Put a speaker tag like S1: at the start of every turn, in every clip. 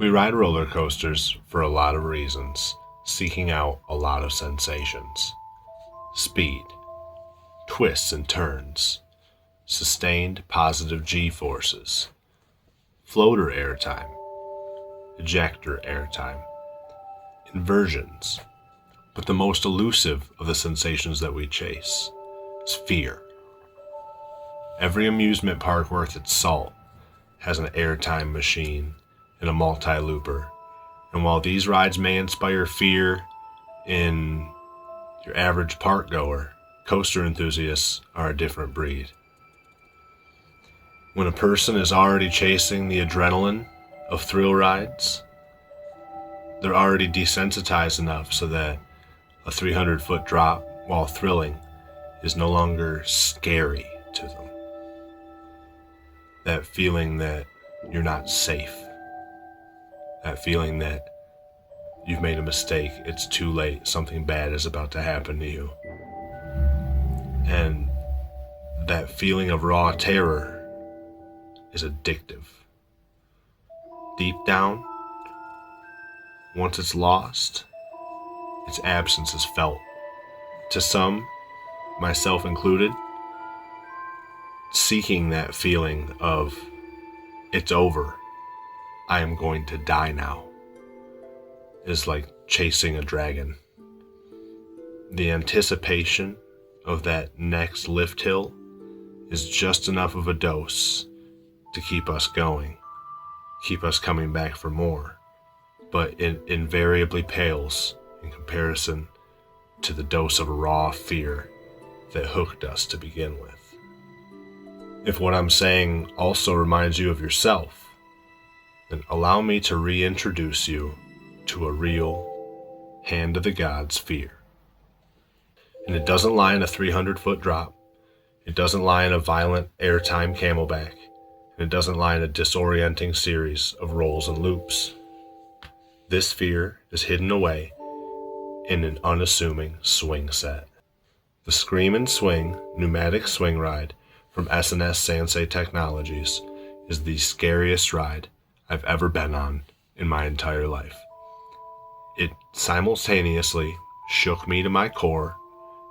S1: We ride roller coasters for a lot of reasons, seeking out a lot of sensations. Speed, twists and turns, sustained positive G-forces, floater airtime, ejector airtime, inversions. But the most elusive of the sensations that we chase is fear. Every amusement park worth its salt has an airtime machine and a multi-looper. And while these rides may inspire fear in your average park goer, coaster enthusiasts are a different breed. When a person is already chasing the adrenaline of thrill rides, they're already desensitized enough so that a 300-foot drop, while thrilling, is no longer scary to them. That feeling that you're not safe. That feeling that you've made a mistake, it's too late, something bad is about to happen to you. And that feeling of raw terror is addictive. Deep down, once it's lost, its absence is felt. To some, myself included, seeking that feeling of, it's over, I am going to die now, is like chasing a dragon. The anticipation of that next lift hill is just enough of a dose to keep us going, keep us coming back for more, but it invariably pales in comparison to the dose of raw fear that hooked us to begin with. If what I'm saying also reminds you of yourself, then allow me to reintroduce you to a real hand of the gods fear. And it doesn't lie in a 300-foot drop, it doesn't lie in a violent airtime camelback, and it doesn't lie in a disorienting series of rolls and loops. This fear is hidden away in an unassuming swing set. The Scream and Swing pneumatic swing ride from S&S Sansei Technologies is the scariest ride I've ever been on in my entire life. It simultaneously shook me to my core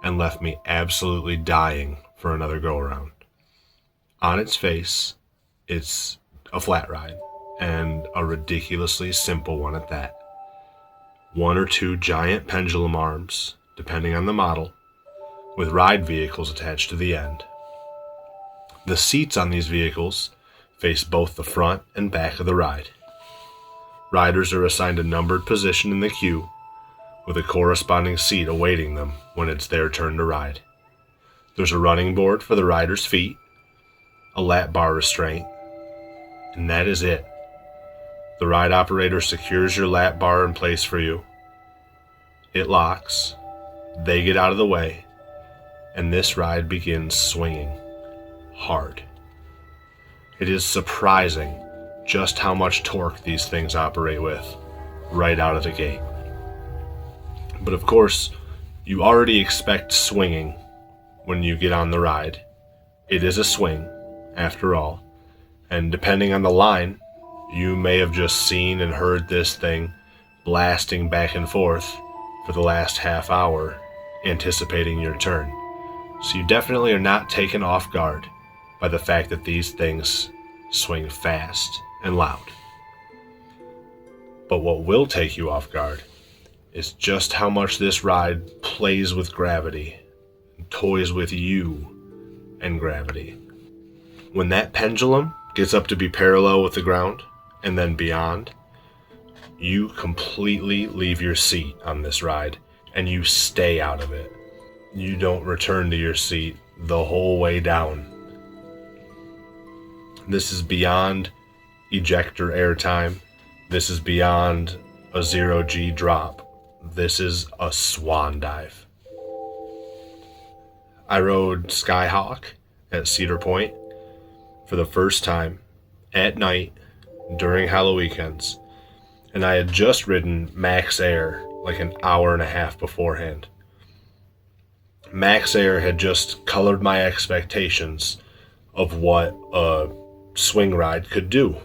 S1: and left me absolutely dying for another go-around. On its face, it's a flat ride, and a ridiculously simple one at that. 1 or 2 giant pendulum arms, depending on the model, with ride vehicles attached to the end. The seats on these vehicles face both the front and back of the ride. Riders are assigned a numbered position in the queue, with a corresponding seat awaiting them when it's their turn to ride. There's a running board for the rider's feet, a lap bar restraint, and that is it. The ride operator secures your lap bar in place for you. It locks, they get out of the way, and this ride begins swinging hard. It is surprising just how much torque these things operate with right out of the gate. But of course, you already expect swinging when you get on the ride. It is a swing, after all, and depending on the line, you may have just seen and heard this thing blasting back and forth for the last half hour, anticipating your turn. So you definitely are not taken off guard by the fact that these things swing fast and loud. But what will take you off guard is just how much this ride plays with gravity, and toys with you and gravity. When that pendulum gets up to be parallel with the ground, and then beyond, you completely leave your seat on this ride, and you stay out of it. You don't return to your seat the whole way down. This is beyond ejector airtime. This is beyond a 0G drop. This is a swan dive. I rode Skyhawk at Cedar Point for the first time at night during Halloween weekends, and I had just ridden Max Air like an hour and a half beforehand. Max Air had just colored my expectations of what a swing ride could do.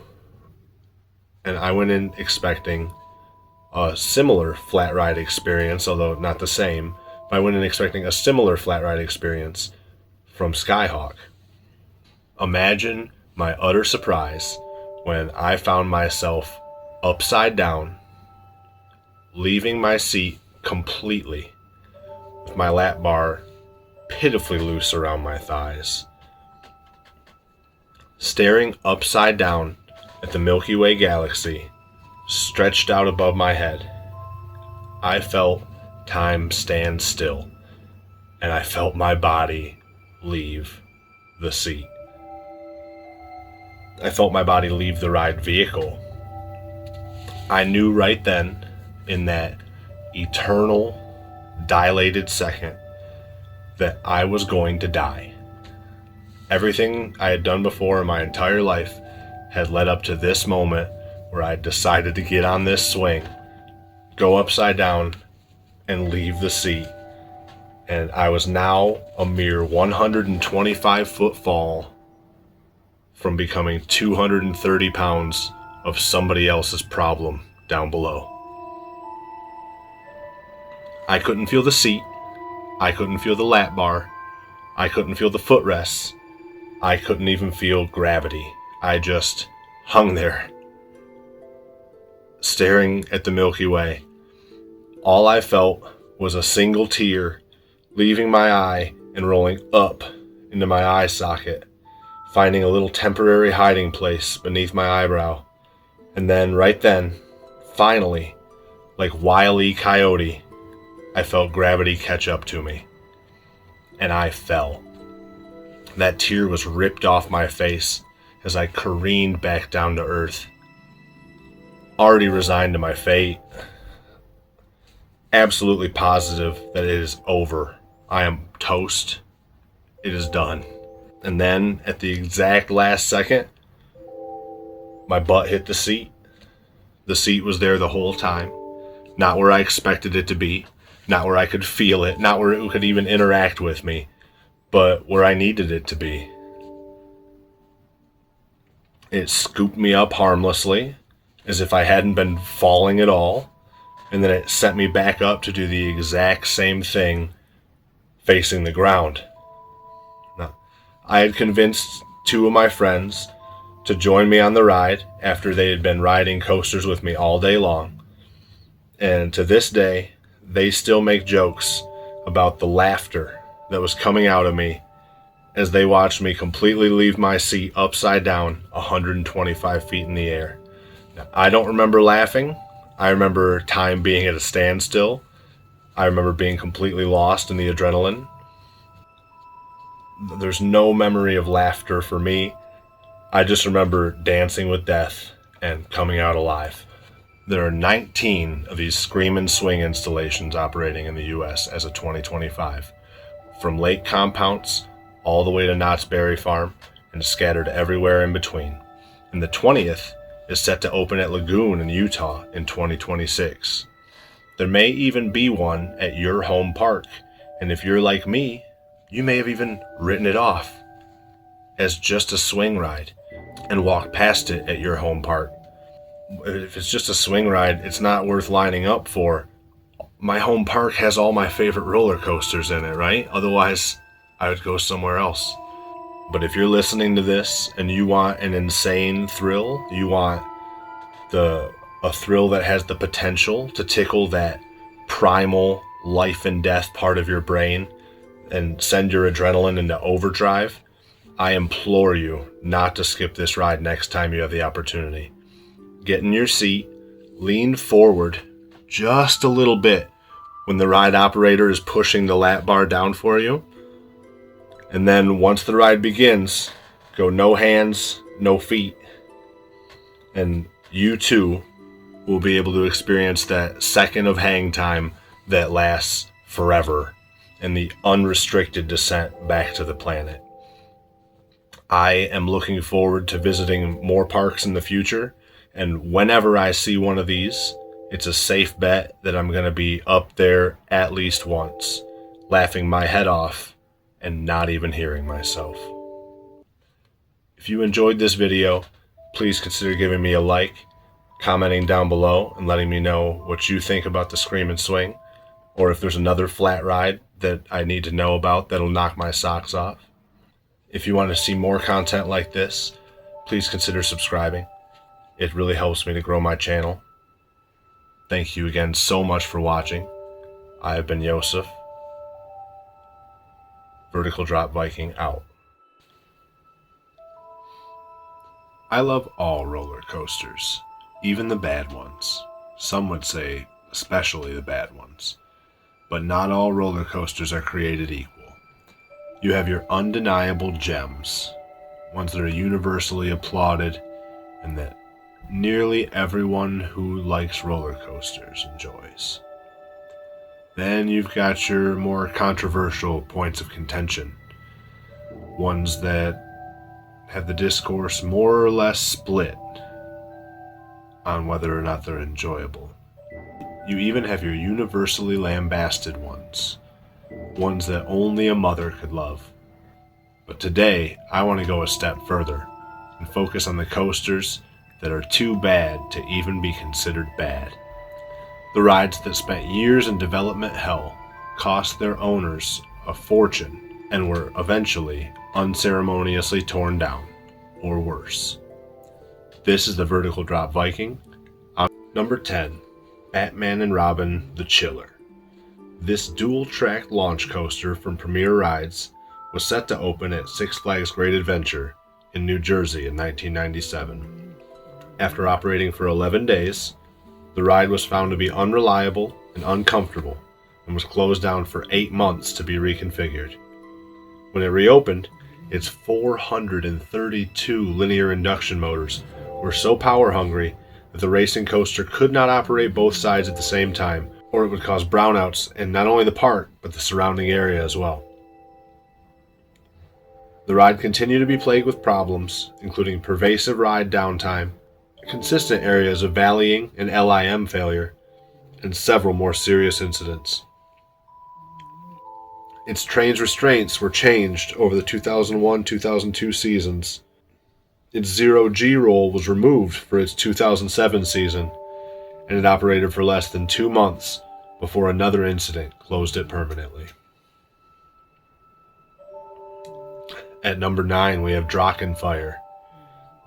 S1: And I went in expecting a similar flat ride experience, although not the same. But I went in expecting a similar flat ride experience from Skyhawk. Imagine my utter surprise when I found myself upside down, leaving my seat completely, with my lap bar pitifully loose around my thighs. Staring upside down at the Milky Way galaxy stretched out above my head, I felt time stand still, and I felt my body leave the seat. I felt my body leave the ride vehicle. I knew right then, in that eternal, dilated second, that I was going to die. Everything I had done before in my entire life had led up to this moment where I decided to get on this swing, go upside down, and leave the seat. And I was now a mere 125-foot fall from becoming 230 pounds of somebody else's problem down below. I couldn't feel the seat. I couldn't feel the lap bar. I couldn't feel the footrests. I couldn't even feel gravity. I just hung there, staring at the Milky Way. All I felt was a single tear leaving my eye and rolling up into my eye socket, finding a little temporary hiding place beneath my eyebrow. And then, right then, finally, like Wile E. Coyote, I felt gravity catch up to me. And I fell. That tear was ripped off my face as I careened back down to earth. Already resigned to my fate. Absolutely positive that it is over. I am toast. It is done. And then, at the exact last second, my butt hit the seat. The seat was there the whole time. Not where I expected it to be. Not where I could feel it. Not where it could even interact with me. But where I needed it to be. It scooped me up harmlessly, as if I hadn't been falling at all. And then it set me back up to do the exact same thing, facing the ground. Now, I had convinced two of my friends to join me on the ride after they had been riding coasters with me all day long. And to this day, they still make jokes about the laughter that was coming out of me as they watched me completely leave my seat upside down 125 feet in the air. Now, I don't remember laughing. I remember time being at a standstill. I remember being completely lost in the adrenaline. There's no memory of laughter for me. I just remember dancing with death and coming out alive. There are 19 of these Scream and Swing installations operating in the U.S. as of 2025, from lake compounds all the way to Knott's Berry Farm and scattered everywhere in between. And the 20th is set to open at Lagoon in Utah in 2026. There may even be one at your home park, and if you're like me, you may have even written it off as just a swing ride and walked past it at your home park. If it's just a swing ride, it's not worth lining up for. My home park has all my favorite roller coasters in it, right? Otherwise, I would go somewhere else. But if you're listening to this and you want an insane thrill, you want a thrill that has the potential to tickle that primal life and death part of your brain and send your adrenaline into overdrive, I implore you not to skip this ride next time you have the opportunity. Get in your seat, lean forward just a little bit when the ride operator is pushing the lap bar down for you. And then once the ride begins, go no hands, no feet. And you too will be able to experience that second of hang time that lasts forever and the unrestricted descent back to the planet. I am looking forward to visiting more parks in the future, and whenever I see one of these, it's a safe bet that I'm going to be up there at least once, laughing my head off and not even hearing myself. If you enjoyed this video, please consider giving me a like. commenting down below and letting me know what you think about the Scream and Swing, or if there's another flat ride that I need to know about that'll knock my socks off. If you want to see more content like this, please consider subscribing. It really helps me to grow my channel. Thank you again so much for watching. I have been Josef. Vertical Drop Viking out. I love all roller coasters, even the bad ones. Some would say especially the bad ones. But not all roller coasters are created equal. You have your undeniable gems, ones that are universally applauded and that nearly everyone who likes roller coasters enjoys. Then you've got your more controversial points of contention, ones that have the discourse more or less split on whether or not they're enjoyable. You even have your universally lambasted ones that only a mother could love. But today, I want to go a step further and focus on the coasters that are too bad to even be considered bad. The rides that spent years in development hell, cost their owners a fortune, and were eventually unceremoniously torn down, or worse. This is the Vertical Drop Viking. Number 10, Batman and Robin the Chiller. This dual-track launch coaster from Premier Rides was set to open at Six Flags Great Adventure in New Jersey in 1997. After operating for 11 days, the ride was found to be unreliable and uncomfortable and was closed down for 8 months to be reconfigured. When it reopened, its 432 linear induction motors were so power-hungry that the racing coaster could not operate both sides at the same time, or it would cause brownouts in not only the park, but the surrounding area as well. The ride continued to be plagued with problems, including pervasive ride downtime, consistent areas of valleying and LIM failure, and several more serious incidents. Its train's restraints were changed over the 2001-2002 seasons. Its zero-G roll was removed for its 2007 season, and it operated for less than 2 months before another incident closed it permanently. At number 9, we have Drachenfire.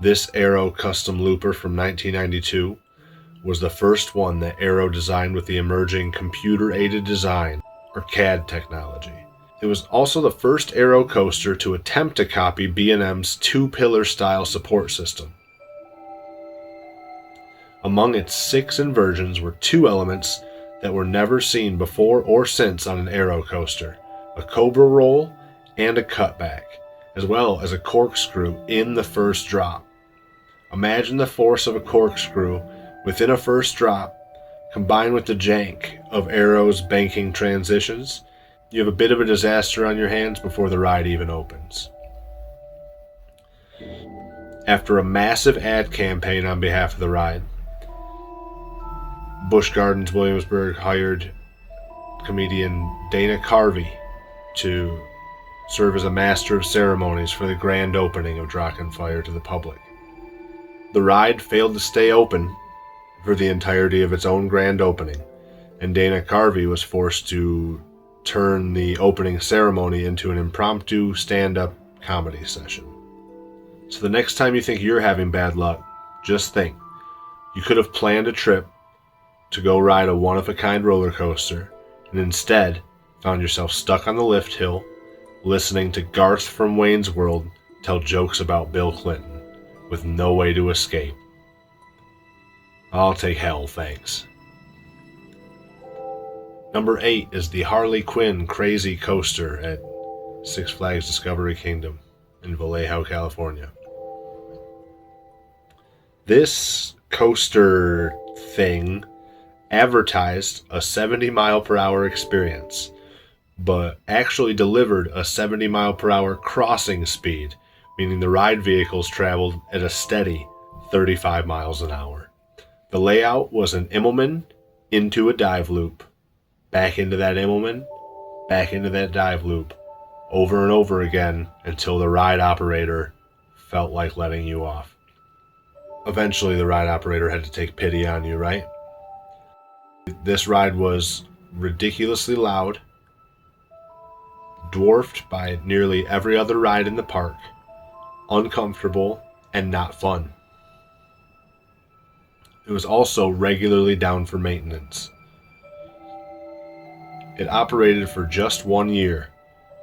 S1: This Aero custom looper from 1992 was the first one that Aero designed with the emerging computer-aided design, or CAD technology. It was also the first Aero coaster to attempt to copy B&M's two-pillar style support system. Among its 6 inversions were 2 elements that were never seen before or since on an Aero coaster: a cobra roll and a cutback, as well as a corkscrew in the first drop. Imagine the force of a corkscrew within a first drop, combined with the jank of Aero's banking transitions. You have a bit of a disaster on your hands before the ride even opens. After a massive ad campaign on behalf of the ride, Busch Gardens Williamsburg hired comedian Dana Carvey to serve as a master of ceremonies for the grand opening of Drachenfire to the public. The ride failed to stay open for the entirety of its own grand opening, and Dana Carvey was forced to turn the opening ceremony into an impromptu stand-up comedy session. So the next time you think you're having bad luck, just think, you could have planned a trip to go ride a one-of-a-kind roller coaster, and instead found yourself stuck on the lift hill, listening to Garth from Wayne's World tell jokes about Bill Clinton, with no way to escape. I'll take hell, thanks. Number 8 is the Harley Quinn Crazy Coaster at Six Flags Discovery Kingdom in Vallejo, California. This coaster thing advertised a 70-mile-per-hour experience, but actually delivered a 70-mile-per-hour crossing speed, meaning the ride vehicles traveled at a steady 35 miles an hour. The layout was an Immelman into a dive loop, back into that Immelman, back into that dive loop, over and over again until the ride operator felt like letting you off. Eventually, the ride operator had to take pity on you, right? This ride was ridiculously loud, dwarfed by nearly every other ride in the park, uncomfortable, and not fun. It was also regularly down for maintenance. It operated for just 1 year,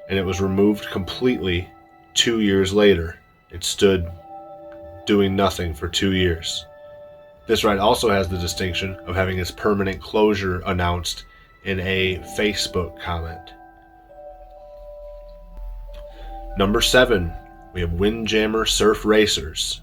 S1: and it was removed completely 2 years later. It stood doing nothing for 2 years. This ride also has the distinction of having its permanent closure announced in a Facebook comment. Number 7, we have Windjammer Surf Racers.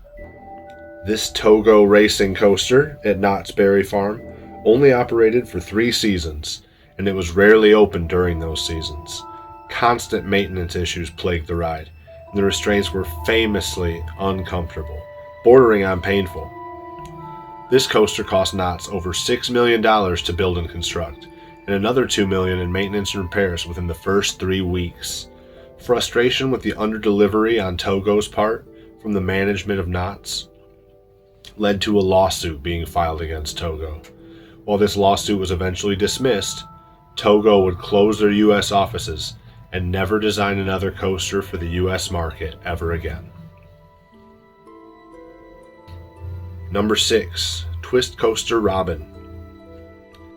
S1: This Togo racing coaster at Knott's Berry Farm only operated for 3 seasons, and it was rarely open during those seasons. Constant maintenance issues plagued the ride, and the restraints were famously uncomfortable, bordering on painful. This coaster cost Knott's over $6 million to build and construct, and another $2 million in maintenance and repairs within the first 3 weeks. Frustration with the underdelivery on Togo's part from the management of Knott's led to a lawsuit being filed against Togo. While this lawsuit was eventually dismissed, Togo would close their U.S. offices and never design another coaster for the U.S. market ever again. Number 6, Twist Coaster Robin.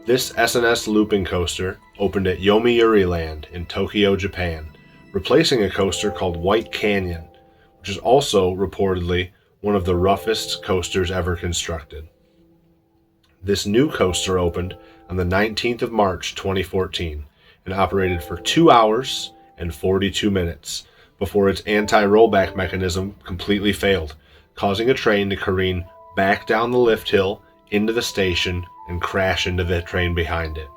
S1: This S&S looping coaster opened at Yomiuri Land in Tokyo, Japan, replacing a coaster called White Canyon, which is also reportedly one of the roughest coasters ever constructed. This new coaster opened on the 19th of March 2014 and operated for 2 hours and 42 minutes before its anti-rollback mechanism completely failed, causing a train to careen back down the lift hill into the station and crash into the train behind it.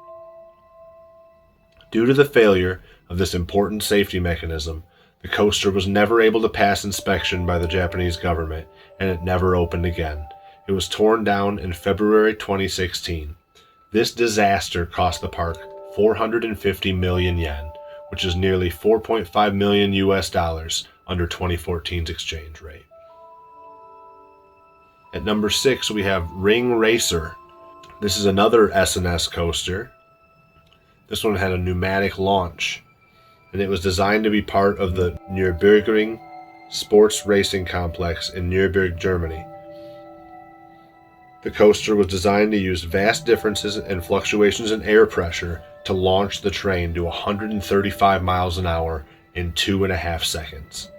S1: Due to the failure of this important safety mechanism, the coaster was never able to pass inspection by the Japanese government, and it never opened again. It was torn down in February 2016. This disaster cost the park 450 million yen, which is nearly 4.5 million US dollars under 2014's exchange rate. At number 6, we have Ring Racer. This is another S&S coaster. This one had a pneumatic launch, and it was designed to be part of the Nürburgring sports racing complex in Nürburgring, Germany. The coaster was designed to use vast differences and fluctuations in air pressure to launch the train to 135 miles an hour in 2.5 seconds.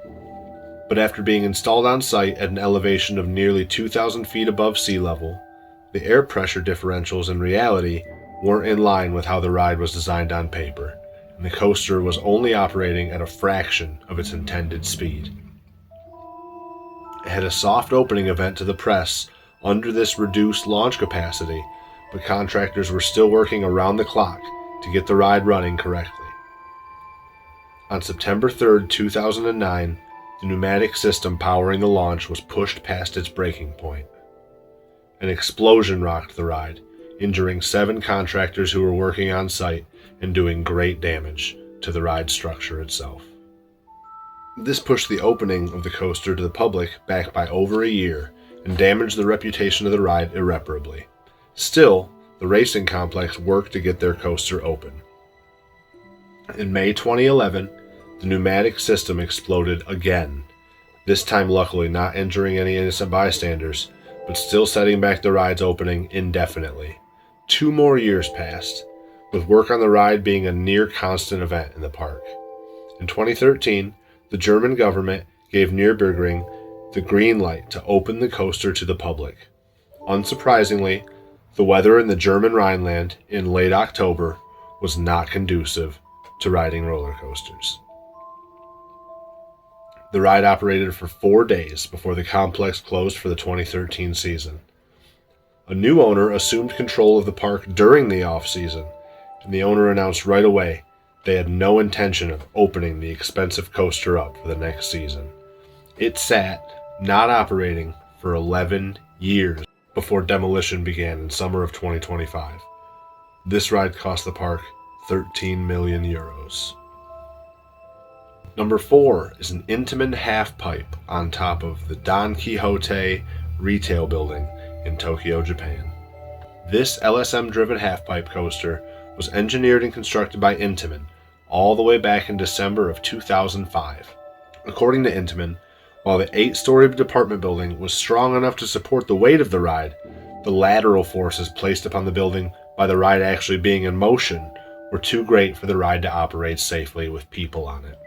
S1: But after being installed on site at an elevation of nearly 2,000 feet above sea level, the air pressure differentials in reality weren't in line with how the ride was designed on paper, and the coaster was only operating at a fraction of its intended speed. It had a soft opening event to the press under this reduced launch capacity, but contractors were still working around the clock to get the ride running correctly. On September 3, 2009, the pneumatic system powering the launch was pushed past its breaking point. An explosion rocked the ride, injuring 7 contractors who were working on site and doing great damage to the ride structure itself. This pushed the opening of the coaster to the public back by over a year and damaged the reputation of the ride irreparably. Still, the racing complex worked to get their coaster open. In May 2011, the pneumatic system exploded again, this time luckily not injuring any innocent bystanders, but still setting back the ride's opening indefinitely. 2 more years passed, with work on the ride being a near constant event in the park. In 2013, the German government gave Nürburgring the green light to open the coaster to the public. Unsurprisingly, the weather in the German Rhineland in late October was not conducive to riding roller coasters. The ride operated for 4 days before the complex closed for the 2013 season. A new owner assumed control of the park during the off-season, and the owner announced right away they had no intention of opening the expensive coaster up for the next season. It sat, not operating, for 11 years before demolition began in summer of 2025. This ride cost the park 13 million euros. Number 4 is an Intamin half pipe on top of the Don Quixote retail building in Tokyo, Japan. This LSM-driven half-pipe coaster was engineered and constructed by Intamin all the way back in December of 2005. According to Intamin, while the 8-story department building was strong enough to support the weight of the ride, the lateral forces placed upon the building by the ride actually being in motion were too great for the ride to operate safely with people on it.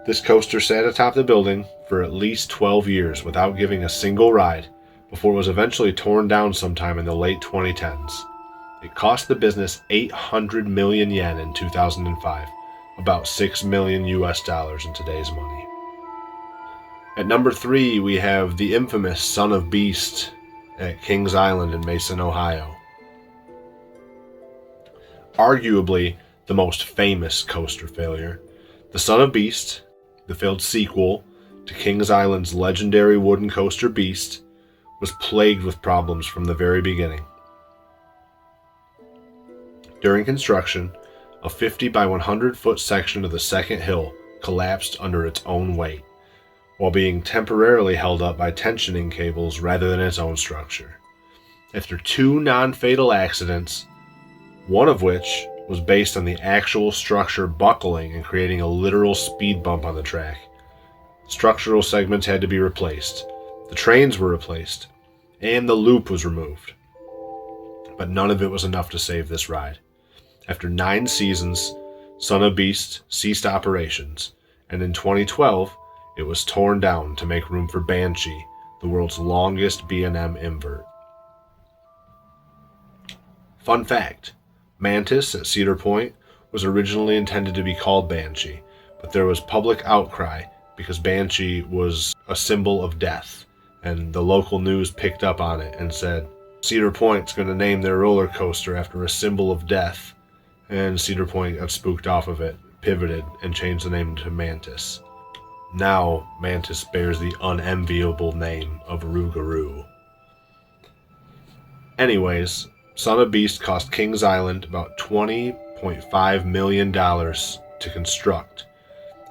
S1: This coaster sat atop the building for at least 12 years without giving a single ride before it was eventually torn down sometime in the late 2010s. It cost the business 800 million yen in 2005, about $6 million in today's money. At number 3, we have the infamous Son of Beast at Kings Island in Mason, Ohio. Arguably the most famous coaster failure, the Son of Beast, the failed sequel to Kings Island's legendary wooden coaster Beast, was plagued with problems from the very beginning. During construction, a 50 by 100 foot section of the second hill collapsed under its own weight, while being temporarily held up by tensioning cables rather than its own structure. After 2 non-fatal accidents, one of which was based on the actual structure buckling and creating a literal speed bump on the track, structural segments had to be replaced, the trains were replaced, and the loop was removed. But none of it was enough to save this ride. After 9 seasons, Son of Beast ceased operations, and in 2012, it was torn down to make room for Banshee, the world's longest B&M invert. Fun fact, Mantis at Cedar Point was originally intended to be called Banshee, but there was public outcry because Banshee was a symbol of death, and the local news picked up on it and said, Cedar Point's going to name their roller coaster after a symbol of death, and Cedar Point got spooked off of it, pivoted, and changed the name to Mantis. Now, Mantis bears the unenviable name of Rougarou. Anyways, Son of Beast cost Kings Island about $20.5 million to construct,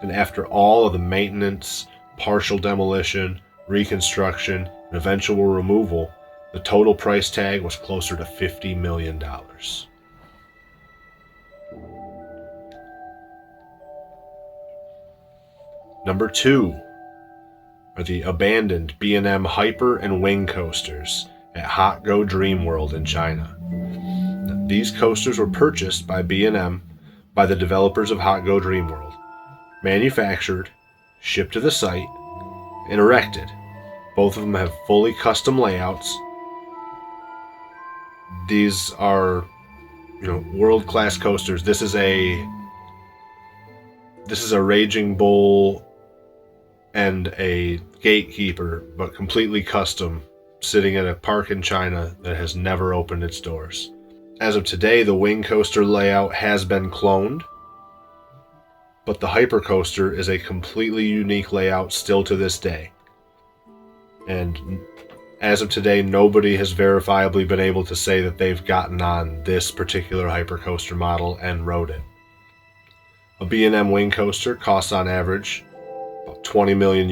S1: and after all of the maintenance, partial demolition, reconstruction, and eventual removal, the total price tag was closer to $50 million. Number 2 are the abandoned B&M Hyper and Wing coasters at Hot Go Dream World in China. These coasters were purchased by B&M by the developers of Hot Go Dream World, manufactured, shipped to the site, and erected. Both of them have fully custom layouts. These are, world-class coasters. This is a Raging Bull and a Gatekeeper, but completely custom, sitting at a park in China that has never opened its doors. As of today, the Wing coaster layout has been cloned, but the Hyper coaster is a completely unique layout still to this day. And as of today, nobody has verifiably been able to say that they've gotten on this particular Hyper coaster model and rode it. A B&M Wing coaster costs on average about $20 million,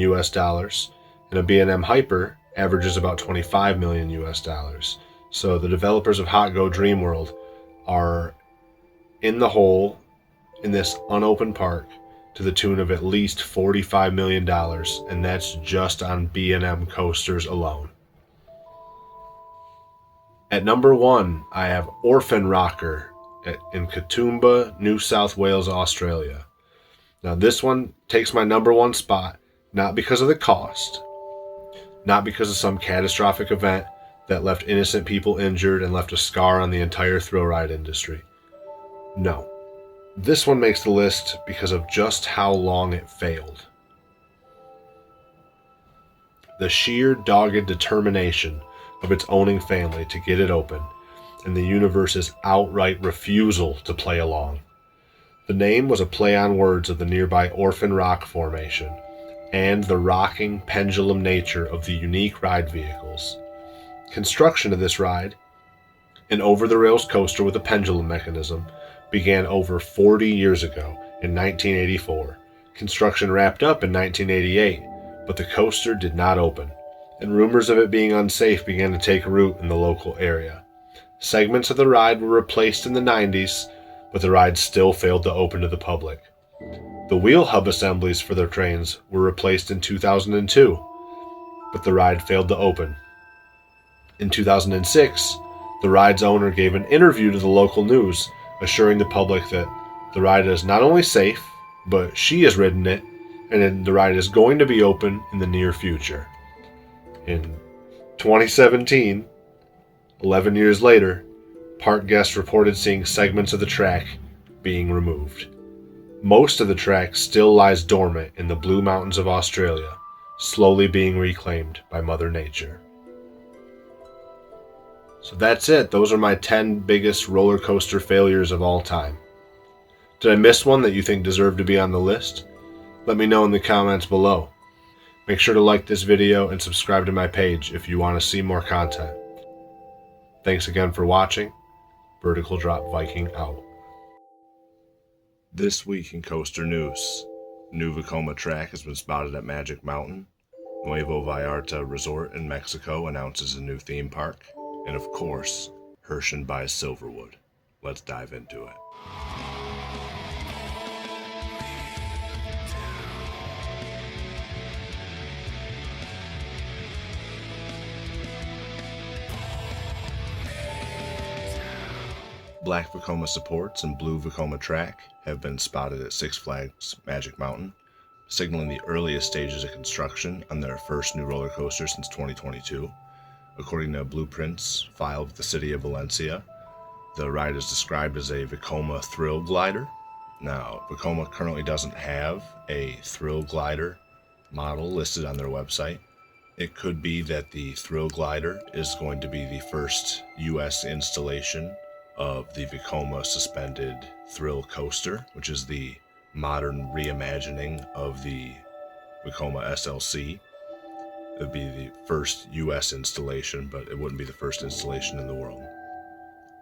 S1: and a B&M Hyper averages about $25 million. So the developers of Hot Go Dream World are in the hole in this unopened park to the tune of at least $45 million, and that's just on B&M coasters alone. At number 1, I have Orphan Rocker in Katoomba, New South Wales, Australia. Now this one takes my number 1 spot, not because of the cost, not because of some catastrophic event that left innocent people injured and left a scar on the entire thrill ride industry. No. This one makes the list because of just how long it failed. The sheer dogged determination of its owning family to get it open, and the universe's outright refusal to play along. The name was a play on words of the nearby Orphan Rock formation, and the rocking pendulum nature of the unique ride vehicles. Construction of this ride, an over-the-rails coaster with a pendulum mechanism, began over 40 years ago in 1984. Construction wrapped up in 1988, but the coaster did not open. and rumors of it being unsafe began to take root in the local area. Segments of the ride were replaced in the 90s, but the ride still failed to open to the public. The wheel hub assemblies for their trains were replaced in 2002, but the ride failed to open. In 2006, the ride's owner gave an interview to the local news, assuring the public that the ride is not only safe, but she has ridden it, and the ride is going to be open in the near future. In 2017, 11 years later, park guests reported seeing segments of the track being removed. Most of the track still lies dormant in the Blue Mountains of Australia, slowly being reclaimed by Mother Nature. So that's it. Those are my 10 biggest roller coaster failures of all time. Did I miss one that you think deserved to be on the list? Let me know in the comments below. Make sure to like this video and subscribe to my page if you want to see more content. Thanks again for watching. Vertical Drop Viking out. This week in coaster news, new Vekoma track has been spotted at Magic Mountain. Nuevo Vallarta Resort in Mexico announces a new theme park. And of course, Herschend buys Silverwood. Let's dive into it. Black Vekoma supports and blue Vekoma track have been spotted at Six Flags Magic Mountain, signaling the earliest stages of construction on their first new roller coaster since 2022. According to blueprints filed with the city of Valencia, the ride is described as a Vekoma thrill glider. Now, Vekoma currently doesn't have a thrill glider model listed on their website. It could be that the thrill glider is going to be the first U.S. installation of the Vekoma suspended thrill coaster, which is the modern reimagining of the Vekoma SLC. It would be the first U.S. installation, but it wouldn't be the first installation in the world.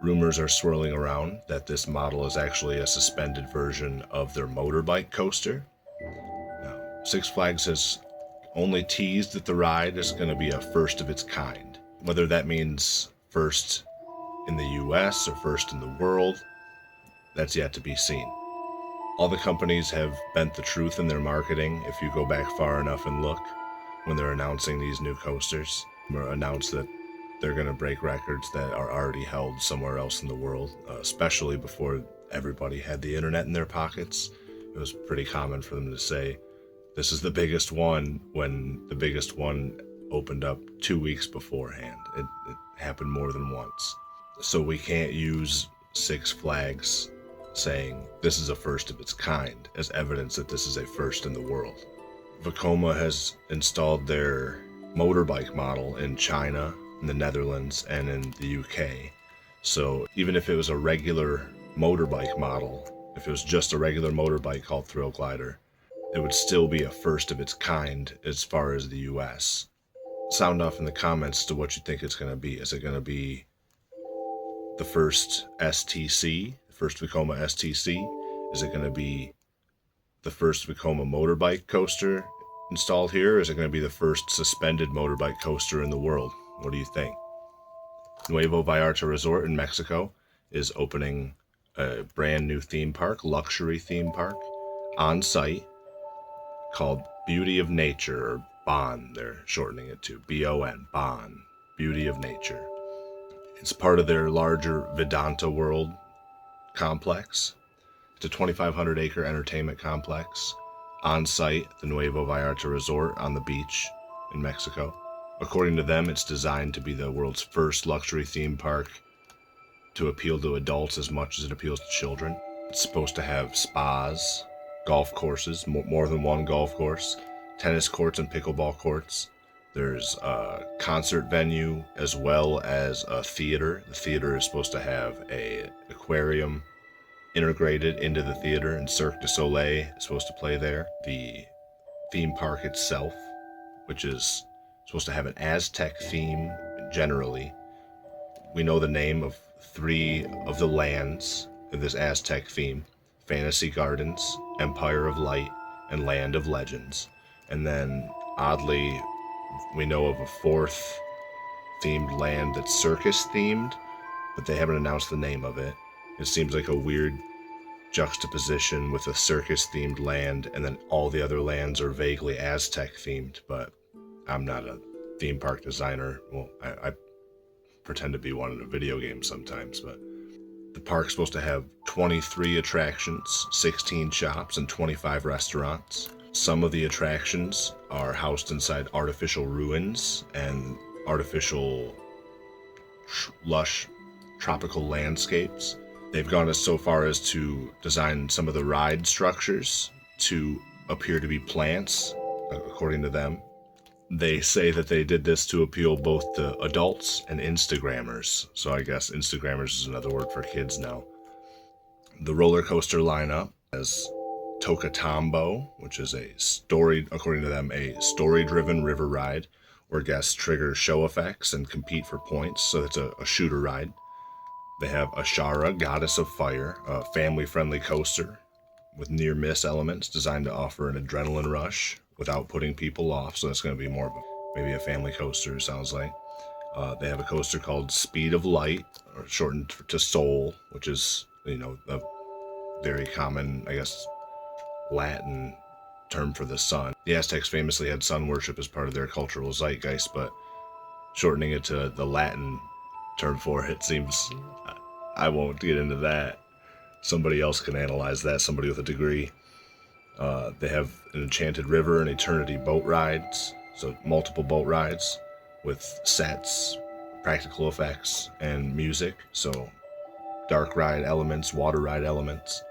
S1: Rumors are swirling around that this model is actually a suspended version of their motorbike coaster. Now, Six Flags has only teased that the ride is going to be a first of its kind. Whether that means first in the US or first in the world, that's yet to be seen. All the companies have bent the truth in their marketing. If you go back far enough and look, when they're announcing these new coasters, or announce that they're going to break records that are already held somewhere else in the world, especially before everybody had the internet in their pockets. It was pretty common for them to say, this is the biggest one, when the biggest one opened up 2 weeks beforehand. It happened more than once. So we can't use Six Flags saying this is a first of its kind as evidence that this is a first in the world. Vekoma has installed their motorbike model in China, in the Netherlands, and in the UK. So even if it was a regular motorbike model, if it was just a regular motorbike called Thrill Glider, it would still be a first of its kind as far as the US. Sound off in the comments to what you think it's going to be. Is it going to be the first STC, the first Vekoma STC? Is it going to be the first Vekoma motorbike coaster installed here? Or is it going to be the first suspended motorbike coaster in the world? What do you think? Nuevo Vallarta Resort in Mexico is opening a brand new theme park, luxury theme park, on site, called Beauty of Nature, or BON, they're shortening it to BON, BON, Beauty of Nature. It's part of their larger Vedanta World complex. It's a 2,500 acre entertainment complex on site at the Nuevo Vallarta Resort on the beach in Mexico. According to them, it's designed to be the world's first luxury theme park to appeal to adults as much as it appeals to children. It's supposed to have spas, golf courses, more than one golf course, tennis courts and pickleball courts. There's a concert venue as well as a theater. The theater is supposed to have an aquarium integrated into the theater, and Cirque du Soleil is supposed to play there. The theme park itself, which is supposed to have an Aztec theme generally. We know the name of 3 of the lands of this Aztec theme: Fantasy Gardens, Empire of Light, and Land of Legends. And then, oddly, We know of a fourth themed land that's circus themed, but they haven't announced the name of it. It seems like a weird juxtaposition with a circus themed land, and then all the other lands are vaguely Aztec themed, but I'm not a theme park designer. Well, I pretend to be one in a video game sometimes, but the park's supposed to have 23 attractions, 16 shops, and 25 restaurants. Some of the attractions are housed inside artificial ruins and artificial lush tropical landscapes. They've gone so far as to design some of the ride structures to appear to be plants, according to them. They say that they did this to appeal both to adults and Instagrammers. So I guess Instagrammers is another word for kids now. The roller coaster lineup has Tokatambo, which is according to them, a story-driven river ride where guests trigger show effects and compete for points. So it's a shooter ride. They have Ashara, Goddess of Fire, a family-friendly coaster with near-miss elements designed to offer an adrenaline rush without putting people off. So that's going to be more of maybe a family coaster, sounds like. They have a coaster called Speed of Light, or shortened to Soul, which is, a very common, I guess, Latin term for the sun. The Aztecs famously had sun worship as part of their cultural zeitgeist, but shortening it to the Latin term for it seems, I won't get into that. Somebody else can analyze that, somebody with a degree. They have an Enchanted River and Eternity boat rides, so multiple boat rides with sets, practical effects, and music, so dark ride elements, water ride elements.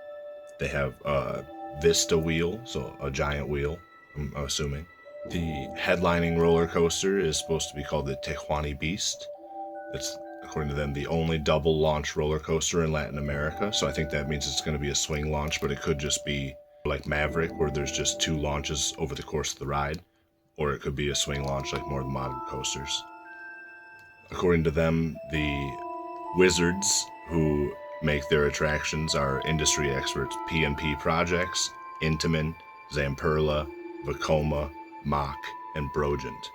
S1: They have a Vista wheel, so a giant wheel, I'm assuming. The headlining roller coaster is supposed to be called the Tehuani Beast. It's, according to them, the only double launch roller coaster in Latin America, so I think that means it's going to be a swing launch, but it could just be like Maverick, where there's just 2 launches over the course of the ride, or it could be a swing launch like more of the modern coasters. According to them, the wizards who make their attractions are industry experts: P&P Projects, Intamin, Zamperla, Vekoma, Mach, and Brogent.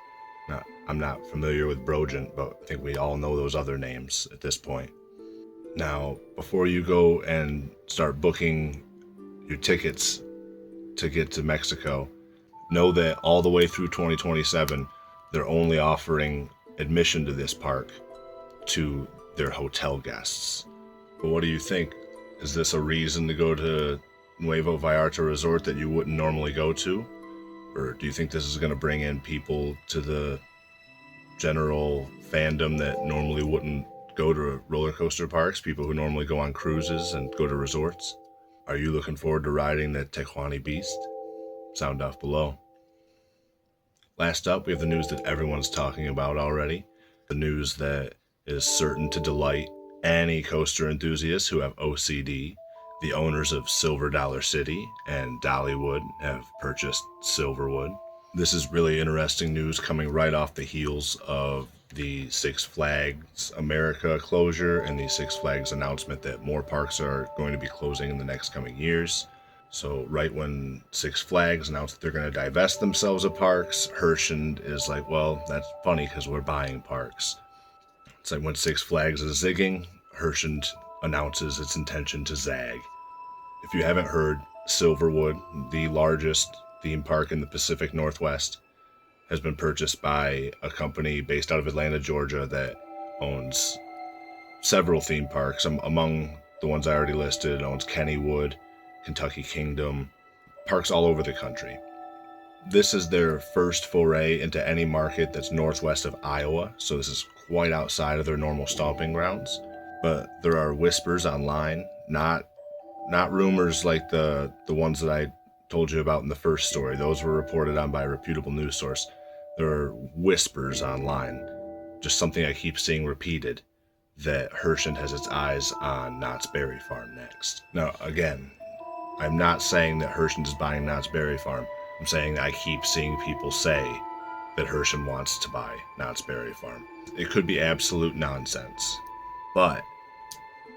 S1: Now, I'm not familiar with Brogent, but I think we all know those other names at this point. Now, before you go and start booking your tickets to get to Mexico, know that all the way through 2027, they're only offering admission to this park to their hotel guests. But what do you think? Is this a reason to go to Nuevo Vallarta Resort that you wouldn't normally go to? Or do you think this is going to bring in people to the general fandom that normally wouldn't go to roller coaster parks, people who normally go on cruises and go to resorts? Are you looking forward to riding the Tehuani Beast? Sound off below. Last up, we have the news that everyone's talking about already. The news that is certain to delight any coaster enthusiasts who have OCD. The owners of Silver Dollar City and Dollywood have purchased Silverwood. This is really interesting news coming right off the heels of the Six Flags America closure and the Six Flags announcement that more parks are going to be closing in the next coming years. So right when Six Flags announced that they're going to divest themselves of parks, Herschend is like, well, that's funny because we're buying parks. It's like when Six Flags is zigging, Herschend announces its intention to zag. If you haven't heard, Silverwood, the largest theme park in the Pacific Northwest, has been purchased by a company based out of Atlanta, Georgia, that owns several theme parks. Among the ones I already listed, it owns Kennywood, Kentucky Kingdom, parks all over the country. This is their first foray into any market that's northwest of Iowa, so this is quite outside of their normal stomping grounds. But there are whispers online, not rumors like the ones that I told you about in the first story. Those were reported on by a reputable news source. There are whispers online, just something I keep seeing repeated, that Herschend has its eyes on Knott's Berry Farm next. Now, again, I'm not saying that Herschend is buying Knott's Berry Farm. I'm saying that I keep seeing people say that Herschend wants to buy Knott's Berry Farm. It could be absolute nonsense. But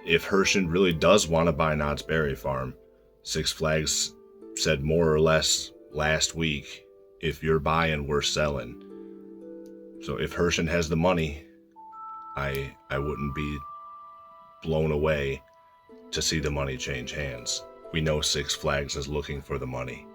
S1: if Herschend really does want to buy Knott's Berry Farm, Six Flags said more or less last week, if you're buying, we're selling. So if Herschend has the money, I wouldn't be blown away to see the money change hands. We know Six Flags is looking for the money.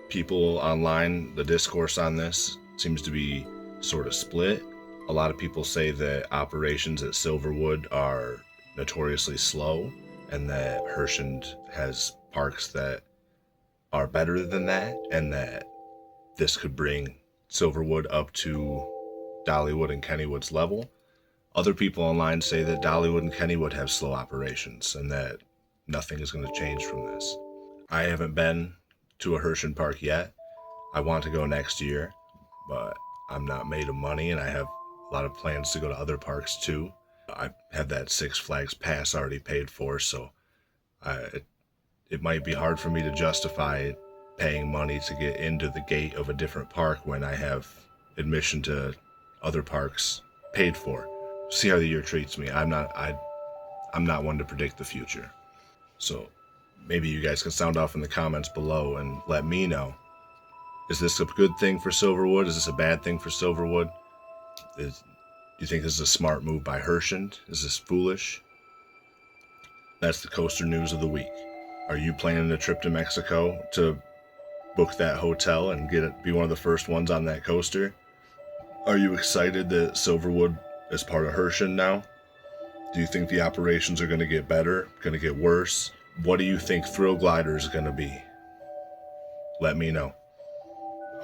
S1: People online, the discourse on this seems to be sort of split. A lot of people say that operations at Silverwood are notoriously slow and that Herschend has parks that are better than that, and that this could bring Silverwood up to Dollywood and Kennywood's level. Other people online say that Dollywood and Kennywood have slow operations and that nothing is going to change from this. I haven't been to a Herschend park yet. I want to go next year, but I'm not made of money and I have a lot of plans to go to other parks too. I have that Six Flags pass already paid for, so it might be hard for me to justify paying money to get into the gate of a different park when I have admission to other parks paid for. See how the year treats me. I'm not one to predict the future. So maybe you guys can sound off in the comments below and let me know. Is this a good thing for Silverwood? Is this a bad thing for Silverwood? Do you think this is a smart move by Herschend? Is this foolish? That's the coaster news of the week. Are you planning a trip to Mexico to book that hotel and be one of the first ones on that coaster? Are you excited that Silverwood is part of Herschend now? Do you think the operations are going to get better, going to get worse? What do you think Thrill Glider is going to be? Let me know.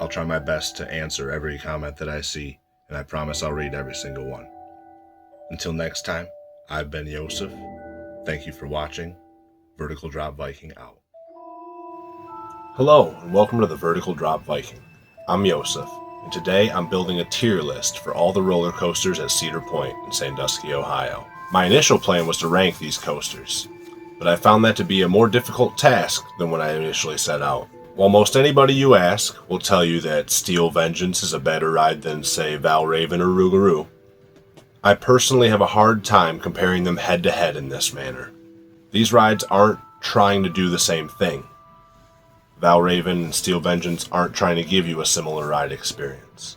S1: I'll try my best to answer every comment that I see, and I promise I'll read every single one. Until next time, I've been Josef. Thank you for watching. Vertical Drop Viking out. Hello, and welcome to the Vertical Drop Viking. I'm Josef, and today I'm building a tier list for all the roller coasters at Cedar Point in Sandusky, Ohio. My initial plan was to rank these coasters, but I found that to be a more difficult task than when I initially set out. While most anybody you ask will tell you that Steel Vengeance is a better ride than, say, Valraven or Rougarou, I personally have a hard time comparing them head to head in this manner. These rides aren't trying to do the same thing. Valraven and Steel Vengeance aren't trying to give you a similar ride experience.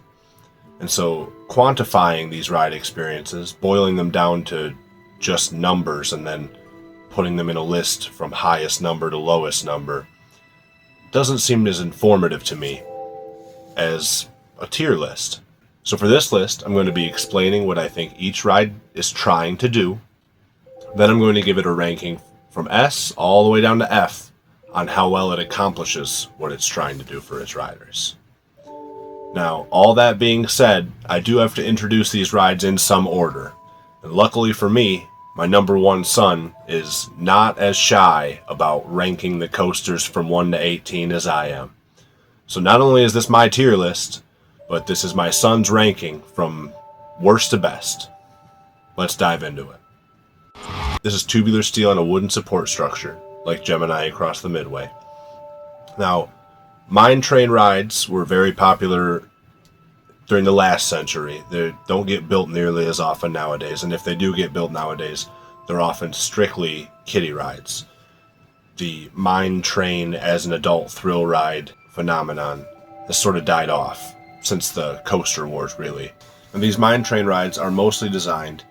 S1: And so quantifying these ride experiences, boiling them down to just numbers and then putting them in a list from highest number to lowest number, doesn't seem as informative to me as a tier list. So for this list, I'm going to be explaining what I think each ride is trying to do. Then I'm going to give it a ranking from S all the way down to F on how well it accomplishes what it's trying to do for its riders. Now, all that being said, I do have to introduce these rides in some order. And luckily for me, my number one son is not as shy about ranking the coasters from 1 to 18 as I am. So not only is this my tier list, but this is my son's ranking from worst to best. Let's dive into it. This is tubular steel on a wooden support structure, like Gemini across the Midway. Now, mine train rides were very popular during the last century. They don't get built nearly as often nowadays, and if they do get built nowadays, they're often strictly kiddie rides. The mine train as an adult thrill ride phenomenon has sort of died off since the coaster wars, really. And these mine train rides are mostly designed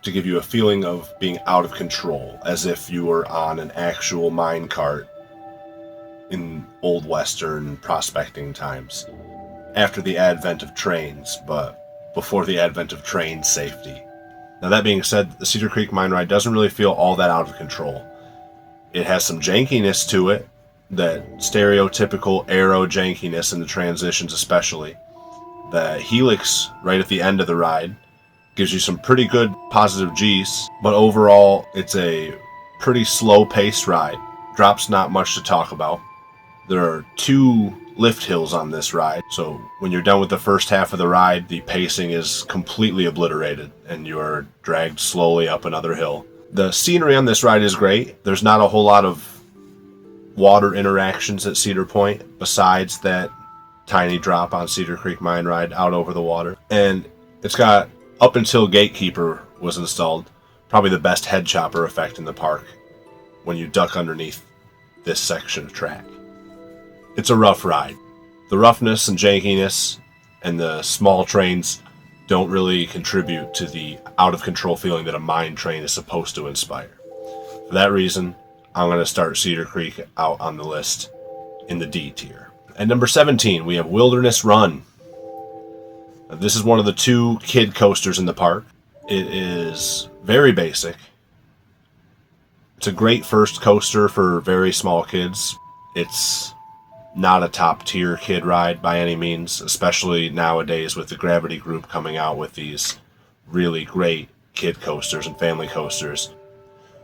S1: to give you a feeling of being out of control, as if you were on an actual mine cart in old western prospecting times, after the advent of trains, but before the advent of train safety. Now that being said, the Cedar Creek Mine Ride doesn't really feel all that out of control. It has some jankiness to it, that stereotypical aero jankiness in the transitions especially. The helix right at the end of the ride gives you some pretty good positive G's, but overall it's a pretty slow paced ride. Drops not much to talk about. There are 2 lift hills on this ride, so when you're done with the first half of the ride, the pacing is completely obliterated and you are dragged slowly up another hill. The scenery on this ride is great. There's not a whole lot of water interactions at Cedar Point besides that tiny drop on Cedar Creek Mine Ride out over the water. And it's got, up until Gatekeeper was installed, probably the best head chopper effect in the park when you duck underneath this section of track. It's a rough ride. The roughness and jankiness and the small trains don't really contribute to the out-of-control feeling that a mine train is supposed to inspire. For that reason, I'm going to start Cedar Creek out on the list in the D tier. At number 17, we have Wilderness Run. This is one of the 2 kid coasters in the park. It is very basic. It's a great first coaster for very small kids. It's not a top tier kid ride by any means, especially nowadays with the Gravity Group coming out with these really great kid coasters and family coasters.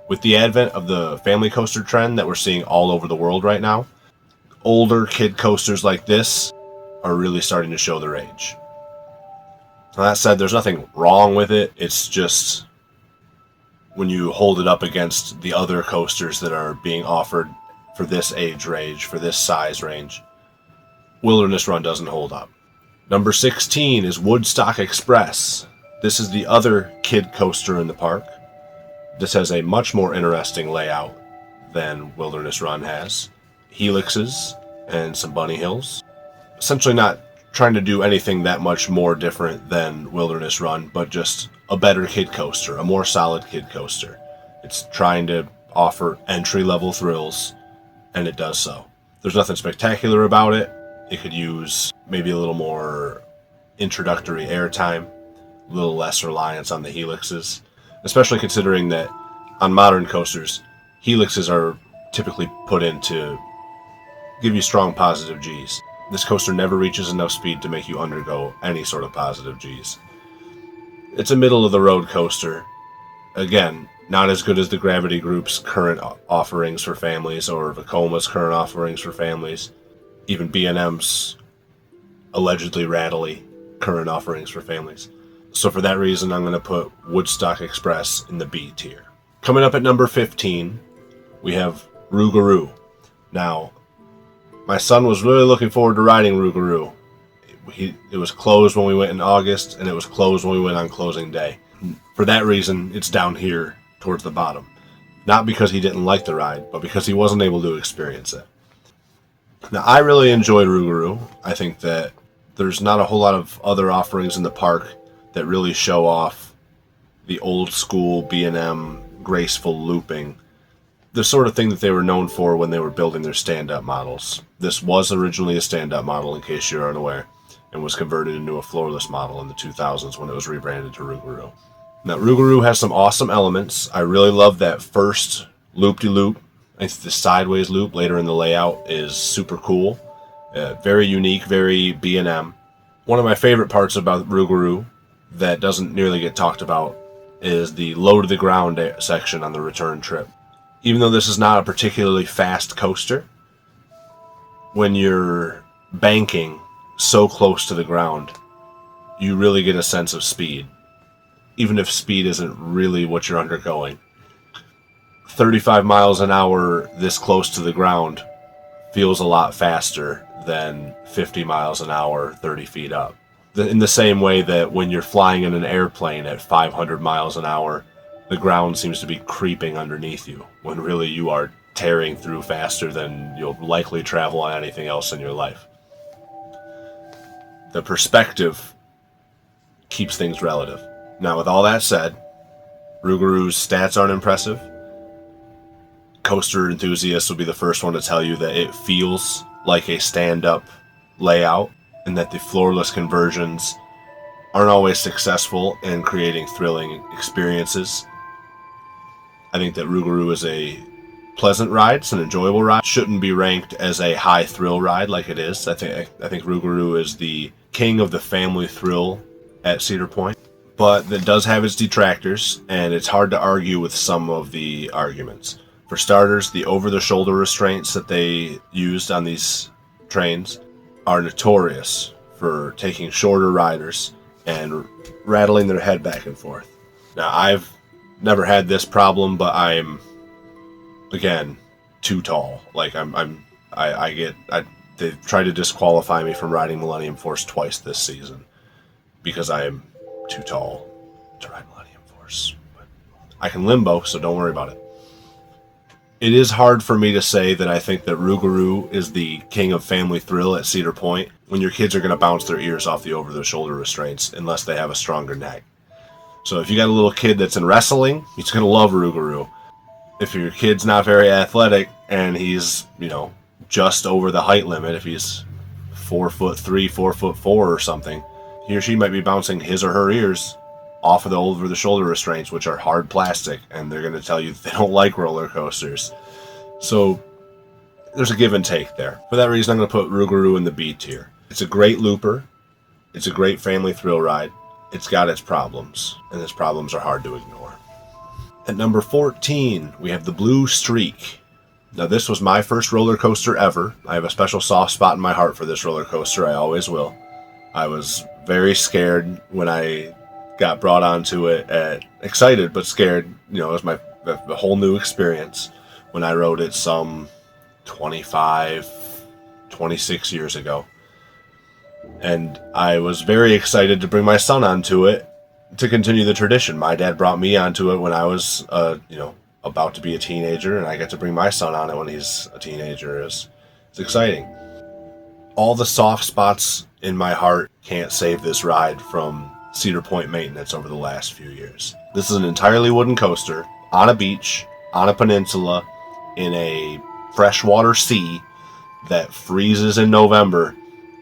S1: With the advent of the family coaster trend that we're seeing all over the world right now, older kid coasters like this are really starting to show their age. Now, that said, there's nothing wrong with it. It's just when you hold it up against the other coasters that are being offered for this age range, for this size range, Wilderness Run doesn't hold up. Number 16 is Woodstock Express. This is the other kid coaster in the park. This has a much more interesting layout than Wilderness Run has. Helixes and some bunny hills. Essentially not trying to do anything that much more different than Wilderness Run, but just a better kid coaster, a more solid kid coaster. It's trying to offer entry-level thrills, and it does so. There's nothing spectacular about it. It could use maybe a little more introductory airtime, a little less reliance on the helixes, especially considering that on modern coasters, helixes are typically put in to give you strong positive Gs. This coaster never reaches enough speed to make you undergo any sort of positive Gs. It's a middle-of-the-road coaster. Again, not as good as the Gravity Group's current offerings for families or Vekoma's current offerings for families. Even B&M's allegedly rattly current offerings for families. So for that reason, I'm going to put Woodstock Express in the B tier. Coming up at number 15, we have Rougarou. Now, my son was really looking forward to riding Rougarou. It was closed when we went in August, and it was closed when we went on closing day. For that reason, it's down here towards the bottom. Not because he didn't like the ride, but because he wasn't able to experience it. Now, I really enjoyed Rougarou. I think that there's not a whole lot of other offerings in the park that really show off the old school B&M graceful looping. The sort of thing that they were known for when they were building their stand-up models. This was originally a stand-up model, in case you're unaware, and was converted into a floorless model in the 2000s when it was rebranded to Rougarou. Now, Rougarou has some awesome elements. I really love that first loop-de-loop. I think the sideways loop later in the layout is super cool. Very unique, very B&M. One of my favorite parts about Rougarou that doesn't nearly get talked about is the low-to-the-ground section on the return trip. Even though this is not a particularly fast coaster, when you're banking so close to the ground, you really get a sense of speed, even if speed isn't really what you're undergoing. 35 miles an hour this close to the ground feels a lot faster than 50 miles an hour 30 feet up. In the same way that when you're flying in an airplane at 500 miles an hour, the ground seems to be creeping underneath you, when really you are tearing through faster than you'll likely travel on anything else in your life. The perspective keeps things relative. Now, with all that said, Rougarou's stats aren't impressive. Coaster enthusiasts will be the first one to tell you that it feels like a stand-up layout, and that the floorless conversions aren't always successful in creating thrilling experiences. I think that Rougarou is a pleasant ride. It's an enjoyable ride. Shouldn't be ranked as a high thrill ride like it is. I think Rougarou is the king of the family thrill at Cedar Point. But it does have its detractors, and it's hard to argue with some of the arguments. For starters, the over-the-shoulder restraints that they used on these trains are notorious for taking shorter riders and rattling their head back and forth. Now, I've never had this problem, but I'm, again, too tall. Like they've tried to disqualify me from riding Millennium Force twice this season because I am too tall to ride Millennium Force. But I can limbo, so don't worry about it. It is hard for me to say that I think that Rougarou is the king of family thrill at Cedar Point when your kids are going to bounce their ears off the over-the-shoulder restraints unless they have a stronger neck. So if you got a little kid that's in wrestling, he's going to love Rougarou. If your kid's not very athletic and he's, just over the height limit, if he's 4'3", 4'4" or something, he or she might be bouncing his or her ears off of the over-the-shoulder restraints, which are hard plastic, and they're going to tell you they don't like roller coasters. So there's a give and take there. For that reason, I'm going to put Rougarou in the B tier. It's a great looper. It's a great family thrill ride. It's got its problems, and its problems are hard to ignore. At number 14, we have the Blue Streak. Now, this was my first roller coaster ever. I have a special soft spot in my heart for this roller coaster. I always will. I was very scared when I got brought onto it. Excited, but scared. It was a whole new experience when I rode it some 25, 26 years ago. And I was very excited to bring my son onto it to continue the tradition. My dad brought me onto it when I was, about to be a teenager, and I get to bring my son on it when he's a teenager. It's exciting. All the soft spots in my heart can't save this ride from Cedar Point maintenance over the last few years. This is an entirely wooden coaster on a beach, on a peninsula, in a freshwater sea that freezes in November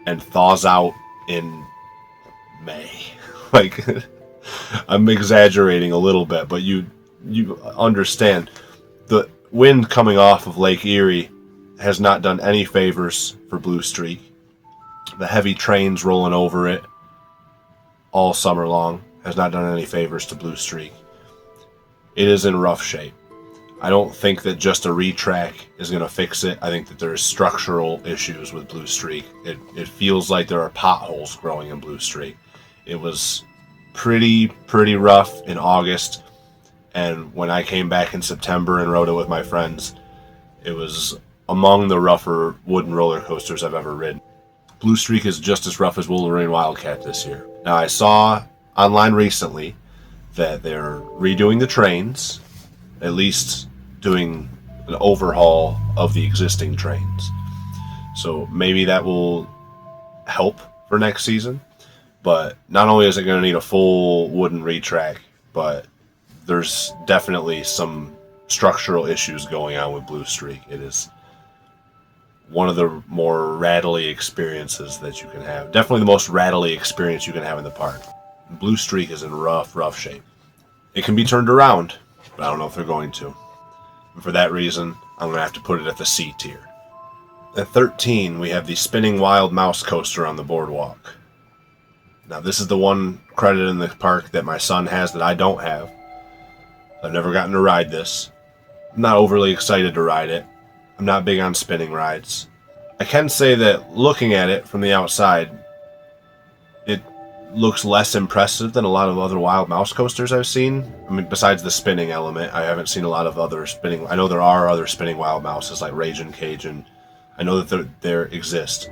S1: and thaws out in May. I'm exaggerating a little bit, but you understand. The wind coming off of Lake Erie has not done any favors for Blue Streak. The heavy trains rolling over it all summer long has not done any favors to Blue Streak. It is in rough shape. I don't think that just a retrack is going to fix it. I think that there's structural issues with Blue Streak. It feels like there are potholes growing in Blue Streak. It was pretty rough in August, and when I came back in September and rode it with my friends, it was among the rougher wooden roller coasters I've ever ridden. Blue Streak is just as rough as Wolverine Wildcat this year. Now, I saw online recently that they're redoing the trains, at least doing an overhaul of the existing trains. So maybe that will help for next season. But not only is it going to need a full wooden retrack, but there's definitely some structural issues going on with Blue Streak. It is one of the more rattly experiences that you can have. Definitely the most rattly experience you can have in the park. Blue Streak is in rough shape. It can be turned around, but I don't know if they're going to. And for that reason, I'm going to have to put it at the C tier. At 13, we have the Spinning Wild Mouse coaster on the boardwalk. Now, this is the one credit in the park that my son has that I don't have. I've never gotten to ride this. I'm not overly excited to ride it. I'm not big on spinning rides. I can say that looking at it from the outside, it looks less impressive than a lot of other wild mouse coasters I've seen. I mean, besides the spinning element, I haven't seen a lot of other spinning. I know there are other spinning wild mouses like Ragin' Cajun. I know that there exist.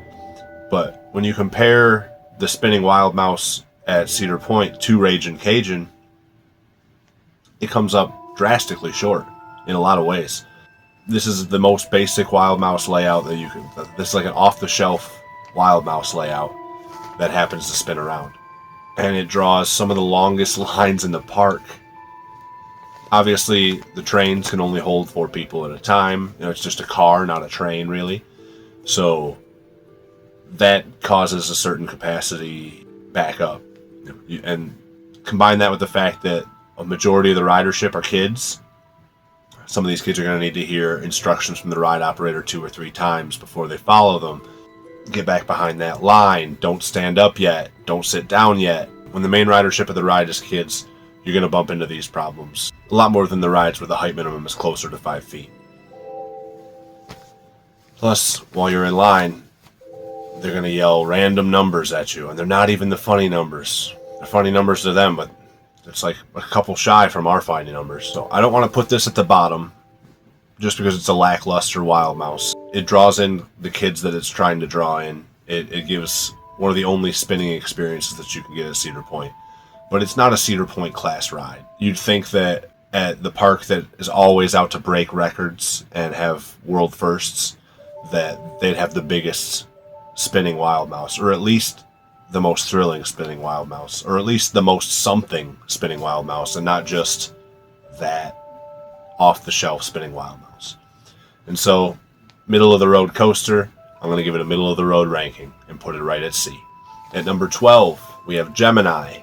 S1: But when you compare the spinning wild mouse at Cedar Point to Ragin' Cajun, it comes up drastically short in a lot of ways. This is the most basic wild mouse layout that you can. This is like an off-the-shelf wild mouse layout that happens to spin around, and it draws some of the longest lines in the park. Obviously, the trains can only hold 4 people at a time. It's just a car, not a train, really. So that causes a certain capacity backup, and combine that with the fact that a majority of the ridership are kids. Some of these kids are going to need to hear instructions from the ride operator 2 or 3 times before they follow them. Get back behind that line. Don't stand up yet. Don't sit down yet. When the main ridership of the ride is kids, you're going to bump into these problems. A lot more than the rides where the height minimum is closer to 5 feet. Plus, while you're in line, they're going to yell random numbers at you, and they're not even the funny numbers. They're funny numbers to them, but it's like a couple shy from our funny numbers. So I don't want to put this at the bottom just because it's a lackluster wild mouse. It draws in the kids that it's trying to draw in. It gives one of the only spinning experiences that you can get at Cedar Point. But it's not a Cedar Point class ride. You'd think that at the park that is always out to break records and have world firsts, that they'd have the biggest spinning wild mouse, or at least the most thrilling spinning wild mouse, or at least the most something spinning wild mouse, and not just that off-the-shelf spinning wild mouse. And so, middle-of-the-road coaster, I'm going to give it a middle-of-the-road ranking and put it right at C. At number 12, we have Gemini.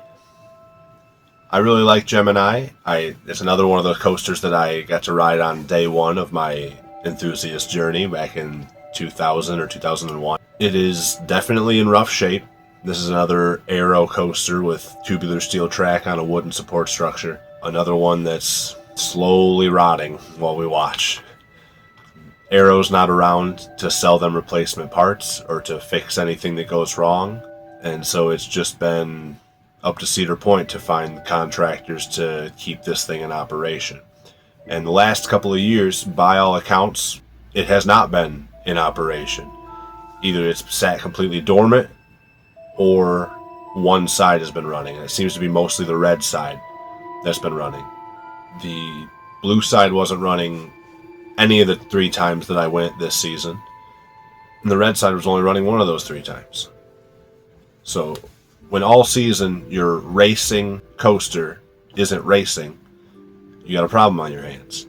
S1: I really like Gemini. It's another one of those coasters that I got to ride on day one of my enthusiast journey back in 2000 or 2001. It is definitely in rough shape. This is another aero coaster with tubular steel track on a wooden support structure. Another one that's slowly rotting while we watch. Aero's not around to sell them replacement parts or to fix anything that goes wrong. And so it's just been up to Cedar Point to find contractors to keep this thing in operation. And the last couple of years, by all accounts, it has not been in operation. Either it's sat completely dormant or one side has been running. And it seems to be mostly the red side that's been running. The blue side wasn't running any of the 3 times that I went this season. And the red side was only running one of those 3 times. So when all season your racing coaster isn't racing, you got a problem on your hands.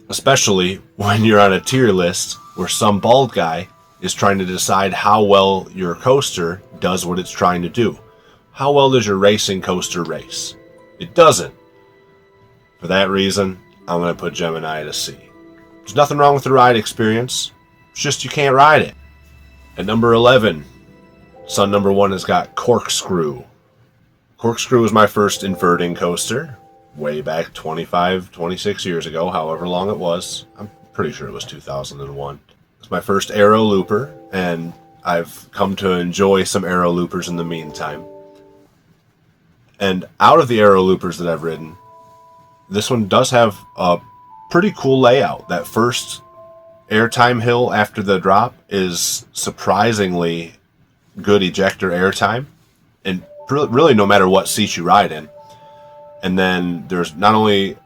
S1: Especially when you're on a tier list where some bald guy is trying to decide how well your coaster does what it's trying to do. How well does your racing coaster race? It doesn't. For that reason, I'm going to put Gemini at a C. There's nothing wrong with the ride experience. It's just you can't ride it. At number 11, Sun number 1 has got Corkscrew. Corkscrew was my first inverting coaster way back 25, 26 years ago, however long it was. I'm pretty sure it was 2001. It's my first aero looper, and I've come to enjoy some aero loopers in the meantime. And out of the aero loopers that I've ridden, this one does have a pretty cool layout. That first airtime hill after the drop is surprisingly good ejector airtime, and really no matter what seat you ride in. And then there's not only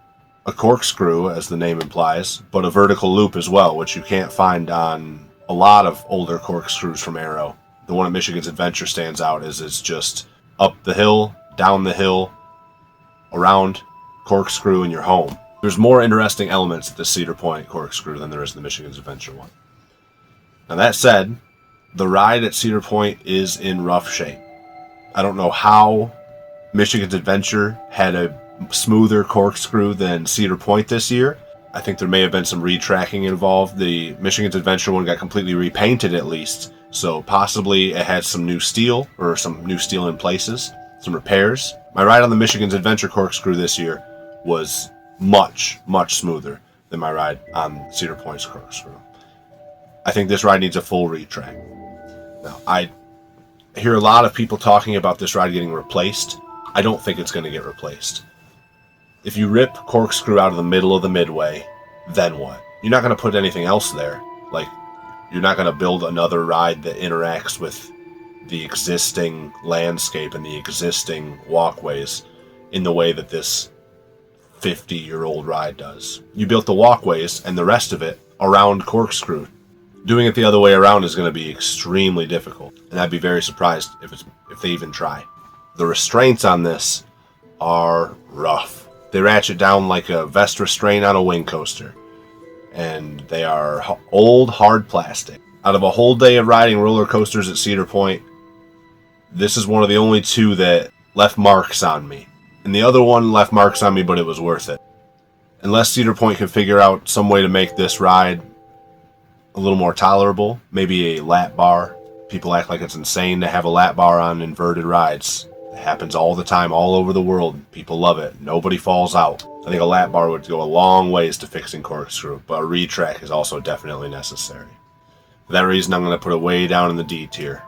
S1: a corkscrew, as the name implies, but a vertical loop as well, which you can't find on a lot of older corkscrews from Aero. The one at Michigan's Adventure stands out as it's just up the hill, down the hill, around, corkscrew, and you're home. There's more interesting elements at the Cedar Point corkscrew than there is in the Michigan's Adventure one. Now that said, the ride at Cedar Point is in rough shape. I don't know how Michigan's Adventure had a smoother corkscrew than Cedar Point this year. I think there may have been some retracking involved. The Michigan's Adventure one got completely repainted at least, so possibly it had some new steel, or some new steel in places, some repairs. My ride on the Michigan's Adventure corkscrew this year was much, much smoother than my ride on Cedar Point's corkscrew. I think this ride needs a full retrack. Now, I hear a lot of people talking about this ride getting replaced. I don't think it's going to get replaced. If you rip corkscrew out of the middle of the midway, then what? You're not going to put anything else there. Like, you're not going to build another ride that interacts with the existing landscape and the existing walkways in the way that this 50-year-old ride does. You built the walkways and the rest of it around corkscrew. Doing it the other way around is going to be extremely difficult, and I'd be very surprised if they even try. The restraints on this are rough. They ratchet down like a vest restraint on a wing coaster, and they are old, hard plastic. Out of a whole day of riding roller coasters at Cedar Point, this is one of the only 2 that left marks on me. And the other one left marks on me, but it was worth it. Unless Cedar Point can figure out some way to make this ride a little more tolerable, maybe a lap bar. People act like it's insane to have a lap bar on inverted rides. It happens all the time, all over the world. People love it. Nobody falls out. I think a lap bar would go a long ways to fixing corkscrew, but a retrack is also definitely necessary. For that reason, I'm going to put it way down in the D tier.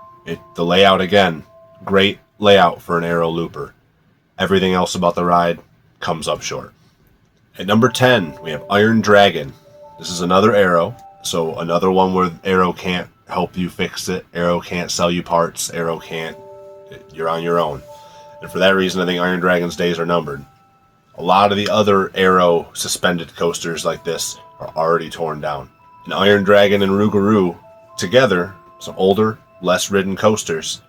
S1: The layout, again, great layout for an Aero looper. Everything else about the ride comes up short. At number 10, we have Iron Dragon. This is another Aero. So another one where Aero can't help you fix it. Aero can't sell you parts. Aero can't. You're on your own. And for that reason, I think Iron Dragon's days are numbered. A lot of the other Arrow suspended coasters like this are already torn down. And Iron Dragon and Rougarou together, some older, less ridden coasters,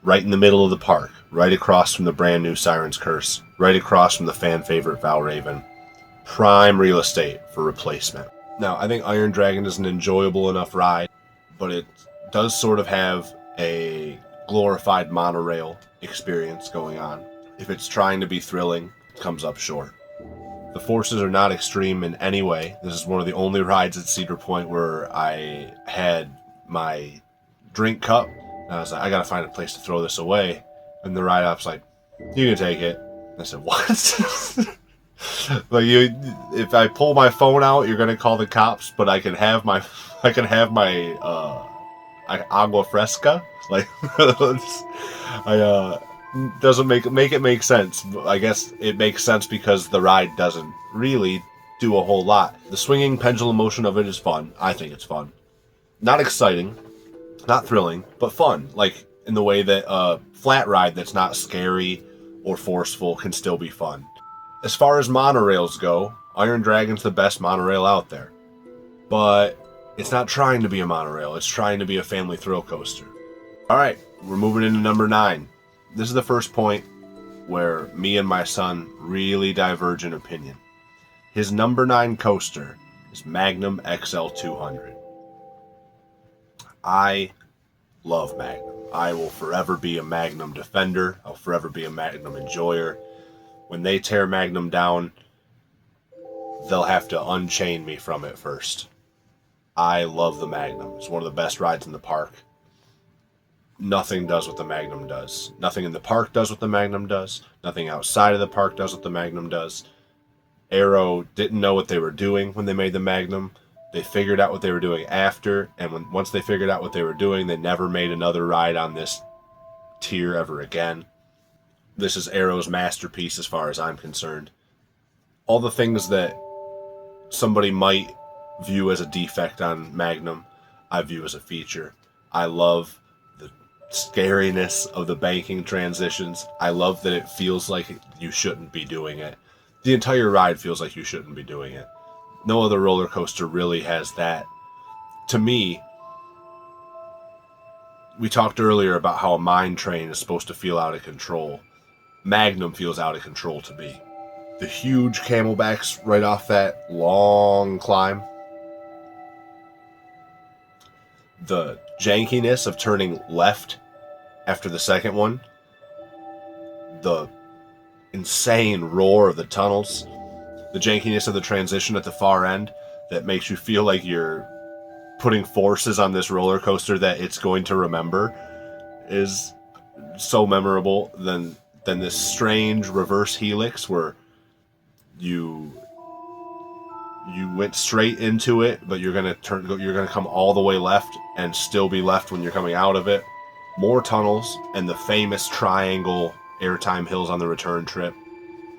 S1: right in the middle of the park, right across from the brand new Siren's Curse, right across from the fan favorite Valraven. Prime real estate for replacement. Now, I think Iron Dragon is an enjoyable enough ride, but it does sort of have a glorified monorail experience going on. If it's trying to be thrilling, it comes up short. The forces are not extreme in any way. This is one of the only rides at Cedar Point where I had my drink cup, and I was like, I gotta find a place to throw this away. And the ride op's like, you can take it. And I said, what? Like, if I pull my phone out, you're gonna call the cops, but I can have my agua fresca. Like, doesn't make it make sense. I guess it makes sense because the ride doesn't really do a whole lot. The swinging pendulum motion of it is fun. I think it's fun. Not exciting, not thrilling, but fun. Like, in the way that a flat ride that's not scary or forceful can still be fun. As far as monorails go, Iron Dragon's the best monorail out there. But it's not trying to be a monorail. It's trying to be a family thrill coaster. Alright, we're moving into number 9. This is the first point where me and my son really diverge in opinion. His number 9 coaster is Magnum XL 200. I love Magnum. I will forever be a Magnum defender. I'll forever be a Magnum enjoyer. When they tear Magnum down, they'll have to unchain me from it first. I love the Magnum. It's one of the best rides in the park. Nothing does what the Magnum does. Nothing in the park does what the Magnum does. Nothing outside of the park does what the Magnum does. Arrow didn't know what they were doing when they made the Magnum. They figured out what they were doing after, and once they figured out what they were doing, they never made another ride on this tier ever again. This is Arrow's masterpiece as far as I'm concerned. All the things that somebody might view as a defect on Magnum, I view as a feature. I love the scariness of the banking transitions. I love that it feels like you shouldn't be doing it. The entire ride feels like you shouldn't be doing it. No other roller coaster really has that. To me, we talked earlier about how a mine train is supposed to feel out of control. Magnum feels out of control to me. The huge camelbacks right off that long climb. The jankiness of turning left after the second one. The insane roar of the tunnels. The jankiness of the transition at the far end that makes you feel like you're putting forces on this roller coaster that it's going to remember is so memorable. Then this strange reverse helix where you went straight into it, but you're gonna come all the way left and still be left when you're coming out of it. More tunnels and the famous triangle airtime hills on the return trip.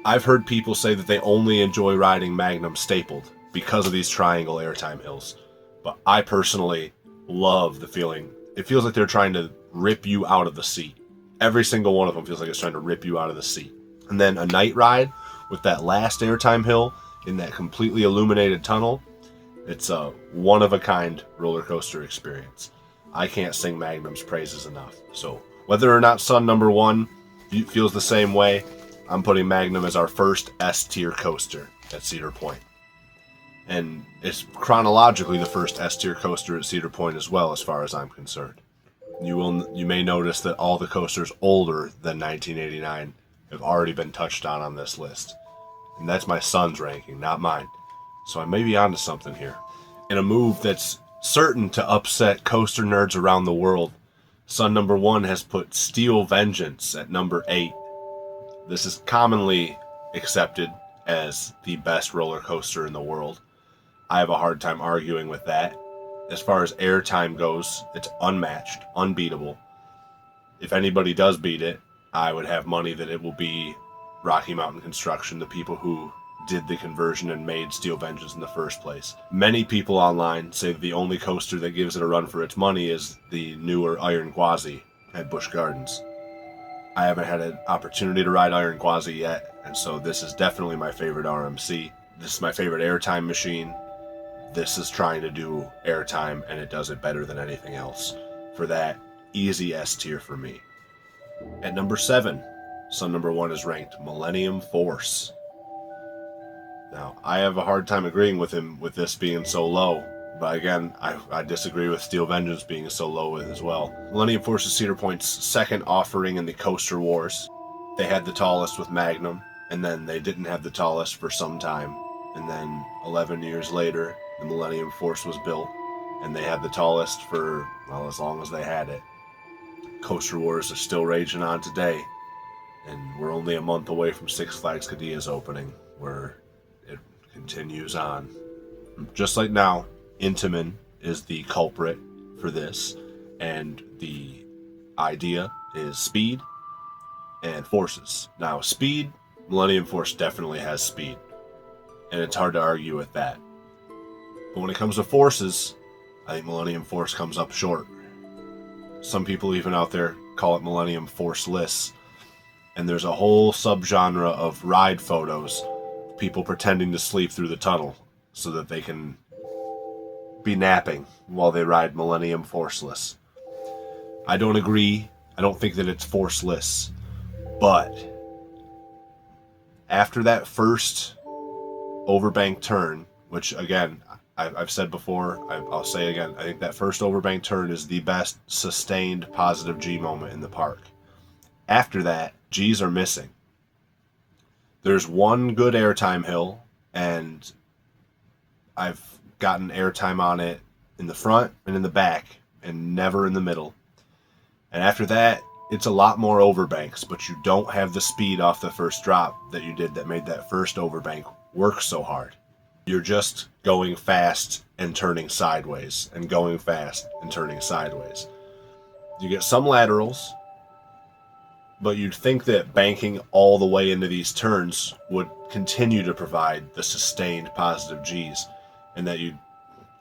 S1: I've heard people say that they only enjoy riding Magnum stapled because of these triangle airtime hills. But I personally love the feeling. It feels like they're trying to rip you out of the seat. Every single one of them feels like it's trying to rip you out of the seat. And then a night ride with that last airtime hill in that completely illuminated tunnel. It's a one-of-a-kind roller coaster experience. I can't sing Magnum's praises enough. So whether or not Sun number 1 feels the same way, I'm putting Magnum as our first S-tier coaster at Cedar Point. And it's chronologically the first S-tier coaster at Cedar Point as well, as far as I'm concerned. You may notice that all the coasters older than 1989 have already been touched on this list. And that's my son's ranking, not mine. So I may be onto something here. In a move that's certain to upset coaster nerds around the world, Sun number 1 has put Steel Vengeance at number 8. This is commonly accepted as the best roller coaster in the world. I have a hard time arguing with that. As far as airtime goes, it's unmatched, unbeatable. If anybody does beat it, I would have money that it will be Rocky Mountain Construction, the people who did the conversion and made Steel Vengeance in the first place. Many people online say that the only coaster that gives it a run for its money is the newer Iron Gwazi at Busch Gardens. I haven't had an opportunity to ride Iron Quasi yet, and so this is definitely my favorite RMC. This is my favorite airtime machine. This is trying to do airtime, and it does it better than anything else. For that, easy S tier for me. At number 7, Sun number 1 is ranked Millennium Force. Now, I have a hard time agreeing with him with this being so low, but again, I disagree with Steel Vengeance being so low as well. Millennium Force is Cedar Point's second offering in the Coaster Wars. They had the tallest with Magnum, and then they didn't have the tallest for some time. And then 11 years later, the Millennium Force was built, and they had the tallest for, well, as long as they had it. Coaster Wars are still raging on today, and we're only a month away from Six Flags Qadia's opening, where it continues on. Just like now, Intamin is the culprit for this, and the idea is speed and forces. Now, speed, Millennium Force definitely has speed, and it's hard to argue with that. But when it comes to forces, I think Millennium Force comes up short. Some people even out there call it Millennium Forceless, and there's a whole subgenre of ride photos, people pretending to sleep through the tunnel so that they can be napping while they ride Millennium Forceless. I don't agree. I don't think that it's forceless, but after that first overbank turn, which again, I've said before, I'll say again, I think that first overbank turn is the best sustained positive G moment in the park. After that, G's are missing. There's one good airtime hill, and I've gotten airtime on it in the front and in the back, and never in the middle. And after that, it's a lot more overbanks, but you don't have the speed off the first drop that you did that made that first overbank work so hard. You're just going fast and turning sideways, and going fast and turning sideways. You get some laterals, but you'd think that banking all the way into these turns would continue to provide the sustained positive Gs, and that you'd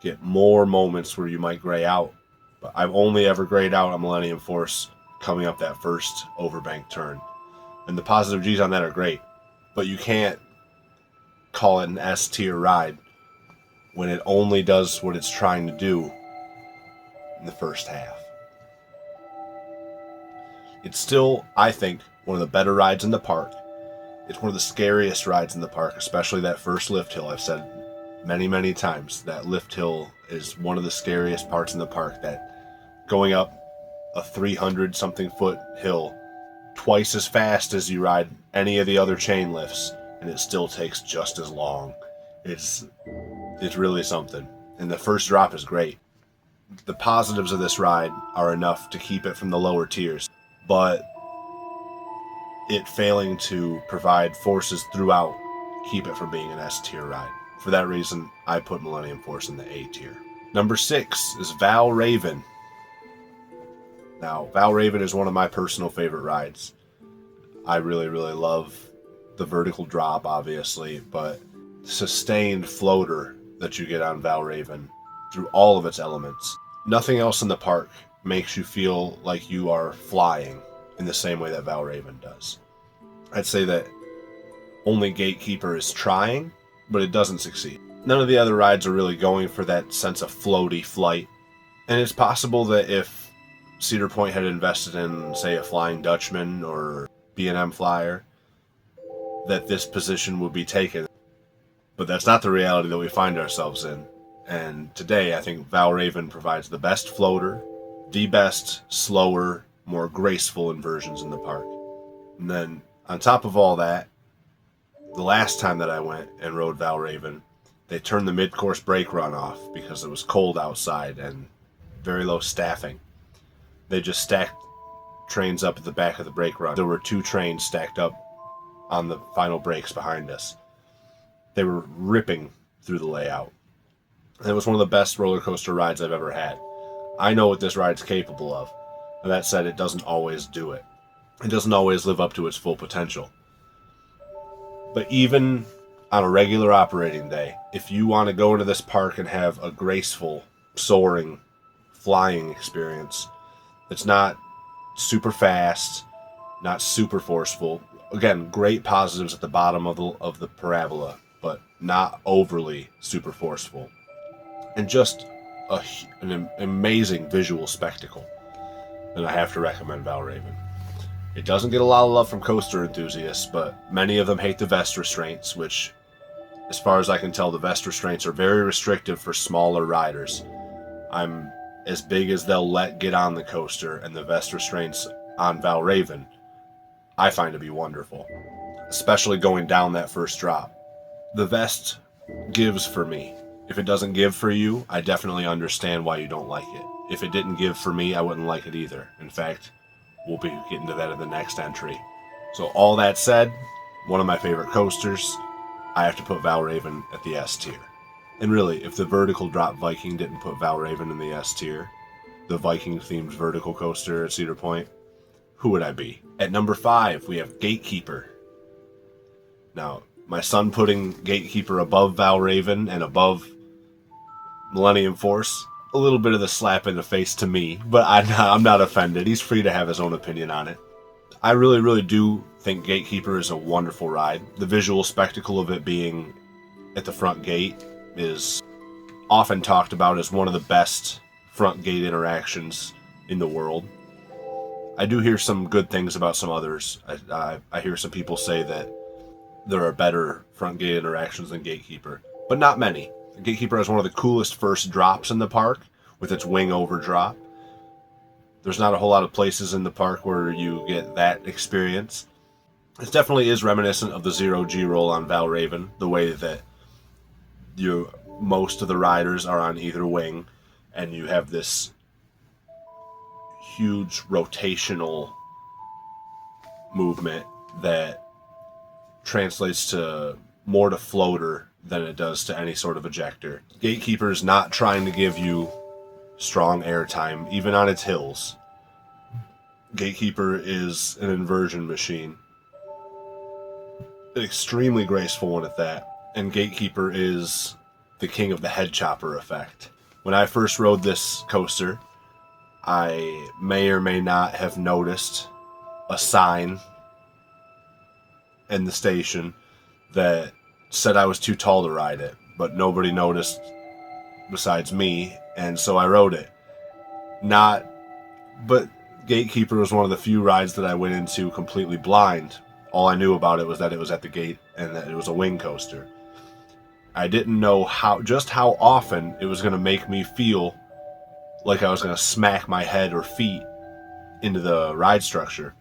S1: get more moments where you might gray out. But I've only ever grayed out on Millennium Force coming up that first overbank turn. And the positive Gs on that are great, but you can't call it an S tier ride when it only does what it's trying to do in the first half. It's still, I think, one of the better rides in the park. It's one of the scariest rides in the park, especially that first lift hill. I've said many, many times that lift hill is one of the scariest parts in the park. That going up a 300 something foot hill twice as fast as you ride any of the other chain lifts, and it still takes just as long. It's really something. And the first drop is great. The positives of this ride are enough to keep it from the lower tiers, but it failing to provide forces throughout keep it from being an S tier ride. For that reason, I put Millennium Force in the A tier. Number 6 is Val Raven. Now, Val Raven is one of my personal favorite rides. I really, really love the vertical drop, obviously, but sustained floater that you get on Val Raven through all of its elements. Nothing else in the park makes you feel like you are flying in the same way that Val Raven does. I'd say that only Gatekeeper is trying, but it doesn't succeed. None of the other rides are really going for that sense of floaty flight, and it's possible that if Cedar Point had invested in, say, a Flying Dutchman or B&M Flyer, that this position would be taken. But that's not the reality that we find ourselves in. And today, I think Val Raven provides the best floater, the best slower, more graceful inversions in the park. And then, on top of all that, the last time that I went and rode Val Raven, they turned the mid-course brake run off because it was cold outside and very low staffing. They just stacked trains up at the back of the brake run. There were 2 trains stacked up on the final brakes behind us. They were ripping through the layout. And it was one of the best roller coaster rides I've ever had. I know what this ride's capable of. And that said, it doesn't always do it. It doesn't always live up to its full potential. But even on a regular operating day, if you want to go into this park and have a graceful, soaring, flying experience, it's not super fast, not super forceful. Again, great positives at the bottom of the parabola, but not overly super forceful. And just an amazing visual spectacle that I have to recommend Valraven. It doesn't get a lot of love from coaster enthusiasts, but many of them hate the vest restraints, which, as far as I can tell, the vest restraints are very restrictive for smaller riders. I'm as big as they'll let get on the coaster, and the vest restraints on Valraven I find to be wonderful, especially going down that first drop. The vest gives for me. If it doesn't give for you, I definitely understand why you don't like it. If it didn't give for me, I wouldn't like it either. In fact, we'll be getting to that in the next entry. So all that said, one of my favorite coasters, I have to put Valraven at the S tier. And really, if the Vertical Drop Viking didn't put Valraven in the S tier, the Viking-themed vertical coaster at Cedar Point, who would I be? At number 5, we have Gatekeeper. Now, my son putting Gatekeeper above Valraven and above Millennium Force, a little bit of the slap in the face to me, but I'm not offended. He's free to have his own opinion on it. I really, really do think Gatekeeper is a wonderful ride. The visual spectacle of it being at the front gate is often talked about as one of the best front gate interactions in the world. I do hear some good things about some others. I hear some people say that there are better front gate interactions than Gatekeeper, but not many. Gatekeeper has one of the coolest first drops in the park with its wing over drop. There's not a whole lot of places in the park where you get that experience. It definitely is reminiscent of the Zero G roll on Valraven, the way that most of the riders are on either wing, and you have this huge rotational movement that translates to more to floater than it does to any sort of ejector. Gatekeeper is not trying to give you strong airtime, even on its hills. Gatekeeper is an inversion machine. An extremely graceful one at that. And Gatekeeper is the king of the head chopper effect. When I first rode this coaster, I may or may not have noticed a sign in the station that said I was too tall to ride it, but nobody noticed besides me, and so I rode it. But Gatekeeper was one of the few rides that I went into completely blind. All I knew about it was that it was at the gate and that it was a wing coaster. I didn't know just how often it was going to make me feel like I was going to smack my head or feet into the ride structure.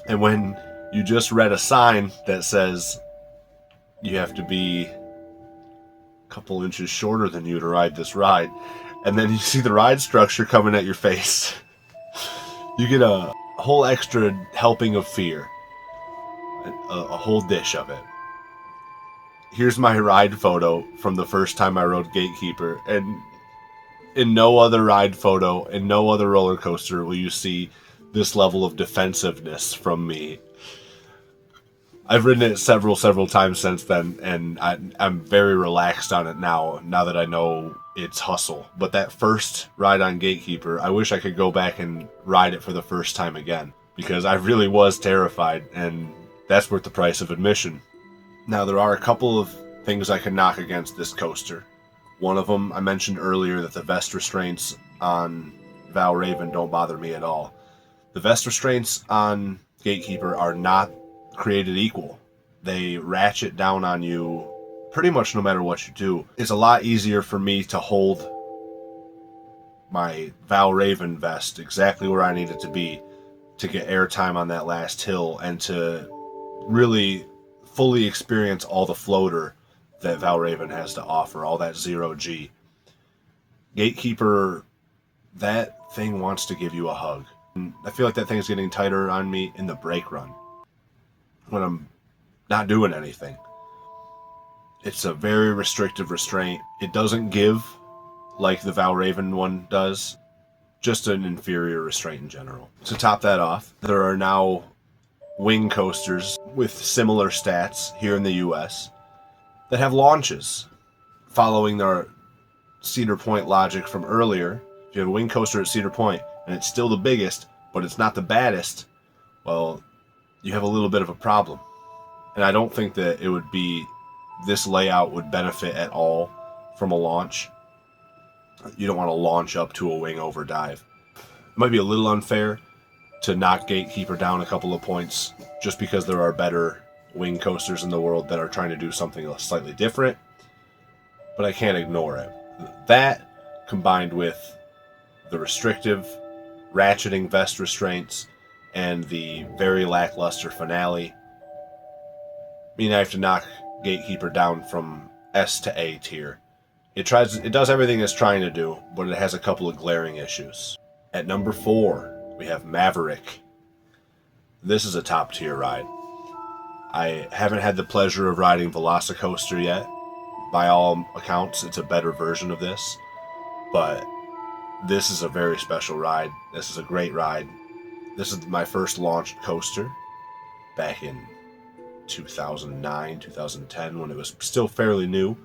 S1: And when you just read a sign that says you have to be a couple inches shorter than you to ride this ride, and then you see the ride structure coming at your face, you get a whole extra helping of fear, a whole dish of it. Here's my ride photo from the first time I rode Gatekeeper, and in no other ride photo, in no other roller coaster will you see this level of defensiveness from me. I've ridden it several times since then, and I'm very relaxed on it now that I know it's hustle. But that first ride on Gatekeeper, I wish I could go back and ride it for the first time again, because I really was terrified, and that's worth the price of admission. Now, there are a couple of things I can knock against this coaster. One of them, I mentioned earlier that the vest restraints on Valraven don't bother me at all. The vest restraints on Gatekeeper are not created equal. They ratchet down on you pretty much no matter what you do. It's a lot easier for me to hold my Valraven vest exactly where I need it to be to get airtime on that last hill and to really fully experience all the floater that Valraven has to offer, all that zero G. Gatekeeper, that thing wants to give you a hug. And I feel like that thing's getting tighter on me in the brake run when I'm not doing anything. It's a very restrictive restraint. It doesn't give like the Valraven one does, just an inferior restraint in general. To top that off, there are now wing coasters with similar stats here in the US that have launches. Following their Cedar Point logic from earlier, if you have a wing coaster at Cedar Point and it's still the biggest, but it's not the baddest, Well, you have a little bit of a problem. And I don't think that this layout would benefit at all from a launch. You don't want to launch up to a wing over dive. It might be a little unfair to knock Gatekeeper down a couple of points just because there are better wing coasters in the world that are trying to do something slightly different, but I can't ignore it. That, combined with the restrictive ratcheting vest restraints and the very lackluster finale, mean I have to knock Gatekeeper down from S to A tier. It does everything it's trying to do, but it has a couple of glaring issues. At number 4, we have Maverick. This is a top tier ride. I haven't had the pleasure of riding Velocicoaster yet. By all accounts, it's a better version of this, but this is a very special ride. This is a great ride. This is my first launched coaster back in 2009, 2010, when it was still fairly new.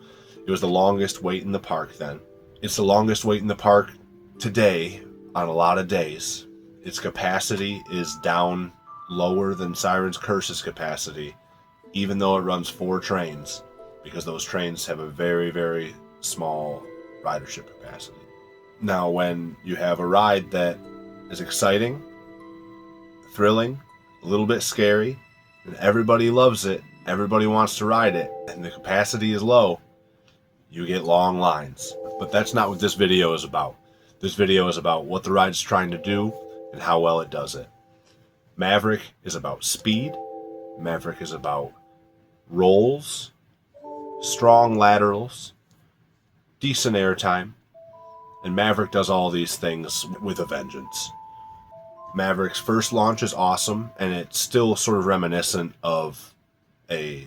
S1: It was the longest wait in the park then. It's the longest wait in the park today on a lot of days. Its capacity is down lower than Siren's Curse's capacity, even though it runs 4 trains, because those trains have a very, very small ridership capacity. Now, when you have a ride that is exciting, thrilling, a little bit scary, and everybody loves it, everybody wants to ride it, and the capacity is low, you get long lines. But that's not what this video is about. This video is about what the ride's trying to do and how well it does it. Maverick is about speed. Maverick is about rolls, strong laterals, decent airtime, and Maverick does all these things with a vengeance. Maverick's first launch is awesome, and it's still sort of reminiscent of a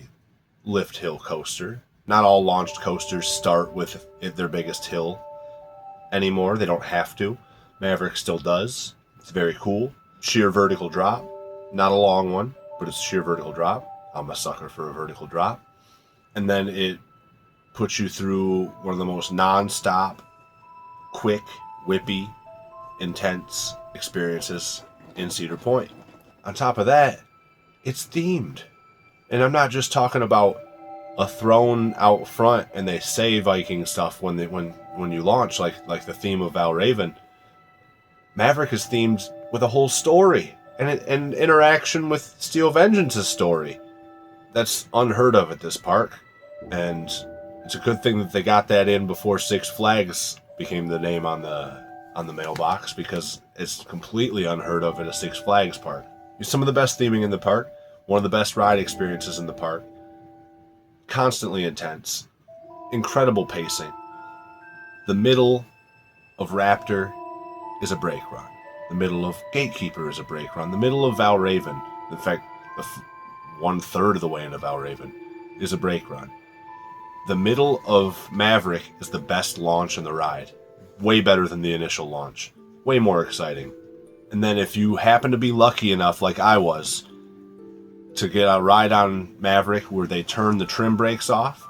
S1: lift hill coaster. Not all launched coasters start with their biggest hill anymore. They don't have to. Maverick still does. It's very cool. Sheer vertical drop. Not a long one, but it's sheer vertical drop. I'm a sucker for a vertical drop. And then it puts you through one of the most non-stop, quick, whippy, intense experiences in Cedar Point. On top of that, it's themed. And I'm not just talking about a throne out front and they say Viking stuff when you launch, like the theme of Valraven. Maverick is themed with a whole story and interaction with Steel Vengeance's story. That's unheard of at this park, and it's a good thing that they got that in before Six Flags became the name on the mailbox, because it's completely unheard of at a Six Flags park. It's some of the best theming in the park, one of the best ride experiences in the park, constantly intense, incredible pacing. The middle of Raptor is a brake run. The middle of Gatekeeper is a brake run. The middle of Valraven, in fact, 1/3 of the way into Valraven, is a brake run. The middle of Maverick is the best launch in the ride. Way better than the initial launch. Way more exciting. And then if you happen to be lucky enough, like I was, to get a ride on Maverick where they turn the trim brakes off,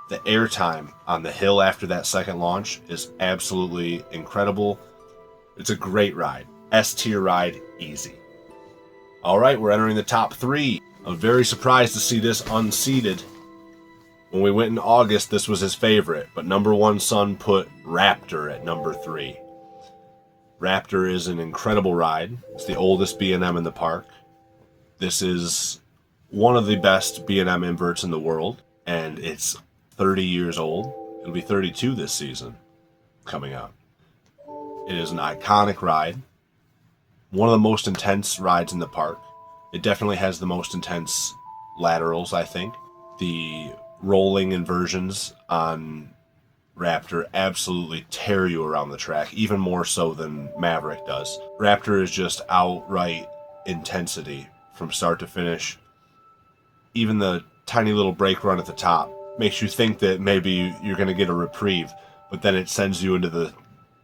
S1: the airtime on the hill after that second launch is absolutely incredible. It's a great ride. S-tier ride, easy. Alright, we're entering the top 3. I'm very surprised to see this unseated. When we went in August, this was his favorite, but number 1 son put Raptor at number 3. Raptor is an incredible ride. It's the oldest B&M in the park. This is one of the best B&M inverts in the world, and it's 30 years old. It'll be 32 this season coming up. It is an iconic ride. One of the most intense rides in the park. It definitely has the most intense laterals, I think. The rolling inversions on Raptor absolutely tear you around the track, even more so than Maverick does. Raptor is just outright intensity from start to finish. Even the tiny little brake run at the top makes you think that maybe you're going to get a reprieve, but then it sends you into the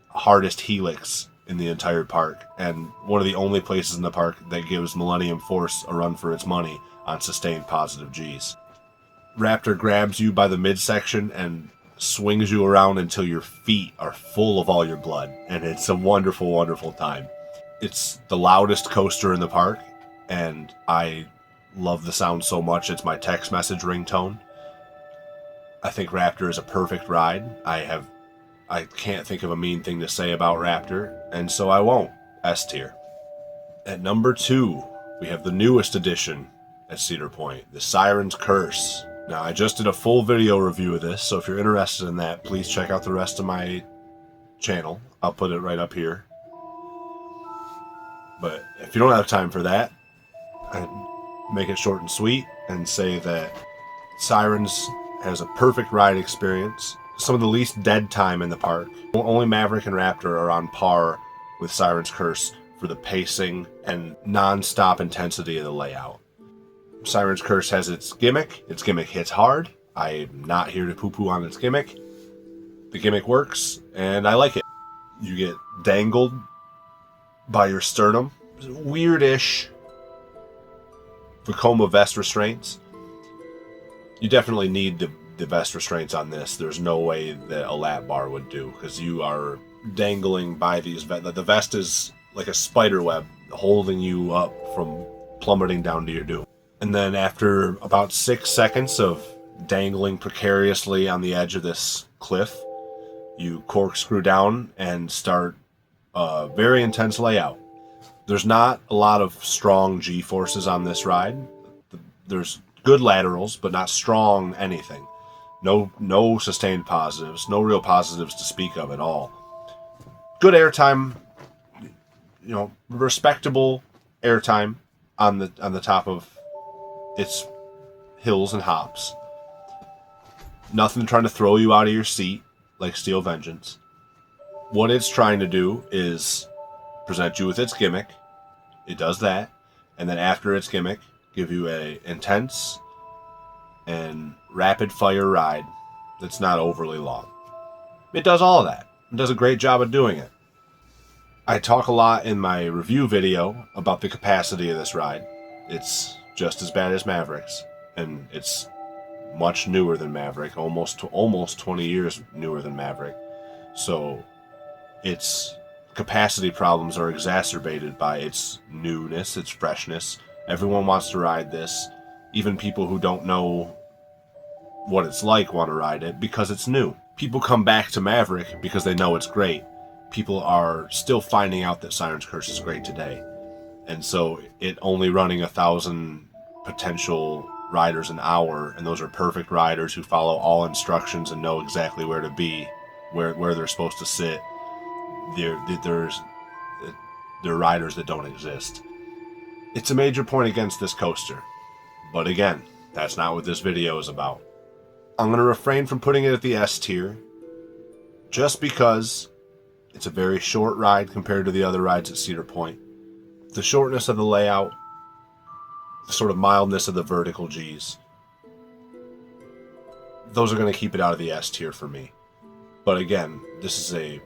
S1: hardest helix in the entire park, and one of the only places in the park that gives Millennium Force a run for its money on sustained positive Gs. Raptor grabs you by the midsection and swings you around until your feet are full of all your blood, and it's a wonderful, wonderful time. It's the loudest coaster in the park. and I love the sound so much it's my text message ringtone. I think Raptor is a perfect ride. I can't think of a mean thing to say about Raptor, and so I won't. S tier. At number 2, we have the newest addition at Cedar Point, the Siren's Curse. Now, I just did a full video review of this, so if you're interested in that, please check out the rest of my channel. I'll put it right up here. But if you don't have time for that, I make it short and sweet and say that Sirens has a perfect ride experience. Some of the least dead time in the park. Only Maverick and Raptor are on par with Siren's Curse for the pacing and non-stop intensity of the layout. Siren's Curse has its gimmick. Its gimmick hits hard. I'm not here to poo-poo on its gimmick. The gimmick works, and I like it. You get dangled by your sternum. Weird-ish Vekoma vest restraints. You definitely need the vest restraints on this. There's no way that a lap bar would do, because you are dangling by these. The vest is like a spider web holding you up from plummeting down to your doom. And then after about 6 seconds of dangling precariously on the edge of this cliff, you corkscrew down and start a very intense layout. There's not a lot of strong G-forces on this ride. There's good laterals, but not strong anything. No sustained positives, no real positives to speak of at all. Good airtime, respectable airtime on the top of its hills and hops. Nothing trying to throw you out of your seat like Steel Vengeance. What it's trying to do is present you with its gimmick. It does that, and then after its gimmick, give you a intense and rapid fire ride that's not overly long. It does all of that. It does a great job of doing it. I talk a lot in my review video about the capacity of this ride. It's just as bad as Maverick's, and it's much newer than Maverick, almost 20 years newer than Maverick. So its capacity problems are exacerbated by its newness, its freshness. Everyone wants to ride this. Even people who don't know what it's like want to ride it because it's new. People come back to Maverick because they know it's great. People are still finding out that Siren's Curse is great today. And so it only running 1,000 potential riders an hour, and those are perfect riders who follow all instructions and know exactly where to be, where they're supposed to sit. They're riders that don't exist. It's a major point against this coaster. But again, that's not what this video is about. I'm going to refrain from putting it at the S tier, just because it's a very short ride compared to the other rides at Cedar Point. The shortness of the layout, the sort of mildness of the vertical Gs, those are going to keep it out of the S tier for me. But again, this is a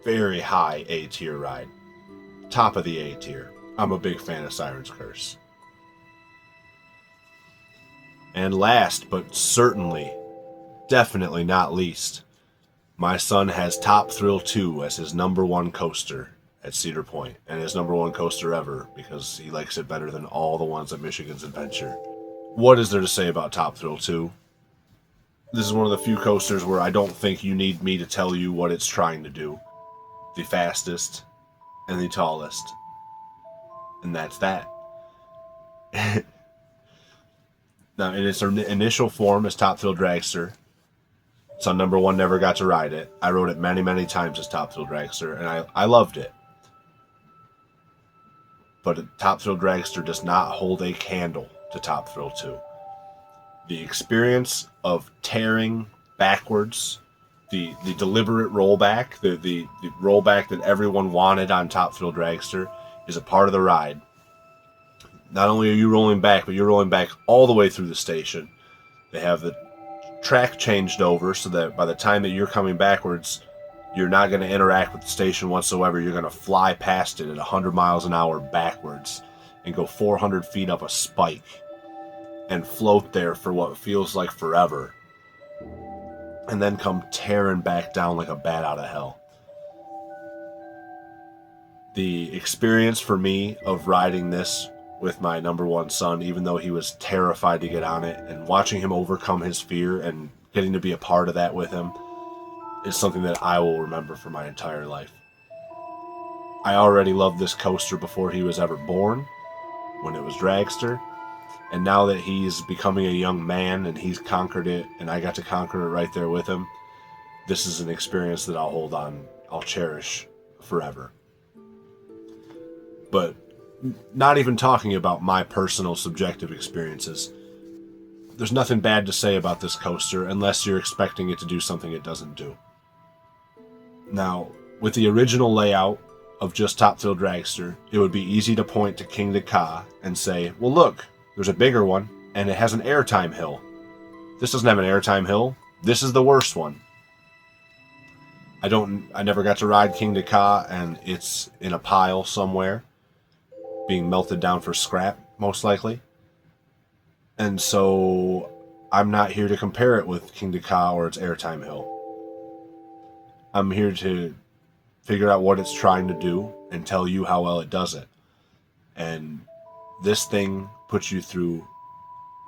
S1: very high A tier ride. Top of the A tier. I'm a big fan of Siren's Curse. And last, but certainly, definitely not least, my son has Top Thrill 2 as his number 1 coaster at Cedar Point, and his number 1 coaster ever, because he likes it better than all the ones at Michigan's Adventure. What is there to say about Top Thrill 2? This is one of the few coasters where I don't think you need me to tell you what it's trying to do. The fastest and the tallest. And that's that. Now, in its initial form as Top Thrill Dragster, son number 1 never got to ride it. I rode it many, many times as Top Thrill Dragster, and I loved it. But Top Thrill Dragster does not hold a candle to Top Thrill 2. The experience of tearing backwards, the deliberate rollback, the rollback that everyone wanted on Top Thrill Dragster is a part of the ride. Not only are you rolling back, but you're rolling back all the way through the station. They have the track changed over so that by the time that you're coming backwards, you're not going to interact with the station whatsoever. You're going to fly past it at 100 miles an hour backwards and go 400 feet up a spike and float there for what feels like forever, and then come tearing back down like a bat out of hell. The experience for me of riding this with my number one son, even though he was terrified to get on it, and watching him overcome his fear and getting to be a part of that with him is something that I will remember for my entire life. I already loved this coaster before he was ever born, when it was Dragster, and now that he's becoming a young man and he's conquered it and I got to conquer it right there with him, this is an experience that I'll cherish forever. But not even talking about my personal subjective experiences, there's nothing bad to say about this coaster unless you're expecting it to do something it doesn't do. Now, with the original layout of just Top Thrill Dragster, it would be easy to point to King Ka and say, well look, there's a bigger one, and it has an airtime hill. This doesn't have an airtime hill. This is the worst one. I never got to ride King Ka, and it's in a pile somewhere, being melted down for scrap, most likely. And so I'm not here to compare it with King Ka or its airtime hill. I'm here to figure out what it's trying to do and tell you how well it does it. And this thing puts you through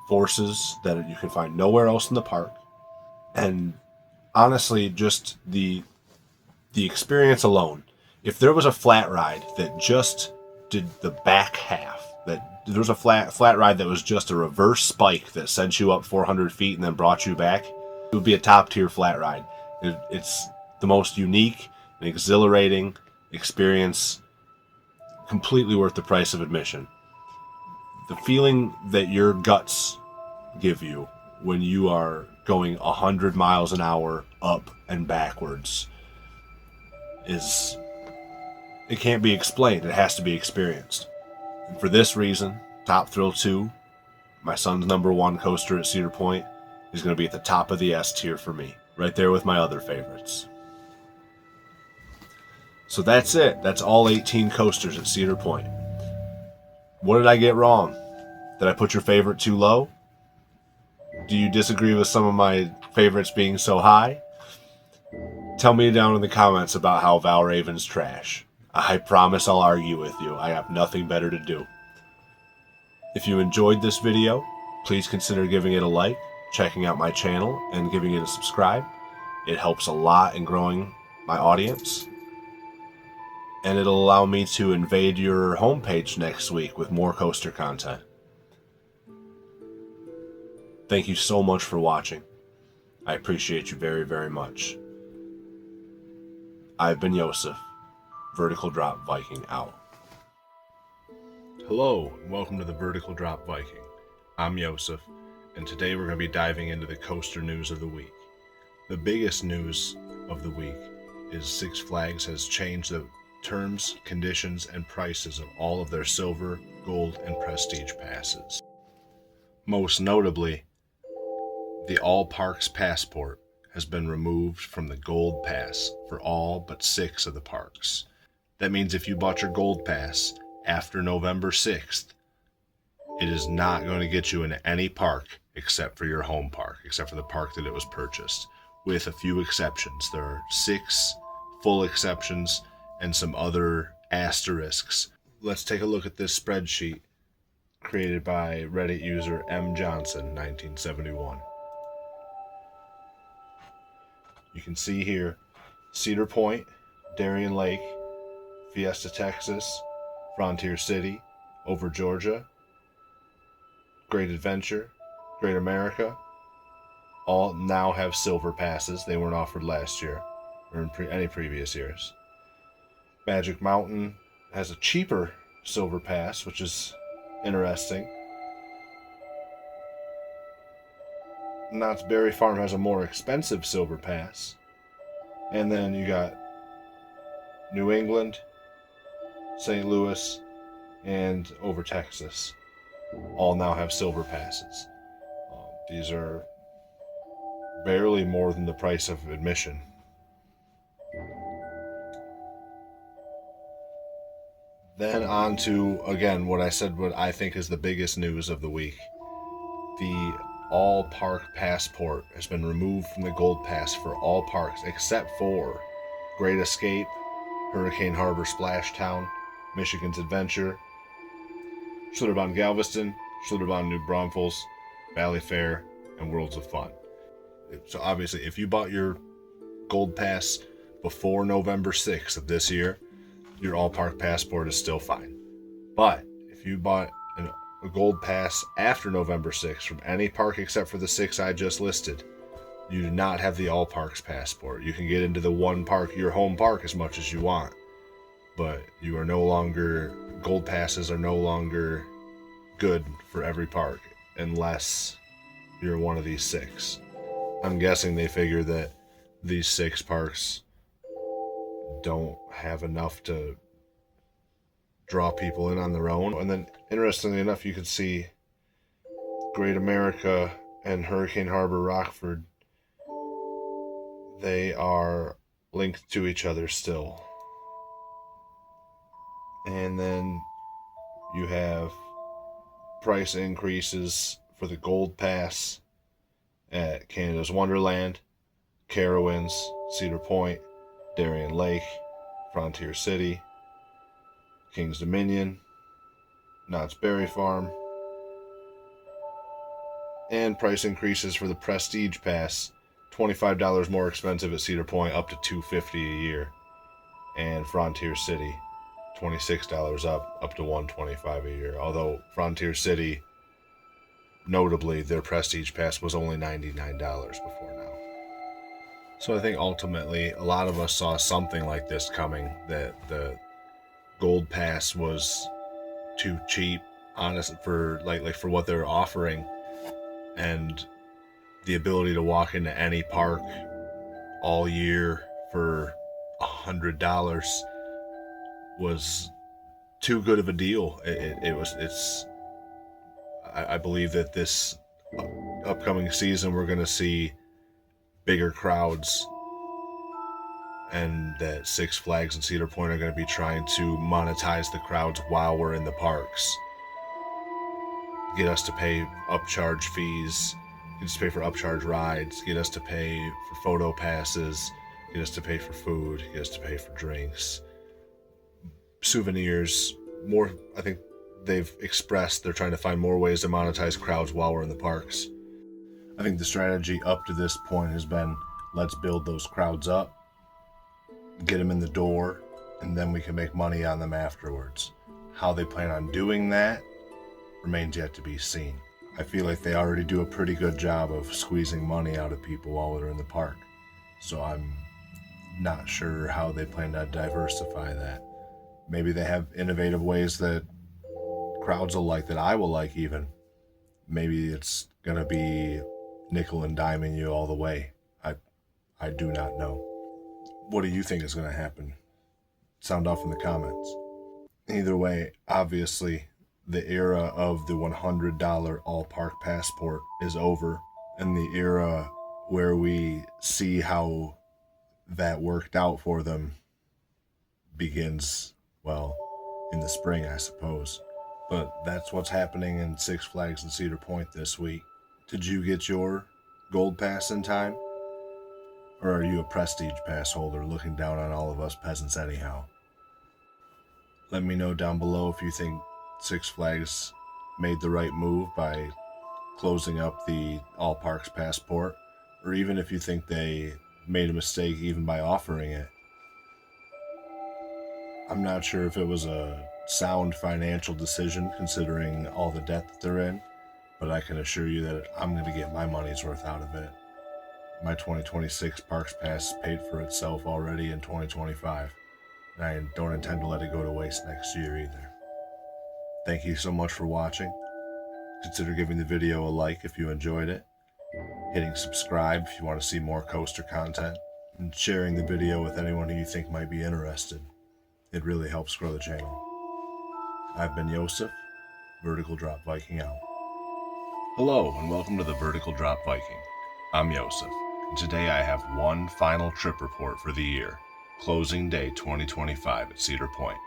S1: forces that you can find nowhere else in the park. And honestly, just the experience alone. If there was a flat ride that just did the back half, that there was a flat ride that was just a reverse spike that sent you up 400 feet and then brought you back, it would be a top tier flat ride. It's the most unique and exhilarating experience, completely worth the price of admission. The feeling that your guts give you when you are going 100 miles an hour up and backwards it can't be explained. It has to be experienced. And for this reason, Top Thrill 2, my son's number one coaster at Cedar Point, is going to be at the top of the S tier for me, right there with my other favorites. So that's it. That's all 18 coasters at Cedar Point. What did I get wrong? Did I put your favorite too low? Do you disagree with some of my favorites being so high? Tell me down in the comments about how Valraven's trash. I promise I'll argue with you. I have nothing better to do. If you enjoyed this video, please consider giving it a like, checking out my channel, and giving it a subscribe. It helps a lot in growing my audience. And it'll allow me to invade your homepage next week with more coaster content. Thank you so much for watching. I appreciate you very, very much. I've been Josef. Vertical Drop Viking out. Hello, and welcome to the Vertical Drop Viking. I'm Josef, and today we're going to be diving into the coaster news of the week. The biggest news of the week is Six Flags has changed the terms, conditions, and prices of all of their silver, gold, and prestige passes. Most notably, the All Parks Passport has been removed from the Gold Pass for all but 6 of the parks. That means if you bought your Gold Pass after November 6th, it is not going to get you into any park except for your home park, except for the park that it was purchased, with a few exceptions. There are 6 full exceptions and some other asterisks. Let's take a look at this spreadsheet created by Reddit user M. Johnson, 1971. You can see here Cedar Point, Darien Lake, Fiesta, Texas, Frontier City, Over Georgia, Great Adventure, Great America, all now have silver passes. They weren't offered last year or in any previous years. Magic Mountain has a cheaper silver pass, which is interesting. Knott's Berry Farm has a more expensive silver pass. And then you got New England, St. Louis, and Over Texas. All now have silver passes. These are barely more than the price of admission. Then on to, again, what I think is the biggest news of the week. The All Park Passport has been removed from the Gold Pass for all parks except for Great Escape, Hurricane Harbor Splash Town, Michigan's Adventure, Schlitterbahn Galveston, Schlitterbahn New Braunfels, Valley Fair, and Worlds of Fun. So obviously, if you bought your Gold Pass before November 6th of this year, your all-park passport is still fine. But if you bought a Gold Pass after November 6th from any park except for the 6 I just listed, you do not have the all-parks passport. You can get into the one park, your home park, as much as you want, but you are no longer, Gold Passes are no longer good for every park unless you're one of these 6. I'm guessing they figure that these 6 parks don't have enough to draw people in on their own. And then, interestingly enough, you can see Great America and Hurricane Harbor Rockford, they are linked to each other still. And then you have price increases for the Gold Pass at Canada's Wonderland, Carowinds, Cedar Point, Darien Lake, Frontier City, Kings Dominion, Knott's Berry Farm, and price increases for the Prestige Pass, $25 more expensive at Cedar Point, up to $250 a year, and Frontier City, $26 up to $125 a year. Although Frontier City, notably, their Prestige Pass was only $99 before now. So I think ultimately a lot of us saw something like this coming, that the Gold Pass was too cheap, honest, for for what they're offering, and the ability to walk into any park all year for $100 was too good of a deal. I believe that this upcoming season we're going to see bigger crowds, and that Six Flags and Cedar Point are going to be trying to monetize the crowds while we're in the parks. Get us to pay upcharge fees, get us to pay for upcharge rides, get us to pay for photo passes, get us to pay for food, get us to pay for drinks, souvenirs, more. I think they've expressed they're trying to find more ways to monetize crowds while we're in the parks. I think the strategy up to this point has been, let's build those crowds up, get them in the door, and then we can make money on them afterwards. How they plan on doing that remains yet to be seen. I feel like they already do a pretty good job of squeezing money out of people while they're in the park. So I'm not sure how they plan to diversify that. Maybe they have innovative ways that crowds will like, that I will like even. Maybe it's going to be nickel and diming you all the way. I do not know. What do you think is going to happen? Sound off in the comments. Either way, obviously, the era of the $100 all-park passport is over, and the era where we see how that worked out for them begins, well, in the spring, I suppose. But that's what's happening in Six Flags and Cedar Point this week. Did you get your Gold Pass in time? Or are you a Prestige Pass holder looking down on all of us peasants anyhow? Let me know down below if you think Six Flags made the right move by closing up the all parks passport, or even if you think they made a mistake even by offering it. I'm not sure if it was a sound financial decision considering all the debt that they're in, but I can assure you that I'm going to get my money's worth out of it. My 2026 Parks Pass paid for itself already in 2025, and I don't intend to let it go to waste next year either. Thank you so much for watching. Consider giving the video a like if you enjoyed it, hitting subscribe if you want to see more coaster content, and sharing the video with anyone who you think might be interested. It really helps grow the channel. I've been Josef, Vertical Drop Viking out. Hello and welcome to the Vertical Drop Viking. I'm Josef, and today I have one final trip report for the year, closing day 2025 at Cedar Point.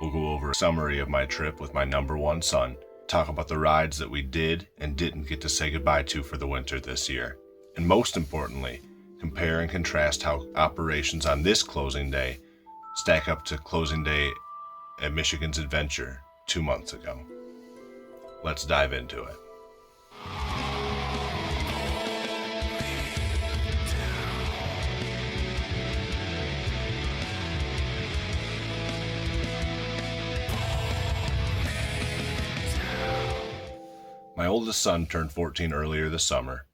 S1: We'll go over a summary of my trip with my number one son, talk about the rides that we did and didn't get to say goodbye to for the winter this year, and most importantly, compare and contrast how operations on this closing day stack up to closing day at Michigan's Adventure 2 months ago. let's dive into it. My oldest son turned 14 earlier this summer,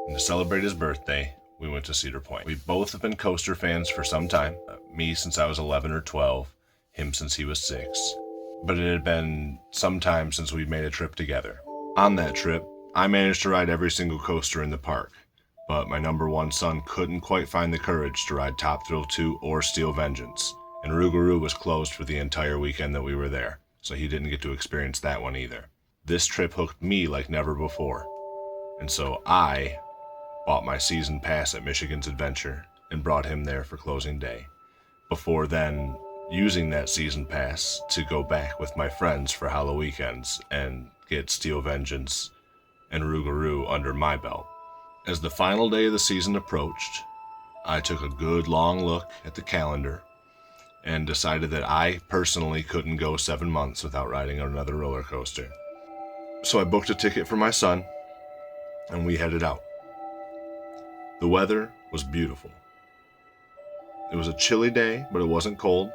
S1: and to celebrate his birthday, we went to Cedar Point. We both have been coaster fans for some time, me since I was 11 or 12, him since he was 6. But it had been some time since we'd made a trip together. On that trip, I managed to ride every single coaster in the park, but my number one son couldn't quite find the courage to ride Top Thrill 2 or Steel Vengeance, and Rougarou was closed for the entire weekend that we were there, so he didn't get to experience that one either. This trip hooked me like never before, and so I bought my season pass at Michigan's Adventure and brought him there for closing day, before then using that season pass to go back with my friends for Halloween weekends and get Steel Vengeance and Rougarou under my belt. As the final day of the season approached, I took a good long look at the calendar and decided that I personally couldn't go 7 months without riding another roller coaster. So I booked a ticket for my son, and we headed out. The weather was beautiful. It was a chilly day, but it wasn't cold.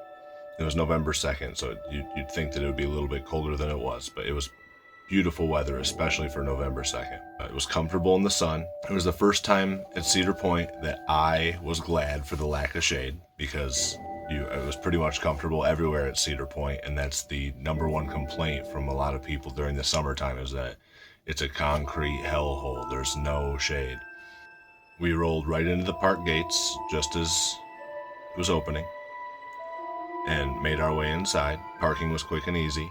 S1: It was November 2nd, so you'd think that it would be a little bit colder than it was, but it was beautiful weather, especially for November 2nd. It was comfortable in the sun. It was the first time at Cedar Point that I was glad for the lack of shade, because it was pretty much comfortable everywhere at Cedar Point, and that's the number one complaint from a lot of people during the summertime, is that it's a concrete hellhole. There's no shade. We rolled right into the park gates just as it was opening and made our way inside. Parking was quick and easy.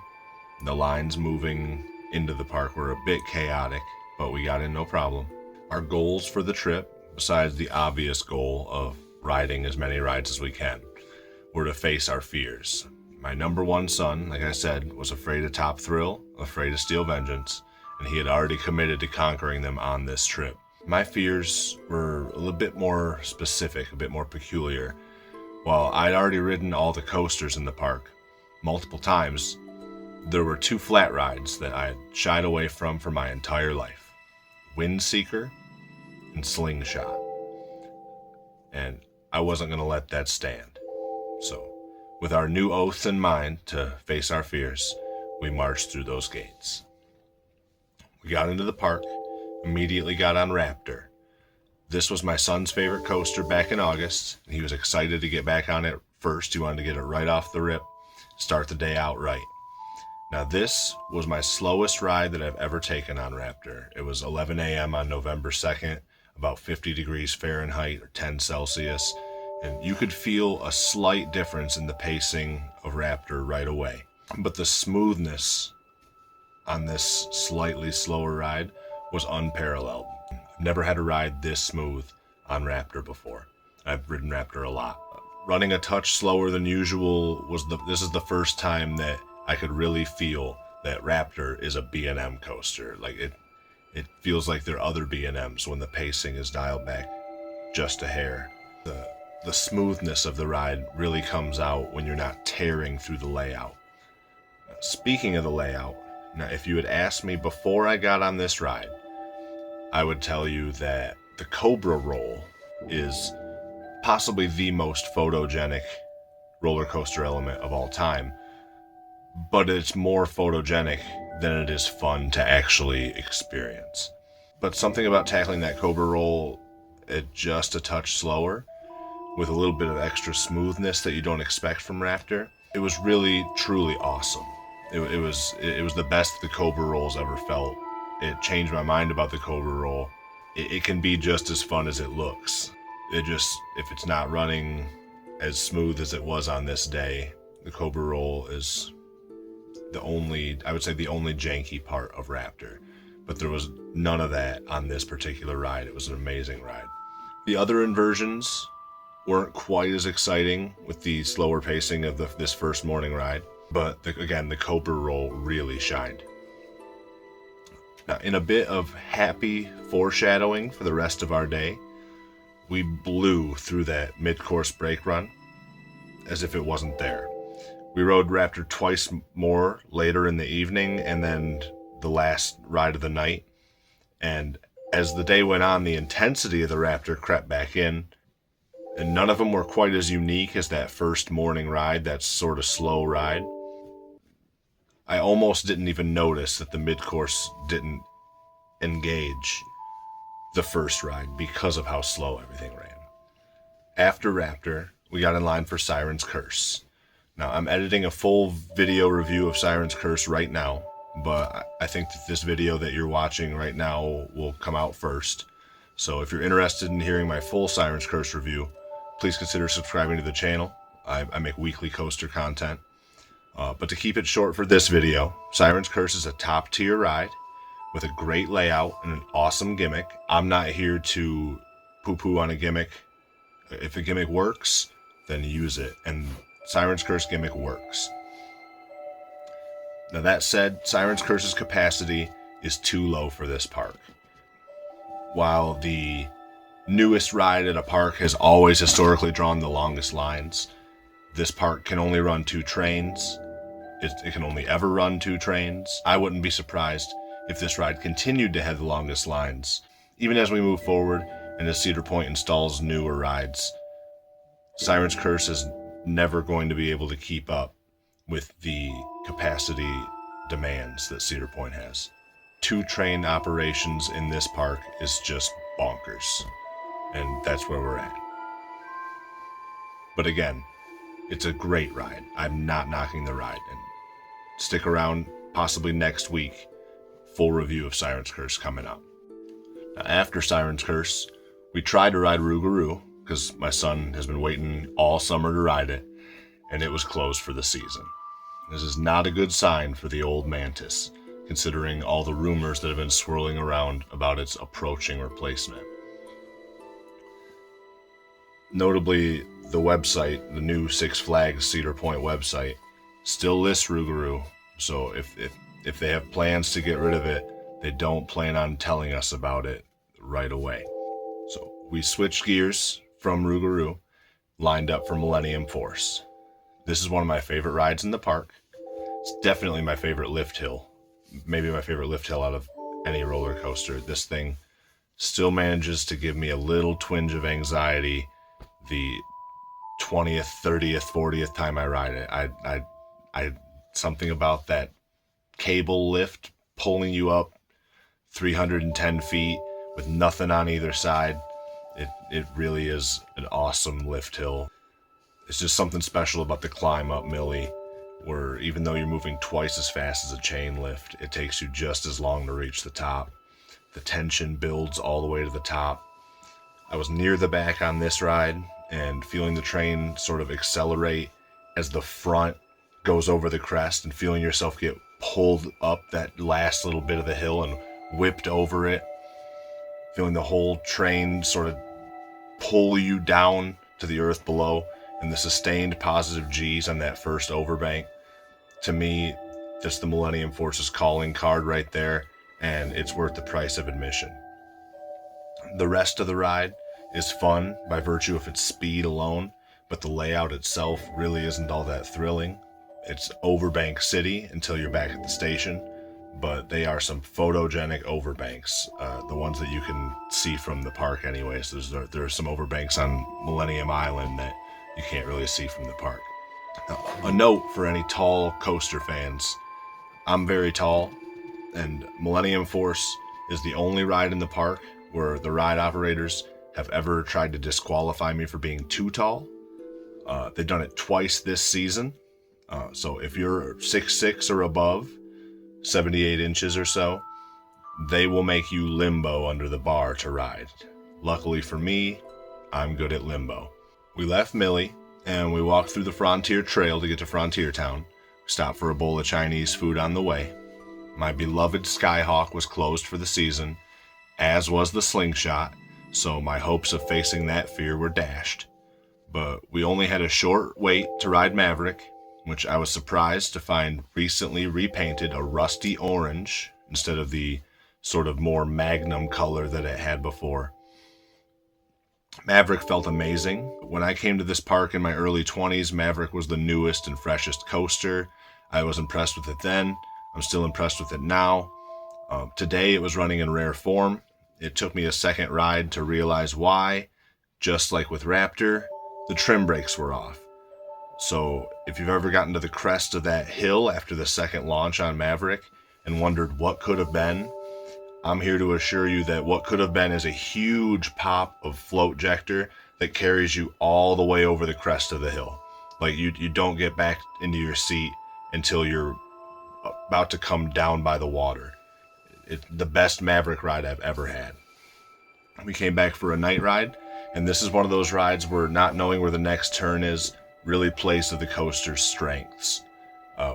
S1: The lines moving into the park were a bit chaotic, but we got in no problem. Our goals for the trip, besides the obvious goal of riding as many rides as we can, were to face our fears. My number one son, like I said, was afraid of Top Thrill, afraid of Steel Vengeance, and he had already committed to conquering them on this trip. My fears were a little bit more specific, a bit more peculiar. While I'd already ridden all the coasters in the park multiple times, there were 2 flat rides that I had shied away from for my entire life: Windseeker and Slingshot. And I wasn't going to let that stand. So, with our new oaths in mind to face our fears, we marched through those gates. We got into the park, immediately got on Raptor. This was my son's favorite coaster back in August, and he was excited to get back on it first. He wanted to get it right off the rip, start the day out right. Now this was my slowest ride that I've ever taken on Raptor. It was 11 a.m. on November 2nd, about 50 degrees Fahrenheit or 10 Celsius, and you could feel a slight difference in the pacing of Raptor right away. But the smoothness on this slightly slower ride was unparalleled. I've never had a ride this smooth on Raptor before. I've ridden Raptor a lot. Running a touch slower than usual this is the first time that I could really feel that Raptor is a B&M coaster. Like it feels like there are other B&Ms when the pacing is dialed back just a hair. The smoothness of the ride really comes out when you're not tearing through the layout. Speaking of the layout, now if you had asked me before I got on this ride, I would tell you that the Cobra Roll is possibly the most photogenic roller coaster element of all time, but it's more photogenic than it is fun to actually experience. But something about tackling that Cobra Roll at just a touch slower, with a little bit of extra smoothness that you don't expect from Raptor, it was really, truly awesome. It was the best the Cobra Roll's ever felt. It changed my mind about the Cobra Roll. It can be just as fun as it looks. If it's not running as smooth as it was on this day, the Cobra Roll is the only janky part of Raptor. But there was none of that on this particular ride. It was an amazing ride. The other inversions weren't quite as exciting with the slower pacing of this first morning ride, but the Cobra Roll really shined. Now, in a bit of happy foreshadowing for the rest of our day, we blew through that mid-course brake run as if it wasn't there. We rode Raptor twice more later in the evening, and then the last ride of the night. And as the day went on, the intensity of the Raptor crept back in, and none of them were quite as unique as that first morning ride, that sort of slow ride. I almost didn't even notice that the mid-course didn't engage the first ride because of how slow everything ran. After Raptor, we got in line for Siren's Curse. Now, I'm editing a full video review of Siren's Curse right now, but I think that this video that you're watching right now will come out first. So if you're interested in hearing my full Siren's Curse review, please consider subscribing to the channel. I make weekly coaster content. But to keep it short for this video, Siren's Curse is a top tier ride with a great layout and an awesome gimmick. I'm not here to poo-poo on a gimmick. If a gimmick works, then use it. And Siren's Curse gimmick works. Now that said, Siren's Curse's capacity is too low for this park. While the newest ride at a park has always historically drawn the longest lines, this park can only run 2 trains. It can only ever run 2 trains. I wouldn't be surprised if this ride continued to have the longest lines, even as we move forward and as Cedar Point installs newer rides. Siren's Curse is never going to be able to keep up with the capacity demands that Cedar Point has. 2 train operations in this park is just bonkers, and that's where we're at. But again, it's a great ride. I'm not knocking the ride, and stick around, possibly next week, full review of Siren's Curse coming up. Now, after Siren's Curse, we tried to ride Rougarou, because my son has been waiting all summer to ride it, and it was closed for the season. This is not a good sign for the old Mantis, considering all the rumors that have been swirling around about its approaching replacement. Notably, the website, the new Six Flags Cedar Point website, still lists Rougarou, so if they have plans to get rid of it, they don't plan on telling us about it right away. So we switched gears from Rougarou, lined up for Millennium Force. This is one of my favorite rides in the park. It's definitely my favorite lift hill. Maybe my favorite lift hill out of any roller coaster. This thing still manages to give me a little twinge of anxiety the 20th, 30th, 40th time I ride it. I something about that cable lift pulling you up 310 feet with nothing on either side. It really is an awesome lift hill. It's just something special about the climb up Millie, where even though you're moving twice as fast as a chain lift, it takes you just as long to reach the top. The tension builds all the way to the top. I was near the back on this ride, and feeling the train sort of accelerate as the front goes over the crest, and feeling yourself get pulled up that last little bit of the hill and whipped over it. Feeling the whole train sort of pull you down to the earth below, and the sustained positive G's on that first overbank. To me, that's the Millennium Force's calling card right there, and it's worth the price of admission. The rest of the ride is fun by virtue of its speed alone, but the layout itself really isn't all that thrilling. It's Overbank City until you're back at the station, but they are some photogenic overbanks, the ones that you can see from the park anyways. There are some overbanks on Millennium Island that you can't really see from the park. Now, a note for any tall coaster fans: I'm very tall, and Millennium Force is the only ride in the park where the ride operators have ever tried to disqualify me for being too tall. They've done it twice this season. So if you're 6'6" or above, 78 inches or so, they will make you limbo under the bar to ride. Luckily for me, I'm good at limbo. We left Millie, and we walked through the Frontier Trail to get to Frontier Town. We stopped for a bowl of Chinese food on the way. My beloved Skyhawk was closed for the season, as was the Slingshot, so my hopes of facing that fear were dashed. But we only had a short wait to ride Maverick, which I was surprised to find recently repainted a rusty orange instead of the sort of more magnum color that it had before. Maverick felt amazing. When I came to this park in my early 20s, Maverick was the newest and freshest coaster. I was impressed with it then. I'm still impressed with it now. Today it was running in rare form. It took me a second ride to realize why. Just like with Raptor, the trim brakes were off. So if you've ever gotten to the crest of that hill after the second launch on Maverick and wondered what could have been, I'm here to assure you that what could have been is a huge pop of float ejector that carries you all the way over the crest of the hill. Like you don't get back into your seat until you're about to come down by the water. It's the best Maverick ride I've ever had. We came back for a night ride, and this is one of those rides where not knowing where the next turn is really plays to the coaster's strengths.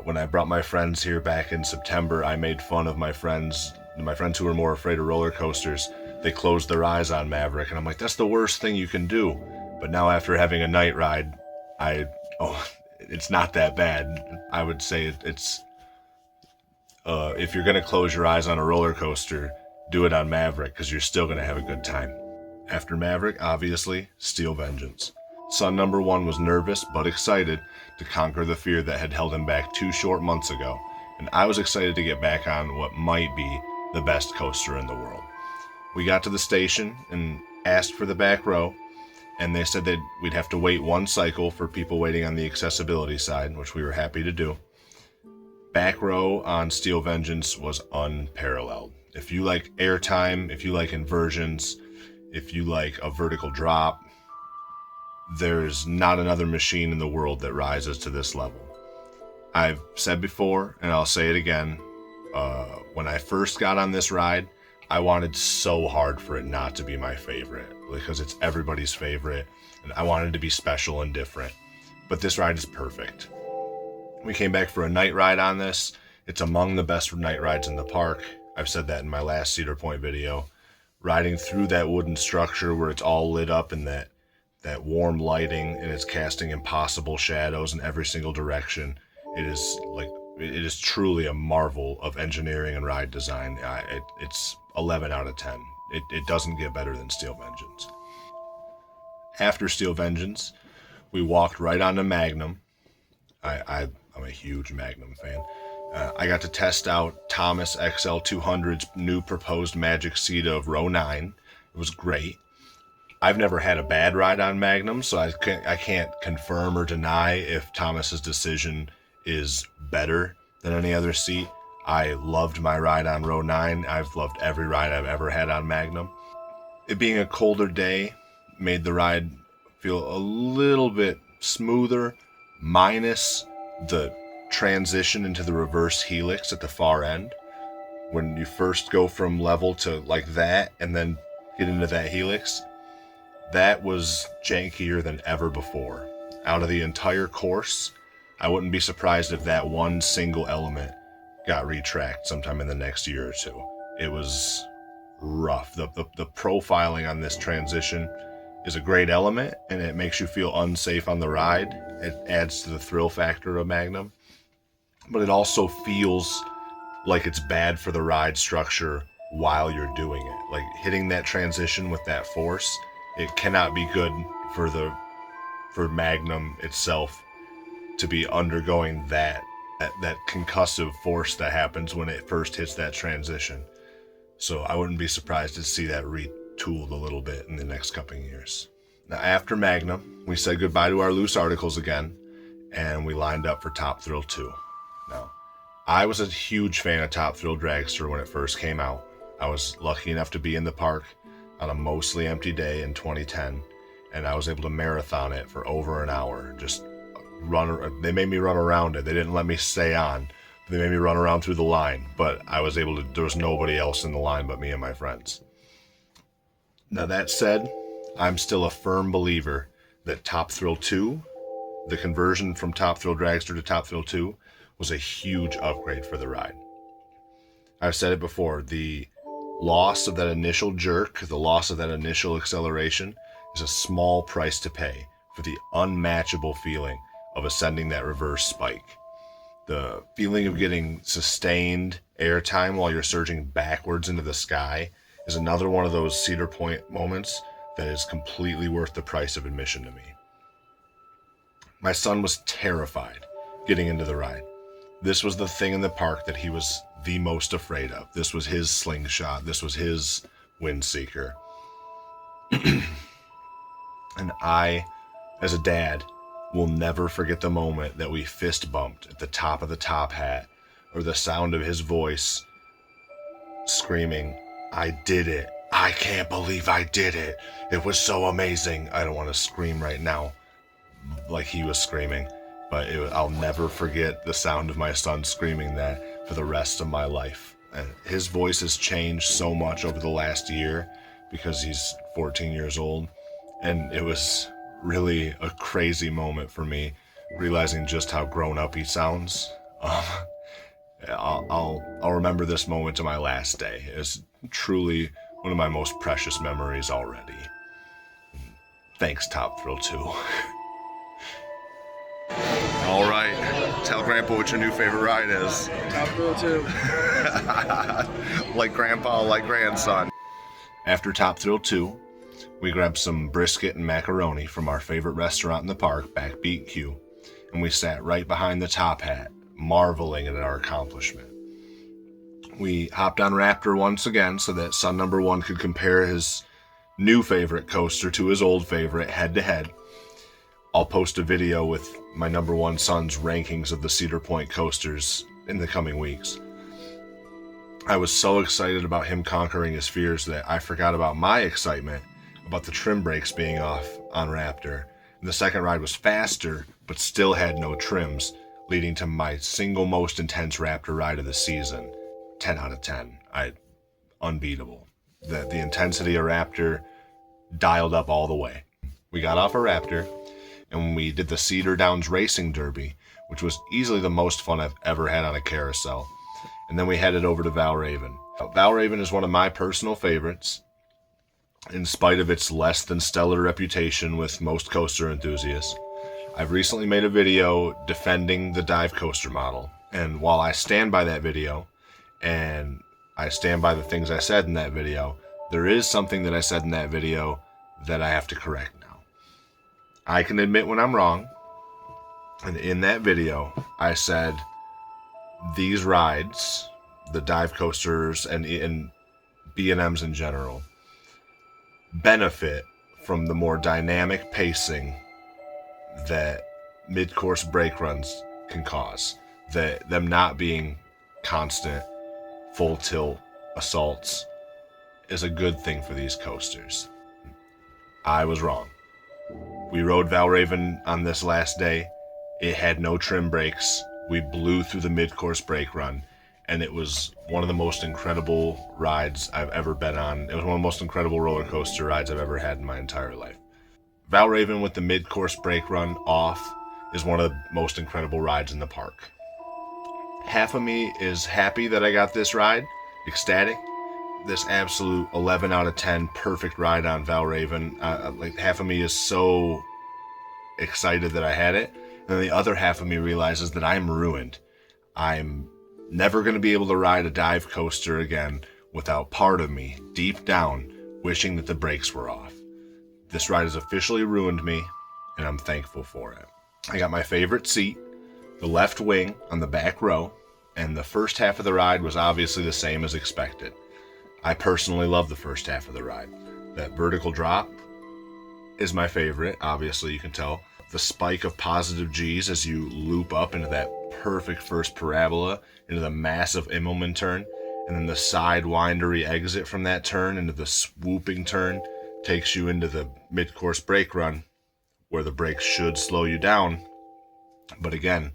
S1: When I brought my friends here back in September, I made fun of my friends who were more afraid of roller coasters. They closed their eyes on Maverick, and I'm like, that's the worst thing you can do. But now after having a night ride, it's not that bad. I would say it's if you're going to close your eyes on a roller coaster, do it on Maverick because you're still going to have a good time. After Maverick, obviously, Steel Vengeance. Son number one was nervous but excited to conquer the fear that had held him back 2 short months ago, and I was excited to get back on what might be the best coaster in the world. We got to the station and asked for the back row, and they said that we'd have to wait 1 cycle for people waiting on the accessibility side, which we were happy to do. Back row on Steel Vengeance was unparalleled. If you like airtime, if you like inversions, if you like a vertical drop, there's not another machine in the world that rises to this level. I've said before, and I'll say it again, when I first got on this ride, I wanted so hard for it not to be my favorite, because it's everybody's favorite, and I wanted to be special and different. But this ride is perfect. We came back for a night ride on this. It's among the best night rides in the park. I've said that in my last Cedar Point video. Riding through that wooden structure where it's all lit up in that warm lighting, and it's casting impossible shadows in every single direction. It is truly a marvel of engineering and ride design. It's 11 out of 10. It doesn't get better than Steel Vengeance. After Steel Vengeance, we walked right onto Magnum. I'm a huge Magnum fan. I got to test out Thomas XL200's new proposed magic seat of row 9. It was great. I've never had a bad ride on Magnum, so I can't confirm or deny if Thomas's decision is better than any other seat. I loved my ride on row 9. I've loved every ride I've ever had on Magnum. It being a colder day made the ride feel a little bit smoother, minus the transition into the reverse helix at the far end. When you first go from level to like that and then get into that helix, that was jankier than ever before. Out of the entire course, I wouldn't be surprised if that one single element got retracked sometime in the next year or two. It was rough. The profiling on this transition is a great element, and it makes you feel unsafe on the ride. It adds to the thrill factor of Magnum, but it also feels like it's bad for the ride structure while you're doing it. Like hitting that transition with that force, it cannot be good for Magnum itself to be undergoing that concussive force that happens when it first hits that transition. So I wouldn't be surprised to see that retooled a little bit in the next couple of years. Now after Magnum, we said goodbye to our loose articles again, and we lined up for Top Thrill 2. Now, I was a huge fan of Top Thrill Dragster when it first came out. I was lucky enough to be in the park on a mostly empty day in 2010, and I was able to marathon it for over an hour. They made me run around it. They didn't let me stay on. They made me run around through the line, but there was nobody else in the line but me and my friends. Now that said, I'm still a firm believer that Top Thrill 2, the conversion from Top Thrill Dragster to Top Thrill 2, was a huge upgrade for the ride. I've said it before, the loss of that initial jerk, the loss of that initial acceleration is a small price to pay for the unmatchable feeling of ascending that reverse spike. The feeling of getting sustained airtime while you're surging backwards into the sky is another one of those Cedar Point moments that is completely worth the price of admission to me. My son was terrified getting into the ride. This was the thing in the park that he was the most afraid of. This was his slingshot. This was his wind seeker. And I, as a dad, will never forget the moment that we fist bumped at the top of the top hat, or the sound of his voice screaming, "I did it. I can't believe I did it. It was so amazing." I don't want to scream right now like he was screaming, but I'll never forget the sound of my son screaming that for the rest of my life. And his voice has changed so much over the last year because he's 14 years old, and it was really a crazy moment for me, realizing just how grown up he sounds. I'll remember this moment to my last day. It's truly one of my most precious memories already. Thanks, Top Thrill 2. All right, tell Grandpa what your new favorite ride is.
S2: Top Thrill 2.
S1: Like Grandpa, like grandson. After Top Thrill 2, we grabbed some brisket and macaroni from our favorite restaurant in the park, Backbeat Q, and we sat right behind the top hat, marveling at our accomplishment. We hopped on Raptor once again so that son number 1 could compare his new favorite coaster to his old favorite head to head. I'll post a video with my number 1 son's rankings of the Cedar Point coasters in the coming weeks. I was so excited about him conquering his fears that I forgot about my excitement about the trim brakes being off on Raptor. And the second ride was faster, but still had no trims, leading to my single most intense Raptor ride of the season. 10 out of 10. Unbeatable. The intensity of Raptor dialed up all the way. We got off a Raptor, and we did the Cedar Downs Racing Derby, which was easily the most fun I've ever had on a carousel. And then we headed over to Valraven. Valraven is one of my personal favorites, in spite of its less than stellar reputation with most coaster enthusiasts. I've recently made a video defending the dive coaster model, and while I stand by that video, and I stand by the things I said in that video, there is something that I said in that video that I have to correct now. I can admit when I'm wrong, and in that video, I said these rides, the dive coasters and B&Ms in general, benefit from the more dynamic pacing that mid-course brake runs can cause. That them not being constant full tilt assaults is a good thing for these coasters. I was wrong. We rode Valraven on this last day. It had no trim brakes. We blew through the mid-course brake run, and it was one of the most incredible rides I've ever been on. It was one of the most incredible roller coaster rides I've ever had in my entire life. Valraven with the mid-course brake run off is one of the most incredible rides in the park. Half of me is happy that I got this ride, ecstatic. This absolute 11 out of 10 perfect ride on Valraven. Like half of me is so excited that I had it, and the other half of me realizes that I'm ruined. I'm never going to be able to ride a dive coaster again without part of me, deep down, wishing that the brakes were off. This ride has officially ruined me, and I'm thankful for it. I got my favorite seat, the left wing on the back row, and the first half of the ride was obviously the same as expected. I personally love the first half of the ride. That vertical drop is my favorite, obviously you can tell. The spike of positive G's as you loop up into that perfect first parabola, into the massive Immelman turn, and then the side windery exit from that turn into the swooping turn takes you into the mid-course brake run, where the brakes should slow you down. But again,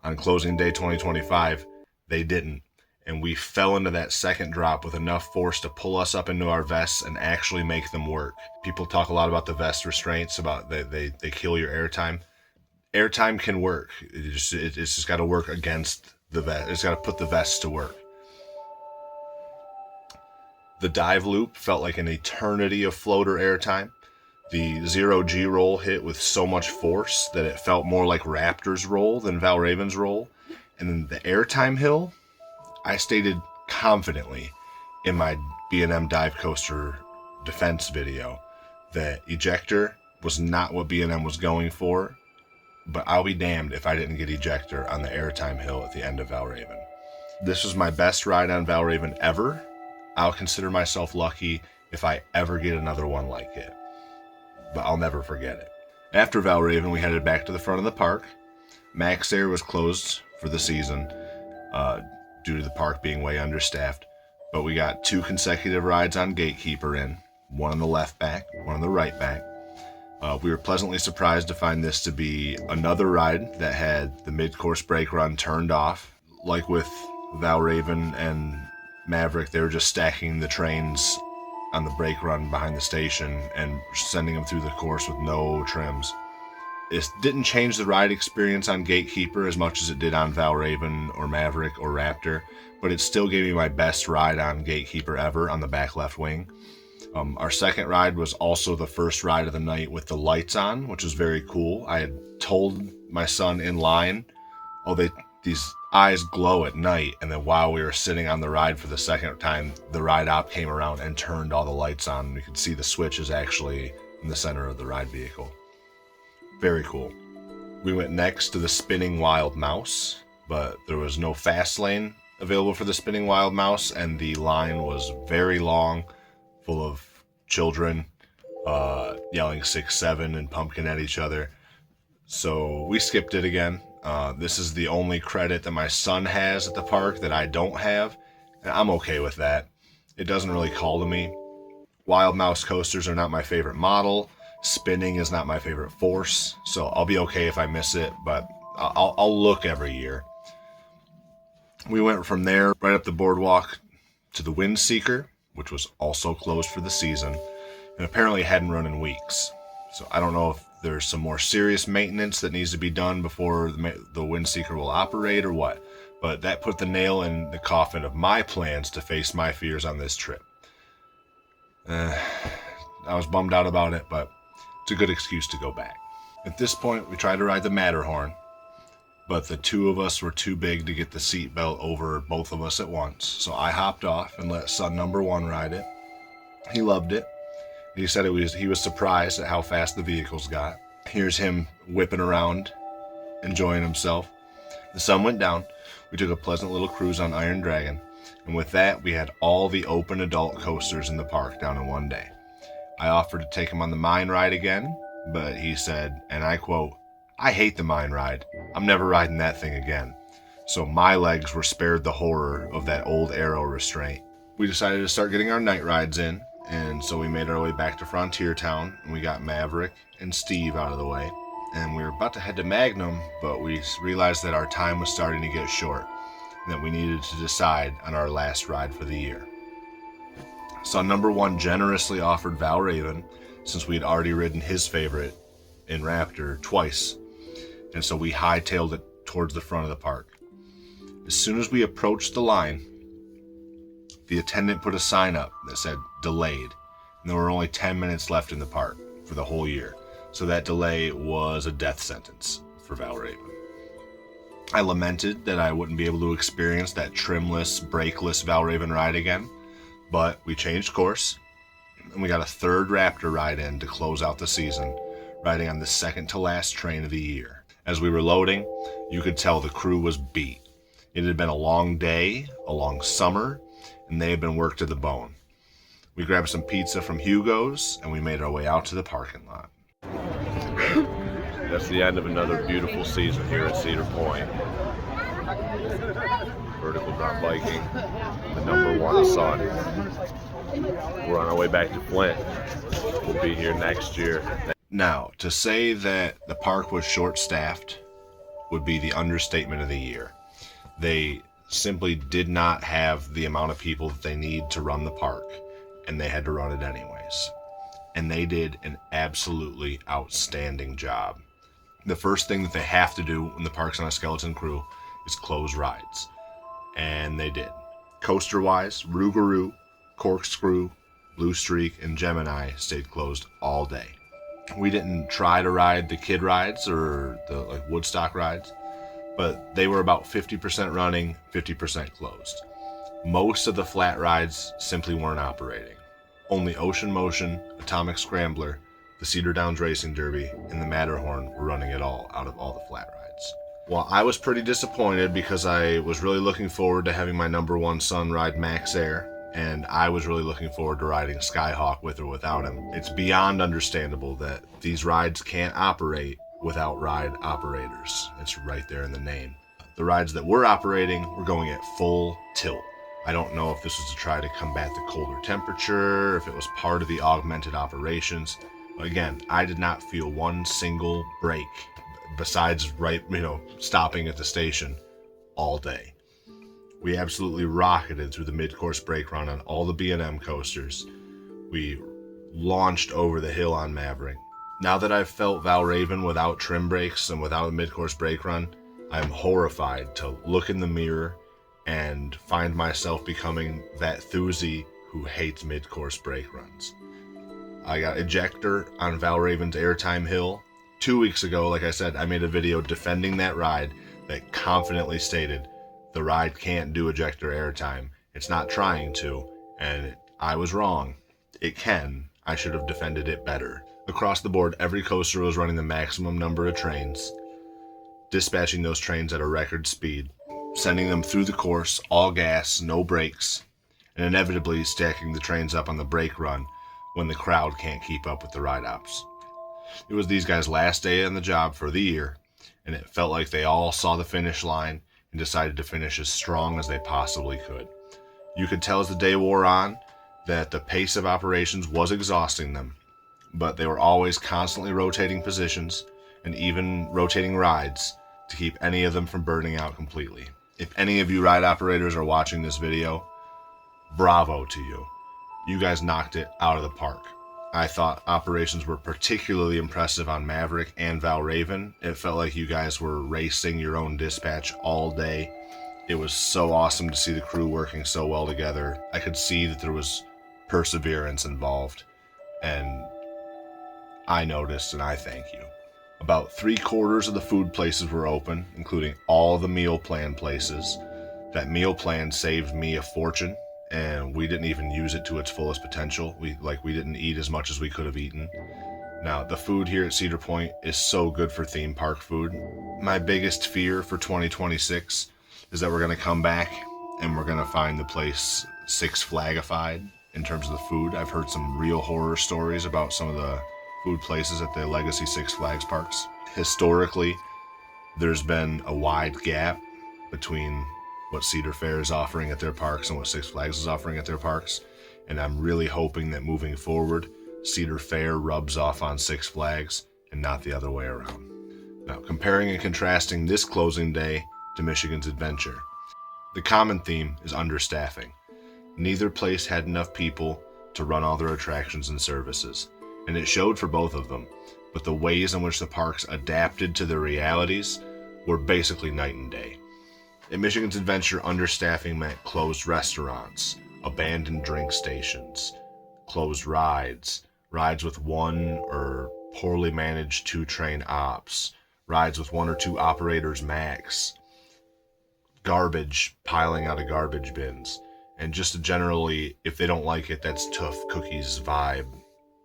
S1: on closing day 2025, they didn't. And we fell into that second drop with enough force to pull us up into our vests and actually make them work. People talk a lot about the vest restraints, about they kill your airtime. Airtime can work. It's just got to work against the vest. It's got to put the vests to work. The dive loop felt like an eternity of floater airtime. The 0G roll hit with so much force that it felt more like Raptor's roll than Valraven's roll. And then the airtime hill, I stated confidently in my B&M dive coaster defense video that ejector was not what B&M was going for. but I'll be damned if I didn't get ejector on the airtime hill at the end of Valraven. This was my best ride on Valraven ever. I'll consider myself lucky if I ever get another one like it, but I'll never forget it. After Valraven, we headed back to the front of the park. Max Air was closed for the season due to the park being way understaffed, but we got 2 consecutive rides on Gatekeeper in, one on the left back, one on the right back. We were pleasantly surprised to find this to be another ride that had the mid-course brake run turned off. Like with Valraven and Maverick, they were just stacking the trains on the brake run behind the station and sending them through the course with no trims. It didn't change the ride experience on Gatekeeper as much as it did on Valraven or Maverick or Raptor, but it still gave me my best ride on Gatekeeper ever on the back left wing. Our second ride was also the first ride of the night with the lights on, which was very cool. I had told my son in line, these eyes glow at night, and then while we were sitting on the ride for the second time, the ride op came around and turned all the lights on. We could see the switches actually in the center of the ride vehicle. Very cool. We went next to the Spinning Wild Mouse, but there was no fast lane available for the Spinning Wild Mouse, and the line was very long, full of children yelling 6-7 and pumpkin at each other. So we skipped it again. This is the only credit that my son has at the park that I don't have, and I'm okay with that. It doesn't really call to me. Wild Mouse coasters are not my favorite model. Spinning is not my favorite force, so I'll be okay if I miss it, but I'll look every year. We went from there right up the boardwalk to the Windseeker, which was also closed for the season, and apparently hadn't run in weeks. So I don't know if there's some more serious maintenance that needs to be done before the Windseeker will operate or what, but that put the nail in the coffin of my plans to face my fears on this trip. I was bummed out about it, but it's a good excuse to go back. At this point, we tried to ride the Matterhorn, but the 2 of us were too big to get the seatbelt over both of us at once, so I hopped off and let son number 1 ride it. He loved it. He said he was surprised at how fast the vehicles got. Here's him whipping around, enjoying himself. The sun went down. We took a pleasant little cruise on Iron Dragon, and with that, we had all the open adult coasters in the park down in one day. I offered to take him on the mine ride again, but he said, and I quote, "I hate the mine ride. I'm never riding that thing again." So my legs were spared the horror of that old arrow restraint. We decided to start getting our night rides in, and so we made our way back to Frontier Town, and we got Maverick and Steve out of the way. And we were about to head to Magnum, but we realized that our time was starting to get short, and that we needed to decide on our last ride for the year. Son number 1 generously offered Valraven, since we had already ridden his favorite in Raptor twice, and so we hightailed it towards the front of the park. As soon as we approached the line, the attendant put a sign up that said delayed, and there were only 10 minutes left in the park for the whole year, so that delay was a death sentence for Valraven. I lamented that I wouldn't be able to experience that trimless, brakeless Valraven ride again, but we changed course, and we got a 3rd Raptor ride in to close out the season, riding on the second to last train of the year. As we were loading, you could tell the crew was beat. It had been a long day, a long summer, and they had been worked to the bone. We grabbed some pizza from Hugo's, and we made our way out to the parking lot. That's the end of another beautiful season here at Cedar Point. Vertical Drop Viking, the number 1 son. We're on our way back to Flint. We'll be here next year. Now, to say that the park was short-staffed would be the understatement of the year. They simply did not have the amount of people that they need to run the park, and they had to run it anyways. And they did an absolutely outstanding job. The first thing that they have to do when the park's on a skeleton crew is close rides. And they did. Coaster-wise, Rougarou, Corkscrew, Blue Streak, and Gemini stayed closed all day. We didn't try to ride the kid rides or the Woodstock rides, but they were about 50% running, 50% closed. Most of the flat rides simply weren't operating. Only Ocean Motion, Atomic Scrambler, the Cedar Downs Racing Derby, and the Matterhorn were running it all out of all the flat rides. Well, I was pretty disappointed because I was really looking forward to having my number one son ride Max Air, and I was really looking forward to riding Skyhawk with or without him. It's beyond understandable that these rides can't operate without ride operators. It's right there in the name. The rides that we're operating were going at full tilt. I don't know if this was to try to combat the colder temperature, if it was part of the augmented operations. But again, I did not feel one single break besides stopping at the station all day. We absolutely rocketed through the mid-course brake run on all the B&M coasters. We launched over the hill on Maverick. Now that I've felt Valraven without trim brakes and without a mid-course brake run, I'm horrified to look in the mirror and find myself becoming that Thuzy who hates mid-course brake runs. I got ejector on Valraven's Airtime Hill. 2 weeks ago, like I said, I made a video defending that ride that confidently stated the ride can't do ejector airtime. It's not trying to, and I was wrong. It can. I should have defended it better. Across the board, every coaster was running the maximum number of trains, dispatching those trains at a record speed, sending them through the course, all gas, no brakes, and inevitably stacking the trains up on the brake run when the crowd can't keep up with the ride ops. It was these guys' last day on the job for the year, and it felt like they all saw the finish line and decided to finish as strong as they possibly could. You could tell as the day wore on that the pace of operations was exhausting them, but they were always constantly rotating positions and even rotating rides to keep any of them from burning out completely. If any of you ride operators are watching this video, bravo to you. You guys knocked it out of the park. I thought operations were particularly impressive on Maverick and Valraven. It felt like you guys were racing your own dispatch all day. It was so awesome to see the crew working so well together. I could see that there was perseverance involved, and I noticed, and I thank you. About 3/4 of the food places were open, including all the meal plan places. That meal plan saved me a fortune, and we didn't even use it to its fullest potential. We didn't eat as much as we could have eaten. Now, the food here at Cedar Point is so good for theme park food. My biggest fear for 2026 is that we're going to come back and we're going to find the place Six Flagified in terms of the food. I've heard some real horror stories about some of the food places at the legacy Six Flags parks. Historically, there's been a wide gap between what Cedar Fair is offering at their parks and what Six Flags is offering at their parks, and I'm really hoping that moving forward, Cedar Fair rubs off on Six Flags and not the other way around. Now, comparing and contrasting this closing day to Michigan's Adventure, the common theme is understaffing. Neither place had enough people to run all their attractions and services, and it showed for both of them, but the ways in which the parks adapted to their realities were basically night and day. At Michigan's Adventure, understaffing meant closed restaurants, abandoned drink stations, closed rides with one or poorly managed 2-train ops, rides with 1 or 2 operators max, garbage piling out of garbage bins, and just generally, if they don't like it, that's tough cookies vibe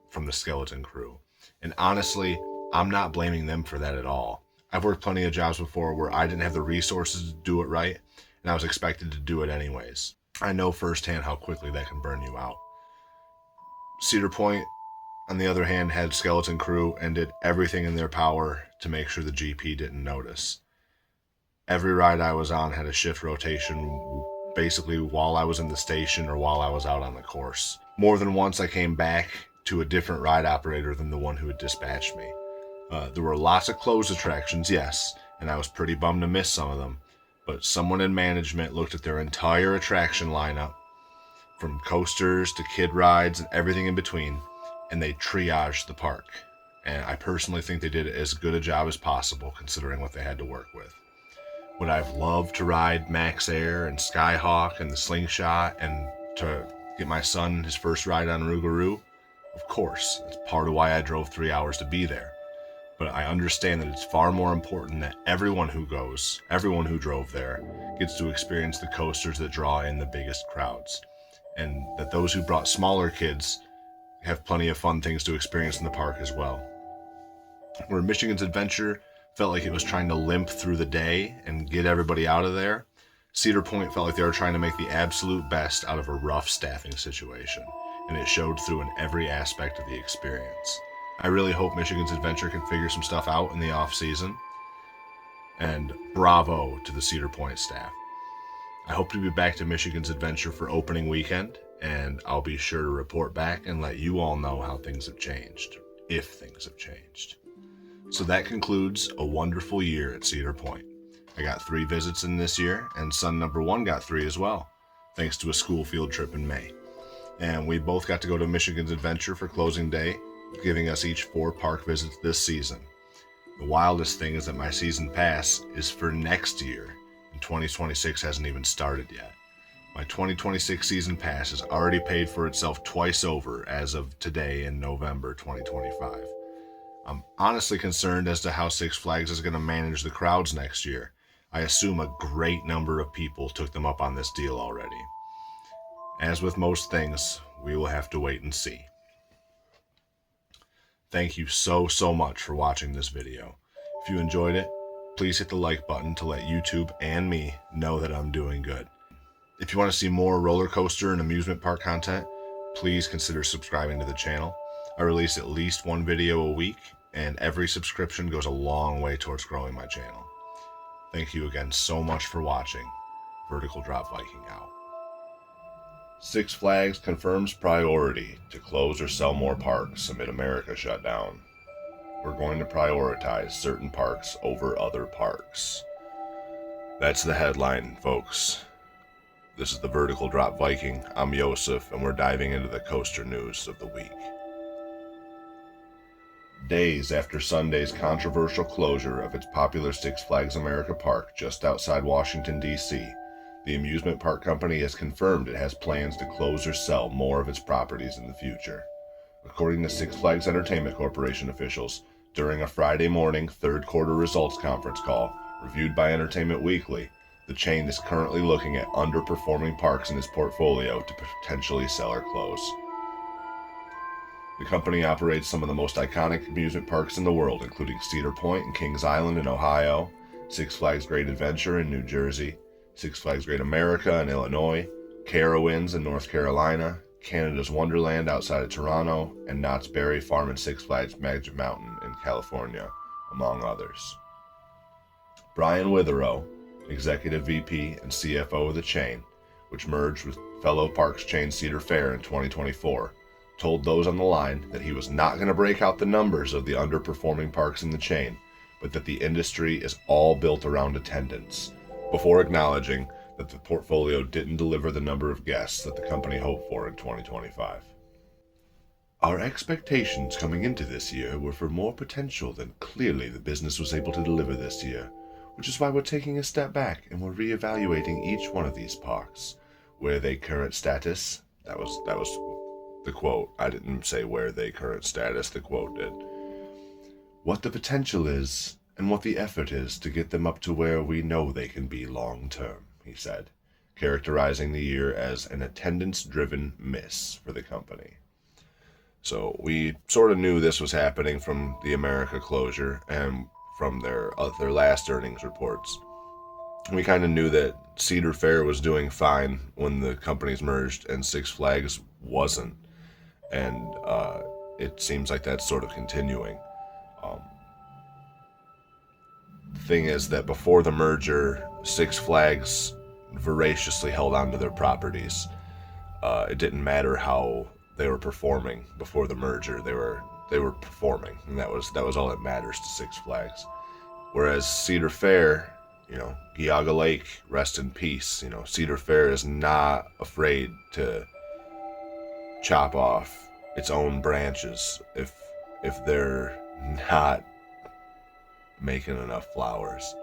S1: from the skeleton crew. And honestly, I'm not blaming them for that at all. I've worked plenty of jobs before where I didn't have the resources to do it right, and I was expected to do it anyways. I know firsthand how quickly that can burn you out. Cedar Point, on the other hand, had skeleton crew and did everything in their power to make sure the GP didn't notice. Every ride I was on had a shift rotation basically while I was in the station or while I was out on the course. More than once I came back to a different ride operator than the one who had dispatched me. There were lots of closed attractions, yes, and I was pretty bummed to miss some of them, but someone in management looked at their entire attraction lineup, from coasters to kid rides and everything in between, and they triaged the park. And I personally think they did as good a job as possible considering what they had to work with. Would I have loved to ride Max Air and Skyhawk and the Slingshot and to get my son his first ride on Rougarou? Of course, it's part of why I drove 3 hours to be there. But I understand that it's far more important that everyone who drove there, gets to experience the coasters that draw in the biggest crowds. And that those who brought smaller kids have plenty of fun things to experience in the park as well. Where Michigan's Adventure felt like it was trying to limp through the day and get everybody out of there, Cedar Point felt like they were trying to make the absolute best out of a rough staffing situation, and it showed through in every aspect of the experience. I really hope Michigan's Adventure can figure some stuff out in the off season, and bravo to the Cedar Point staff. I hope to be back to Michigan's Adventure for opening weekend, and I'll be sure to report back and let you all know how things have changed, if things have changed. So that concludes a wonderful year at Cedar Point. I got 3 visits in this year, and son number 1 got 3 as well, thanks to a school field trip in May. And we both got to go to Michigan's Adventure for closing day, giving us each 4 park visits this season. The wildest thing is that my season pass is for next year, and 2026 hasn't even started yet. My 2026 season pass has already paid for itself twice over as of today in November 2025. I'm honestly concerned as to how Six Flags is going to manage the crowds next year. I assume a great number of people took them up on this deal already. As with most things, we will have to wait and see. Thank you so much for watching this video. If you enjoyed it, please hit the like button to let YouTube and me know that I'm doing good. If you want to see more roller coaster and amusement park content, please consider subscribing to the channel. I release at least 1 video a week, and every subscription goes a long way towards growing my channel. Thank you again so much for watching. Vertical Drop Viking out. Six Flags confirms priority to close or sell more parks amid America shutdown. We're going to prioritize certain parks over other parks. That's the headline, folks. This is the Vertical Drop Viking. I'm Josef, and we're diving into the coaster news of the week. Days after Sunday's controversial closure of its popular Six Flags America park just outside Washington, D.C., the amusement park company has confirmed it has plans to close or sell more of its properties in the future. According to Six Flags Entertainment Corporation officials, during a Friday morning third quarter results conference call reviewed by Entertainment Weekly, the chain is currently looking at underperforming parks in its portfolio to potentially sell or close. The company operates some of the most iconic amusement parks in the world, including Cedar Point and Kings Island in Ohio, Six Flags Great Adventure in New Jersey, Six Flags Great America in Illinois, Carowinds in North Carolina, Canada's Wonderland outside of Toronto, and Knott's Berry Farm and Six Flags Magic Mountain in California, among others. Brian Witherow, Executive VP and CFO of the chain, which merged with fellow parks chain Cedar Fair in 2024, told those on the line that he was not going to break out the numbers of the underperforming parks in the chain, but that the industry is all built around attendance, before acknowledging that the portfolio didn't deliver the number of guests that the company hoped for in 2025. Our expectations coming into this year were for more potential than clearly the business was able to deliver this year, which is why we're taking a step back and we're reevaluating each one of these parks. Where they current status, that was the quote. I didn't say where they current status, the quote did. What the potential is and what the effort is to get them up to where we know they can be long term, he said, characterizing the year as an attendance-driven miss for the company. So we sort of knew this was happening from the America closure and from their last earnings reports. We kind of knew that Cedar Fair was doing fine when the companies merged and Six Flags wasn't. And it seems like that's sort of continuing. The thing is that before the merger, Six Flags voraciously held on to their properties. It didn't matter how they were performing before the merger. They were performing, and that was all that matters to Six Flags. Whereas Cedar Fair, Geauga Lake, rest in peace. Cedar Fair is not afraid to chop off its own branches if they're not making enough flowers.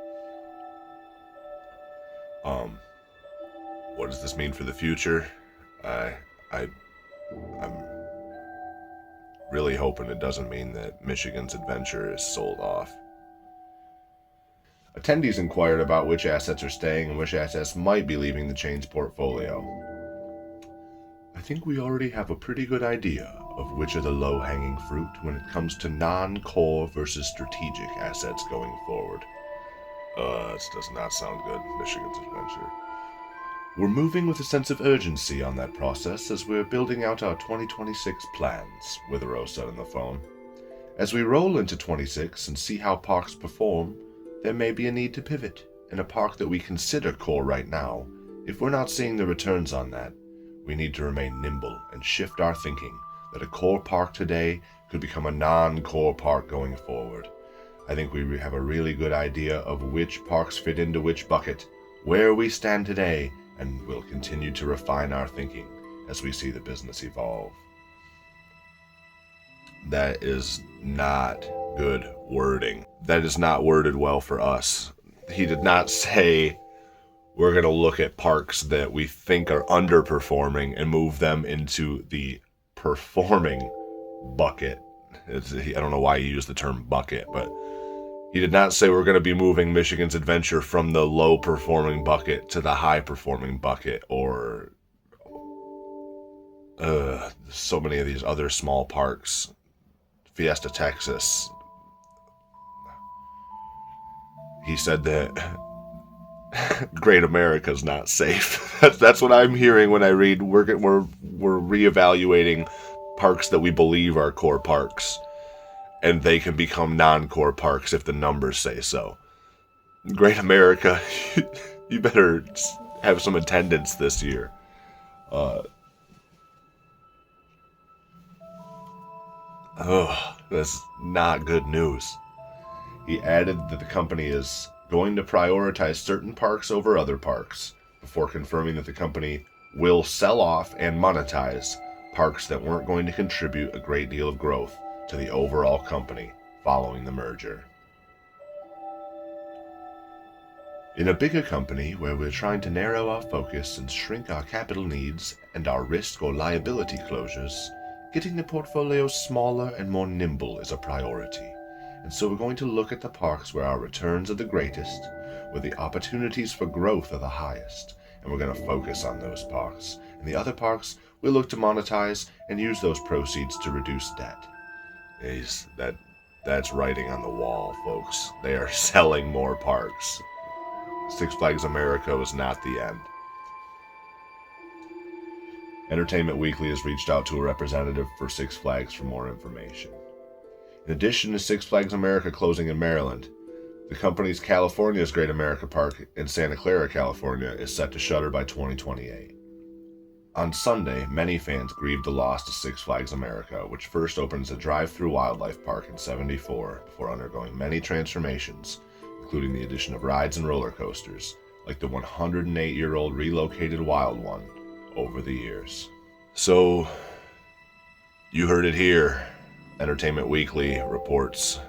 S1: What does this mean for the future? I'm really hoping it doesn't mean that Michigan's Adventure is sold off. Attendees inquired about which assets are staying and which assets might be leaving the chain's portfolio. I think we already have a pretty good idea of which are the low-hanging fruit when it comes to non-core versus strategic assets going forward. This does not sound good, Michigan's Adventure. We're moving with a sense of urgency on that process as we're building out our 2026 plans, Witherow said on the phone. As we roll into 26 and see how parks perform, there may be a need to pivot in a park that we consider core right now. If we're not seeing the returns on that, we need to remain nimble and shift our thinking that a core park today could become a non-core park going forward. I think we have a really good idea of which parks fit into which bucket, where we stand today, and we'll continue to refine our thinking as we see the business evolve. That is not good wording. That is not worded well for us. He did not say we're going to look at parks that we think are underperforming and move them into the performing bucket. I don't know why he used the term bucket, but he did not say we're going to be moving Michigan's Adventure from the low-performing bucket to the high-performing bucket, or so many of these other small parks. Fiesta, Texas. He said that Great America's not safe. That's what I'm hearing when I read we're reevaluating parks that we believe are core parks, and they can become non-core parks if the numbers say so. Great America, you better have some attendance this year. That's not good news. He added that the company is going to prioritize certain parks over other parks before confirming that the company will sell off and monetize parks that weren't going to contribute a great deal of growth to the overall company following the merger. In a bigger company where we're trying to narrow our focus and shrink our capital needs and our risk or liability closures, getting the portfolio smaller and more nimble is a priority. And so we're going to look at the parks where our returns are the greatest, where the opportunities for growth are the highest, and we're going to focus on those parks. And the other parks we'll look to monetize and use those proceeds to reduce debt. That's writing on the wall, folks. They are selling more parks. Six Flags America was not the end. Entertainment Weekly has reached out to a representative for Six Flags for more information. In addition to Six Flags America closing in Maryland, the company's California's Great America Park in Santa Clara, California is set to shutter by 2028. On Sunday, many fans grieved the loss to Six Flags America, which first opened as a drive-through wildlife park in '74 before undergoing many transformations, including the addition of rides and roller coasters, like the 108-year-old relocated Wild One, over the years. So, you heard it here. Entertainment Weekly reports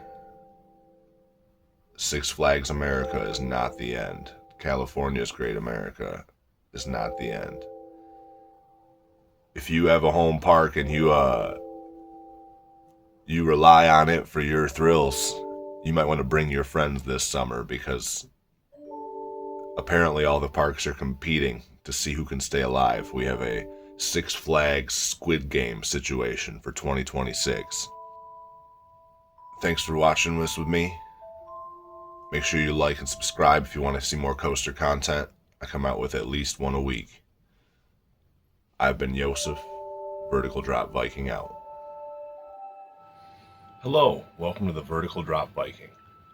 S1: Six Flags America is not the end. California's Great America is not the end. If you have a home park and you rely on it for your thrills, you might want to bring your friends this summer, because apparently all the parks are competing to see who can stay alive. We have a Six Flags Squid Game situation for 2026. Thanks for watching this with me. Make sure you like and subscribe if you want to see more coaster content. I come out with at least one a week. I've been Josef, Vertical Drop Viking out. Hello, welcome to the Vertical Drop Viking.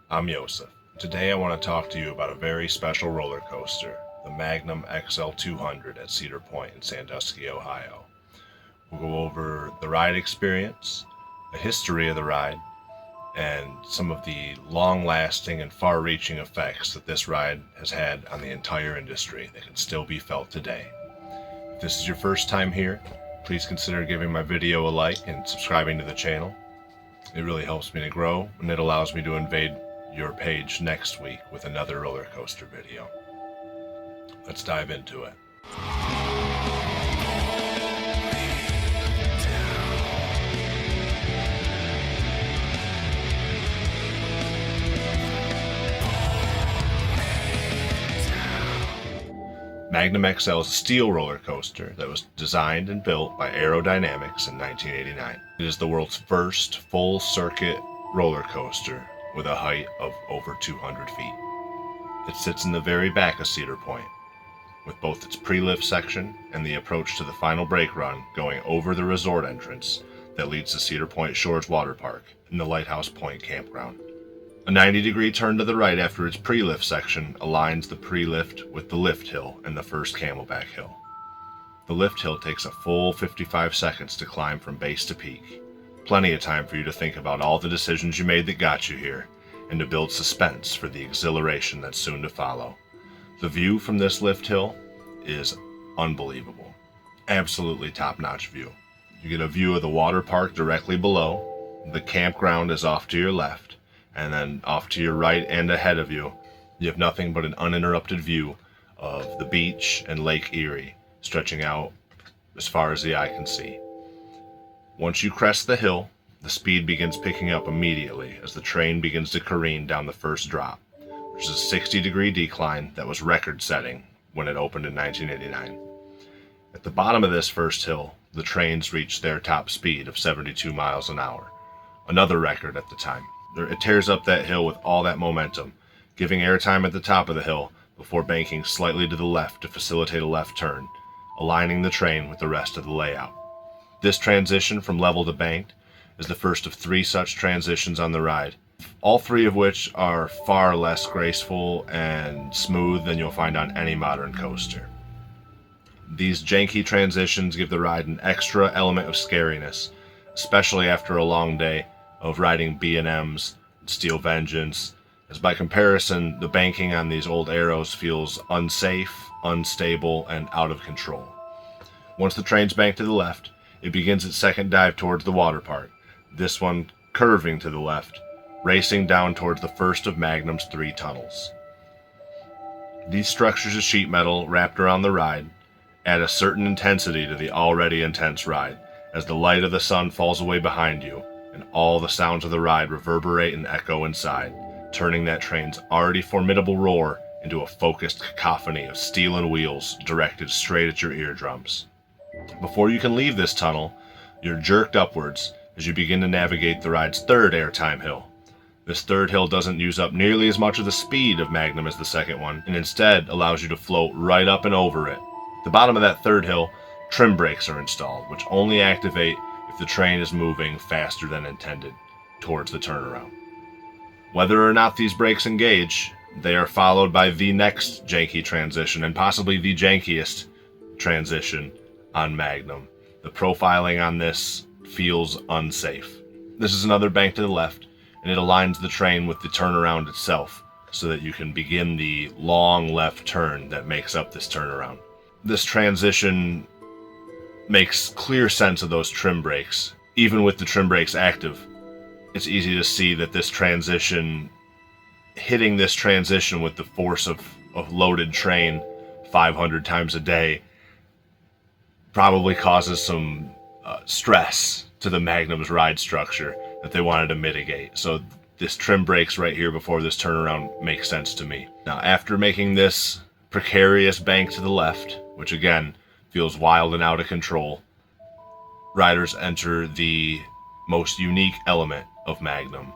S1: I'm Josef. Today I want to talk to you about a very special roller coaster, the Magnum XL 200 at Cedar Point in Sandusky, Ohio. We'll go over the ride experience, the history of the ride, and some of the long-lasting and far-reaching effects that this ride has had on the entire industry that can still be felt today. If this is your first time here, please consider giving my video a like and subscribing to the channel. It really helps me to grow, and it allows me to invade your page next week with another roller coaster video. Let's dive into it. Magnum XL is a steel roller coaster that was designed and built by Aerodynamics in 1989. It is the world's first full-circuit roller coaster with a height of over 200 feet. It sits in the very back of Cedar Point, with both its pre-lift section and the approach to the final brake run going over the resort entrance that leads to Cedar Point Shores Water Park and the Lighthouse Point Campground. A 90-degree turn to the right after its pre-lift section aligns the pre-lift with the lift hill and the first camelback hill. The lift hill takes a full 55 seconds to climb from base to peak. Plenty of time for you to think about all the decisions you made that got you here, and to build suspense for the exhilaration that's soon to follow. The view from this lift hill is unbelievable. Absolutely top-notch view. You get a view of the water park directly below. The campground is off to your left. And then off to your right and ahead of you, you have nothing but an uninterrupted view of the beach and Lake Erie, stretching out as far as the eye can see. Once you crest the hill, the speed begins picking up immediately as the train begins to careen down the first drop, which is a 60-degree decline that was record-setting when it opened in 1989. At the bottom of this first hill, the trains reach their top speed of 72 miles an hour, another record at the time. It tears up that hill with all that momentum, giving airtime at the top of the hill before banking slightly to the left to facilitate a left turn, aligning the train with the rest of the layout. This transition from level to banked is the first of 3 such transitions on the ride, all 3 of which are far less graceful and smooth than you'll find on any modern coaster. These janky transitions give the ride an extra element of scariness, especially after a long day of riding B&Ms, Steel Vengeance, as by comparison, the banking on these old Aeros feels unsafe, unstable, and out of control. Once the train's banked to the left, it begins its second dive towards the water park, this one curving to the left, racing down towards the first of Magnum's 3 tunnels. These structures of sheet metal wrapped around the ride add a certain intensity to the already intense ride, as the light of the sun falls away behind you, and all the sounds of the ride reverberate and echo inside, turning that train's already formidable roar into a focused cacophony of steel and wheels directed straight at your eardrums. Before you can leave this tunnel, you're jerked upwards as you begin to navigate the ride's third airtime hill. This third hill doesn't use up nearly as much of the speed of Magnum as the second one, and instead allows you to float right up and over it. At the bottom of that third hill, trim brakes are installed, which only activate if the train is moving faster than intended towards the turnaround. Whether or not these brakes engage, they are followed by the next janky transition, and possibly the jankiest transition on Magnum. The profiling on this feels unsafe. This is another bank to the left, and it aligns the train with the turnaround itself so that you can begin the long left turn that makes up this turnaround. This transition makes clear sense of those trim brakes. Even with the trim brakes active, it's easy to see that this transition, hitting this transition with the force of loaded train 500 times a day, probably causes some stress to the Magnum's ride structure that they wanted to mitigate. So this trim brakes right here before this turnaround makes sense to me. Now, after making this precarious bank to the left, which again feels wild and out of control, riders enter the most unique element of Magnum.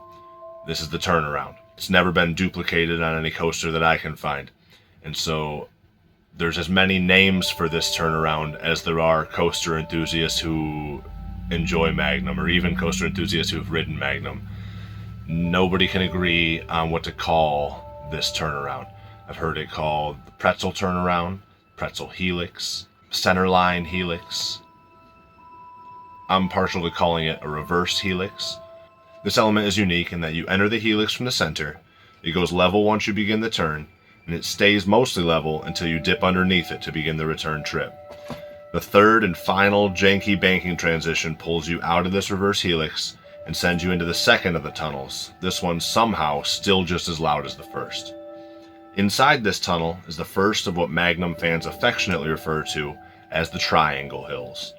S1: This is the turnaround. It's never been duplicated on any coaster that I can find. And so there's as many names for this turnaround as there are coaster enthusiasts who enjoy Magnum, or even coaster enthusiasts who've ridden Magnum. Nobody can agree on what to call this turnaround. I've heard it called the pretzel turnaround, pretzel helix, centerline helix. I'm partial to calling it a reverse helix. This element is unique in that you enter the helix from the center, it goes level once you begin the turn, and it stays mostly level until you dip underneath it to begin the return trip. The third and final janky banking transition pulls you out of this reverse helix and sends you into the second of the tunnels, this one somehow still just as loud as the first. Inside this tunnel is the first of what Magnum fans affectionately refer to as the Triangle Hills.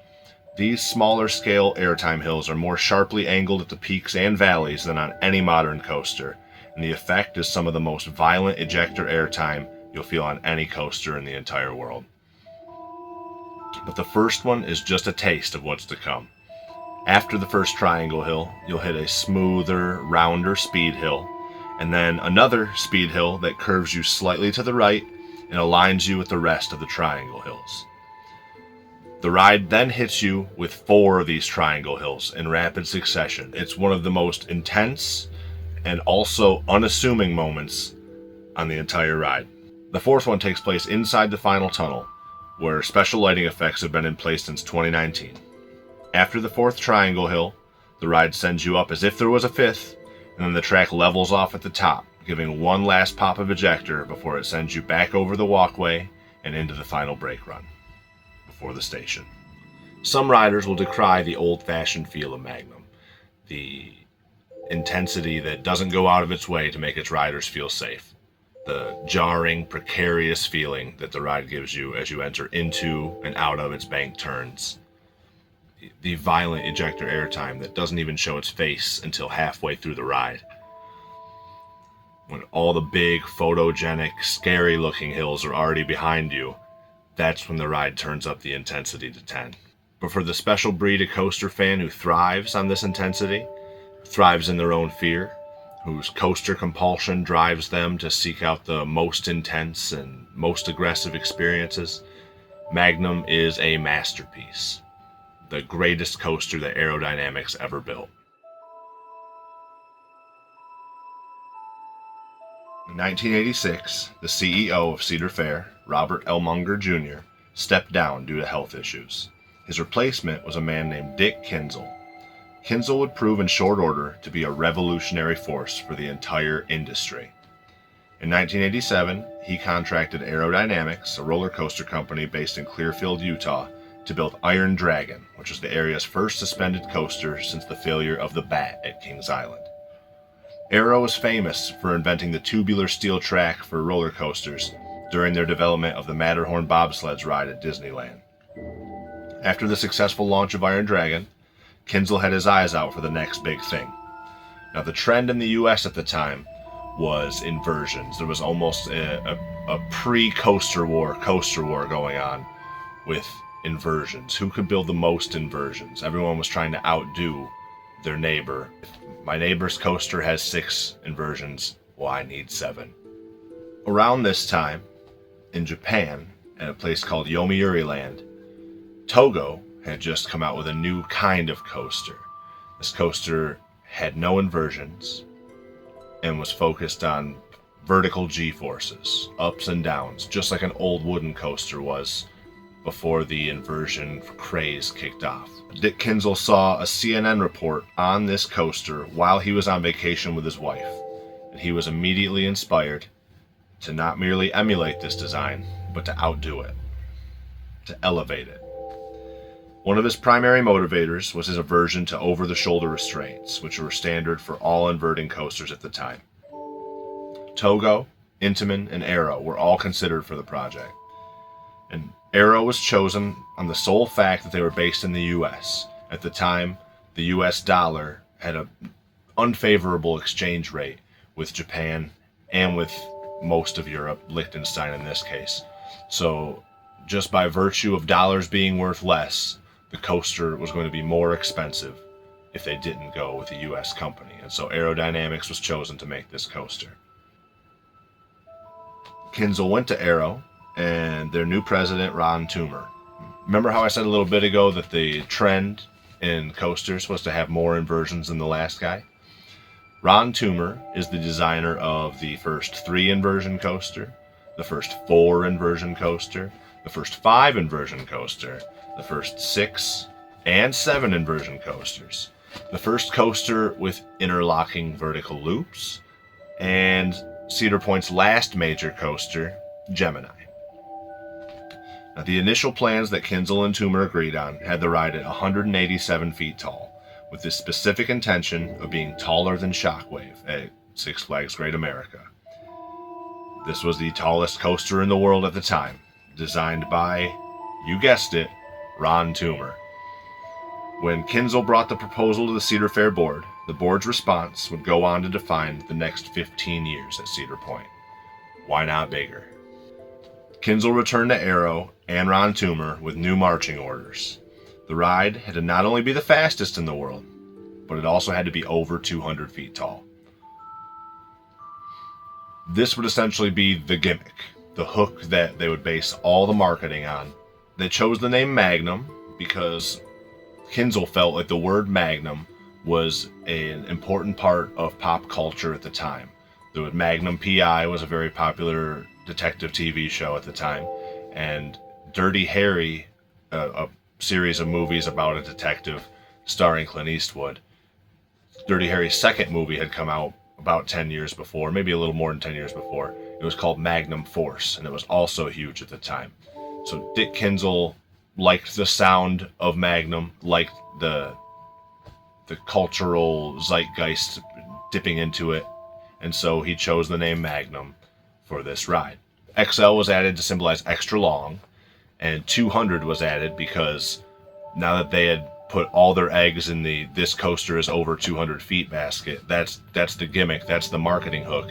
S1: These smaller scale airtime hills are more sharply angled at the peaks and valleys than on any modern coaster, and the effect is some of the most violent ejector airtime you'll feel on any coaster in the entire world. But the first one is just a taste of what's to come. After the first triangle hill, you'll hit a smoother, rounder speed hill, and then another speed hill that curves you slightly to the right and aligns you with the rest of the triangle hills. The ride then hits you with 4 of these triangle hills in rapid succession. It's one of the most intense and also unassuming moments on the entire ride. The 4th one takes place inside the final tunnel, where special lighting effects have been in place since 2019. After the 4th triangle hill, the ride sends you up as if there was a 5th, and then the track levels off at the top, giving one last pop of ejector before it sends you back over the walkway and into the final brake run before the station. Some riders will decry the old-fashioned feel of Magnum, the intensity that doesn't go out of its way to make its riders feel safe, the jarring, precarious feeling that the ride gives you as you enter into and out of its bank turns, the violent ejector airtime that doesn't even show its face until halfway through the ride. When all the big, photogenic, scary-looking hills are already behind you, that's when the ride turns up the intensity to 10. But for the special breed of coaster fan who thrives on this intensity, thrives in their own fear, whose coaster compulsion drives them to seek out the most intense and most aggressive experiences, Magnum is a masterpiece. The greatest coaster that aerodynamics ever built. In 1986, the CEO of Cedar Fair, Robert L. Munger Jr., stepped down due to health issues. His replacement was a man named Dick Kinzel. Kinzel would prove in short order to be a revolutionary force for the entire industry. In 1987, he contracted Aerodynamics, a roller coaster company based in Clearfield, Utah, to build Iron Dragon, which was the area's first suspended coaster since the failure of the Bat at Kings Island. Aero was famous for inventing the tubular steel track for roller coasters during their development of the Matterhorn bobsleds ride at Disneyland. After the successful launch of Iron Dragon, Kinzel had his eyes out for the next big thing. Now, the trend in the US at the time was inversions. There was almost a pre-coaster war going on with inversions. Who could build the most inversions? Everyone was trying to outdo their neighbor. If my neighbor's coaster has 6 inversions, well, I need 7. Around this time, in Japan, at a place called Yomiuri Land, Togo had just come out with a new kind of coaster. This coaster had no inversions and was focused on vertical G-forces, ups and downs, just like an old wooden coaster was before the inversion craze kicked off. Dick Kinzel saw a CNN report on this coaster while he was on vacation with his wife, and he was immediately inspired to not merely emulate this design, but to outdo it, to elevate it. One of his primary motivators was his aversion to over-the-shoulder restraints, which were standard for all inverting coasters at the time. Togo, Intamin, and Aero were all considered for the project, and Aero was chosen on the sole fact that they were based in the US. At the time, the US dollar had an unfavorable exchange rate with Japan and with most of Europe, Liechtenstein in this case. So just by virtue of dollars being worth less, the coaster was going to be more expensive if they didn't go with a US company. And so Aerodynamics was chosen to make this coaster. Kinzel went to Aero and their new president, Ron Toomer. Remember how I said a little bit ago that the trend in coasters was to have more inversions than the last guy? Ron Toomer is the designer of the first 3 inversion coaster, the first 4 inversion coaster, the first 5 inversion coaster, the first 6 and 7 inversion coasters, the first coaster with interlocking vertical loops, and Cedar Point's last major coaster, Gemini. Now, the initial plans that Kinzel and Toomer agreed on had the ride at 187 feet tall, with the specific intention of being taller than Shockwave at Six Flags Great America. This was the tallest coaster in the world at the time, designed by, you guessed it, Ron Toomer. When Kinzel brought the proposal to the Cedar Fair board, the board's response would go on to define the next 15 years at Cedar Point. Why not bigger? Kinzel returned to Arrow and Ron Toomer with new marching orders. The ride had to not only be the fastest in the world, but it also had to be over 200 feet tall. This would essentially be the gimmick, the hook that they would base all the marketing on. They chose the name Magnum because Kinzel felt like the word Magnum was an important part of pop culture at the time. The Magnum P.I. was a very popular detective TV show at the time, and Dirty Harry, a series of movies about a detective starring Clint Eastwood. Dirty Harry's second movie had come out about 10 years before, maybe a little more than 10 years before. It was called Magnum Force, and it was also huge at the time. So Dick Kinzel liked the sound of Magnum, liked the cultural zeitgeist dipping into it, and so he chose the name Magnum for this ride. XL was added to symbolize extra long, and 200 was added because now that they had put all their eggs in the "this coaster is over 200 feet" basket, that's the gimmick, that's the marketing hook.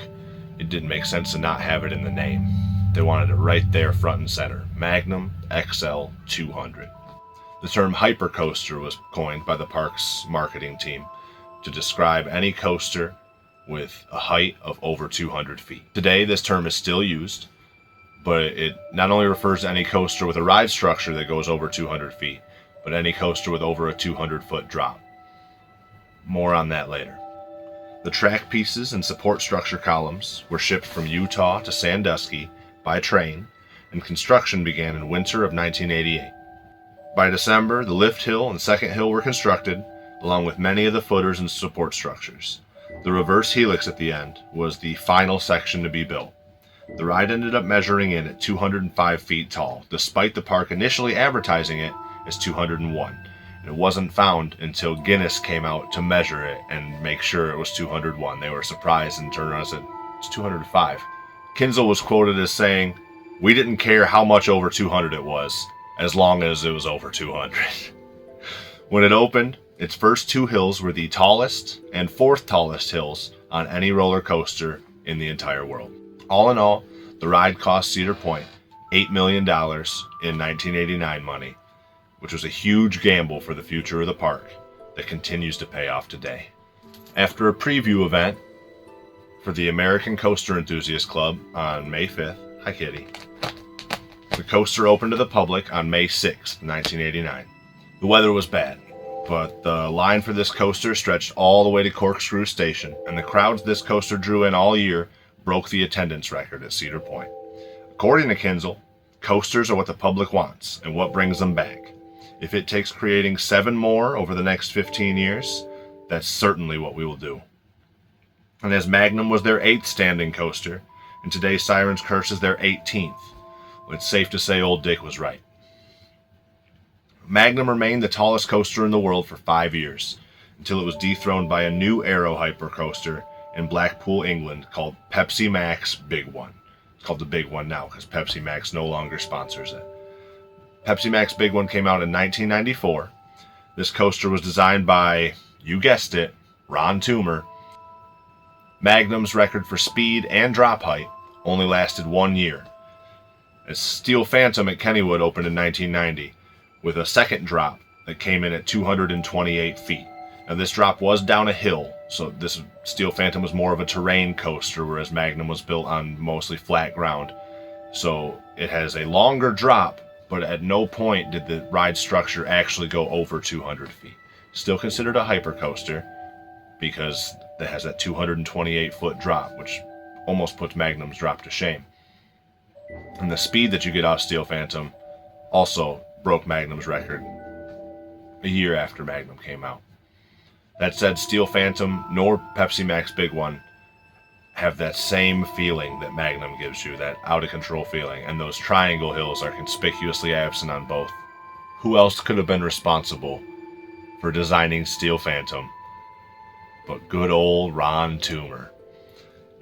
S1: It didn't make sense to not have it in the name. They wanted it right there front and center. Magnum XL 200. The term hypercoaster was coined by the park's marketing team to describe any coaster with a height of over 200 feet. Today, this term is still used, but it not only refers to any coaster with a ride structure that goes over 200 feet, but any coaster with over a 200-foot drop. More on that later. The track pieces and support structure columns were shipped from Utah to Sandusky by train, and construction began in winter of 1988. By December, the lift hill and second hill were constructed, along with many of the footers and support structures. The reverse helix at the end was the final section to be built. The ride ended up measuring in at 205 feet tall, despite the park initially advertising it as 201. And it wasn't found until Guinness came out to measure it and make sure it was 201. They were surprised and turned around and said, it's 205. Kinzel was quoted as saying, "We didn't care how much over 200 it was, as long as it was over 200. When it opened, its first two hills were the tallest and fourth tallest hills on any roller coaster in the entire world. All in all, the ride cost Cedar Point $8 million in 1989 money, which was a huge gamble for the future of the park that continues to pay off today. After a preview event for the American Coaster Enthusiast Club on May 5th, hi Kitty, the coaster opened to the public on May 6th, 1989. The weather was bad, but the line for this coaster stretched all the way to Corkscrew Station, and the crowds this coaster drew in all year broke the attendance record at Cedar Point. According to Kinzel, coasters are what the public wants and what brings them back. If it takes creating 7 more over the next 15 years, that's certainly what we will do. And as Magnum was their 8th standing coaster, and today Siren's Curse is their 18th, it's safe to say old Dick was right. Magnum remained the tallest coaster in the world for 5 years, until it was dethroned by a new Arrow hypercoaster in Blackpool, England, called Pepsi Max Big One. It's called the Big One now because Pepsi Max no longer sponsors it. Pepsi Max Big One came out in 1994. This coaster was designed by, you guessed it, Ron Toomer. Magnum's record for speed and drop height only lasted 1 year, as Steel Phantom at Kennywood opened in 1990 with a second drop that came in at 228 feet. Now this drop was down a hill, so this Steel Phantom was more of a terrain coaster, whereas Magnum was built on mostly flat ground. So it has a longer drop, but at no point did the ride structure actually go over 200 feet. Still considered a hypercoaster because it has that 228-foot drop, which almost puts Magnum's drop to shame. And the speed that you get off Steel Phantom also broke Magnum's record a year after Magnum came out. That said, Steel Phantom nor Pepsi Max Big One have that same feeling that Magnum gives you, that out-of-control feeling, and those triangle hills are conspicuously absent on both. Who else could have been responsible for designing Steel Phantom but good old Ron Toomer?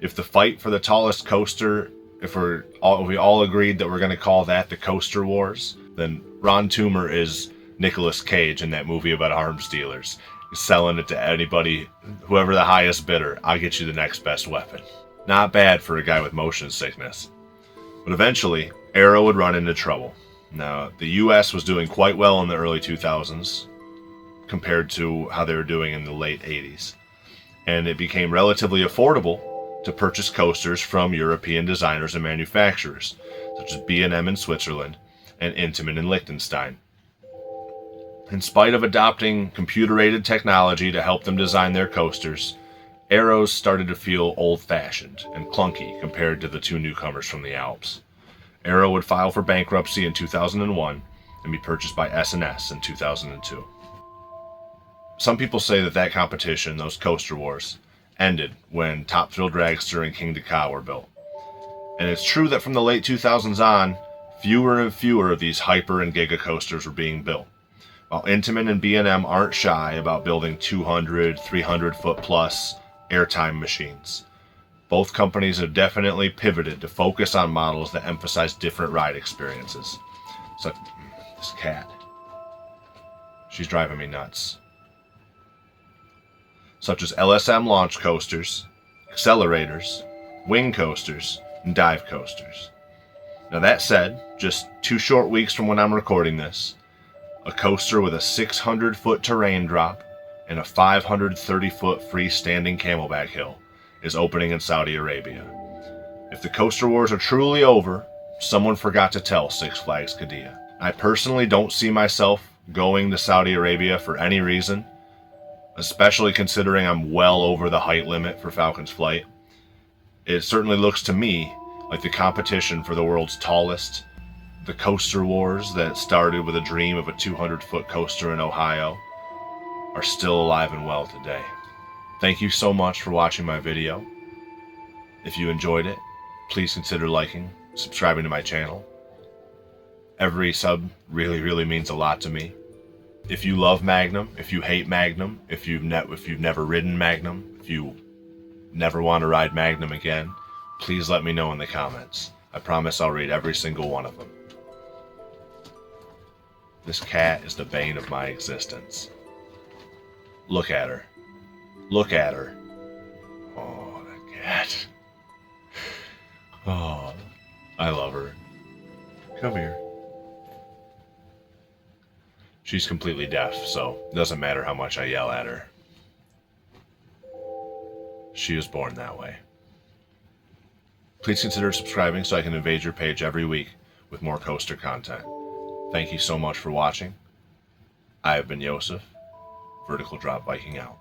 S1: If the fight for the tallest coaster, if we all agreed that we're going to call that the Coaster Wars, then Ron Toomer is Nicolas Cage in that movie about arms dealers. He's selling it to anybody, whoever the highest bidder, I'll get you the next best weapon. Not bad for a guy with motion sickness. But eventually, Arrow would run into trouble. Now, the US was doing quite well in the early 2000s compared to how they were doing in the late 80s. And it became relatively affordable to purchase coasters from European designers and manufacturers, such as B&M in Switzerland and Intamin in Liechtenstein. In spite of adopting computer-aided technology to help them design their coasters, Arrows started to feel old-fashioned and clunky compared to the two newcomers from the Alps. Arrow would file for bankruptcy in 2001 and be purchased by S&S in 2002. Some people say that competition, those coaster wars, ended when Top Thrill Dragster and King Dakar were built. And it's true that from the late 2000s on, fewer and fewer of these hyper and giga coasters were being built. While Intamin and B&M aren't shy about building 200, 300 foot plus airtime machines, both companies have definitely pivoted to focus on models that emphasize different ride experiences. So, this cat, she's driving me nuts. Such as LSM launch coasters, accelerators, wing coasters, and dive coasters. Now that said, just 2 short weeks from when I'm recording this, a coaster with a 600-foot terrain drop and a 530-foot freestanding camelback hill is opening in Saudi Arabia. If the coaster wars are truly over, someone forgot to tell Six Flags Qiddiya. I personally don't see myself going to Saudi Arabia for any reason, especially considering I'm well over the height limit for Falcon's flight. It certainly looks to me like the competition for the world's tallest, the coaster wars that started with a dream of a 200-foot coaster in Ohio, are still alive and well today. Thank you so much for watching my video. If you enjoyed it, please consider liking, subscribing to my channel. Every sub really means a lot to me. If you love Magnum, if you hate Magnum, if you've never ridden Magnum, if you never want to ride Magnum again, please let me know in the comments. I promise I'll read every single one of them. This cat is the bane of my existence. Look at her. Look at her. Oh, that cat. Oh, I love her. Come here. She's completely deaf, so it doesn't matter how much I yell at her. She was born that way. Please consider subscribing so I can invade your page every week with more coaster content. Thank you so much for watching. I have been Josef. Vertical Drop Viking out.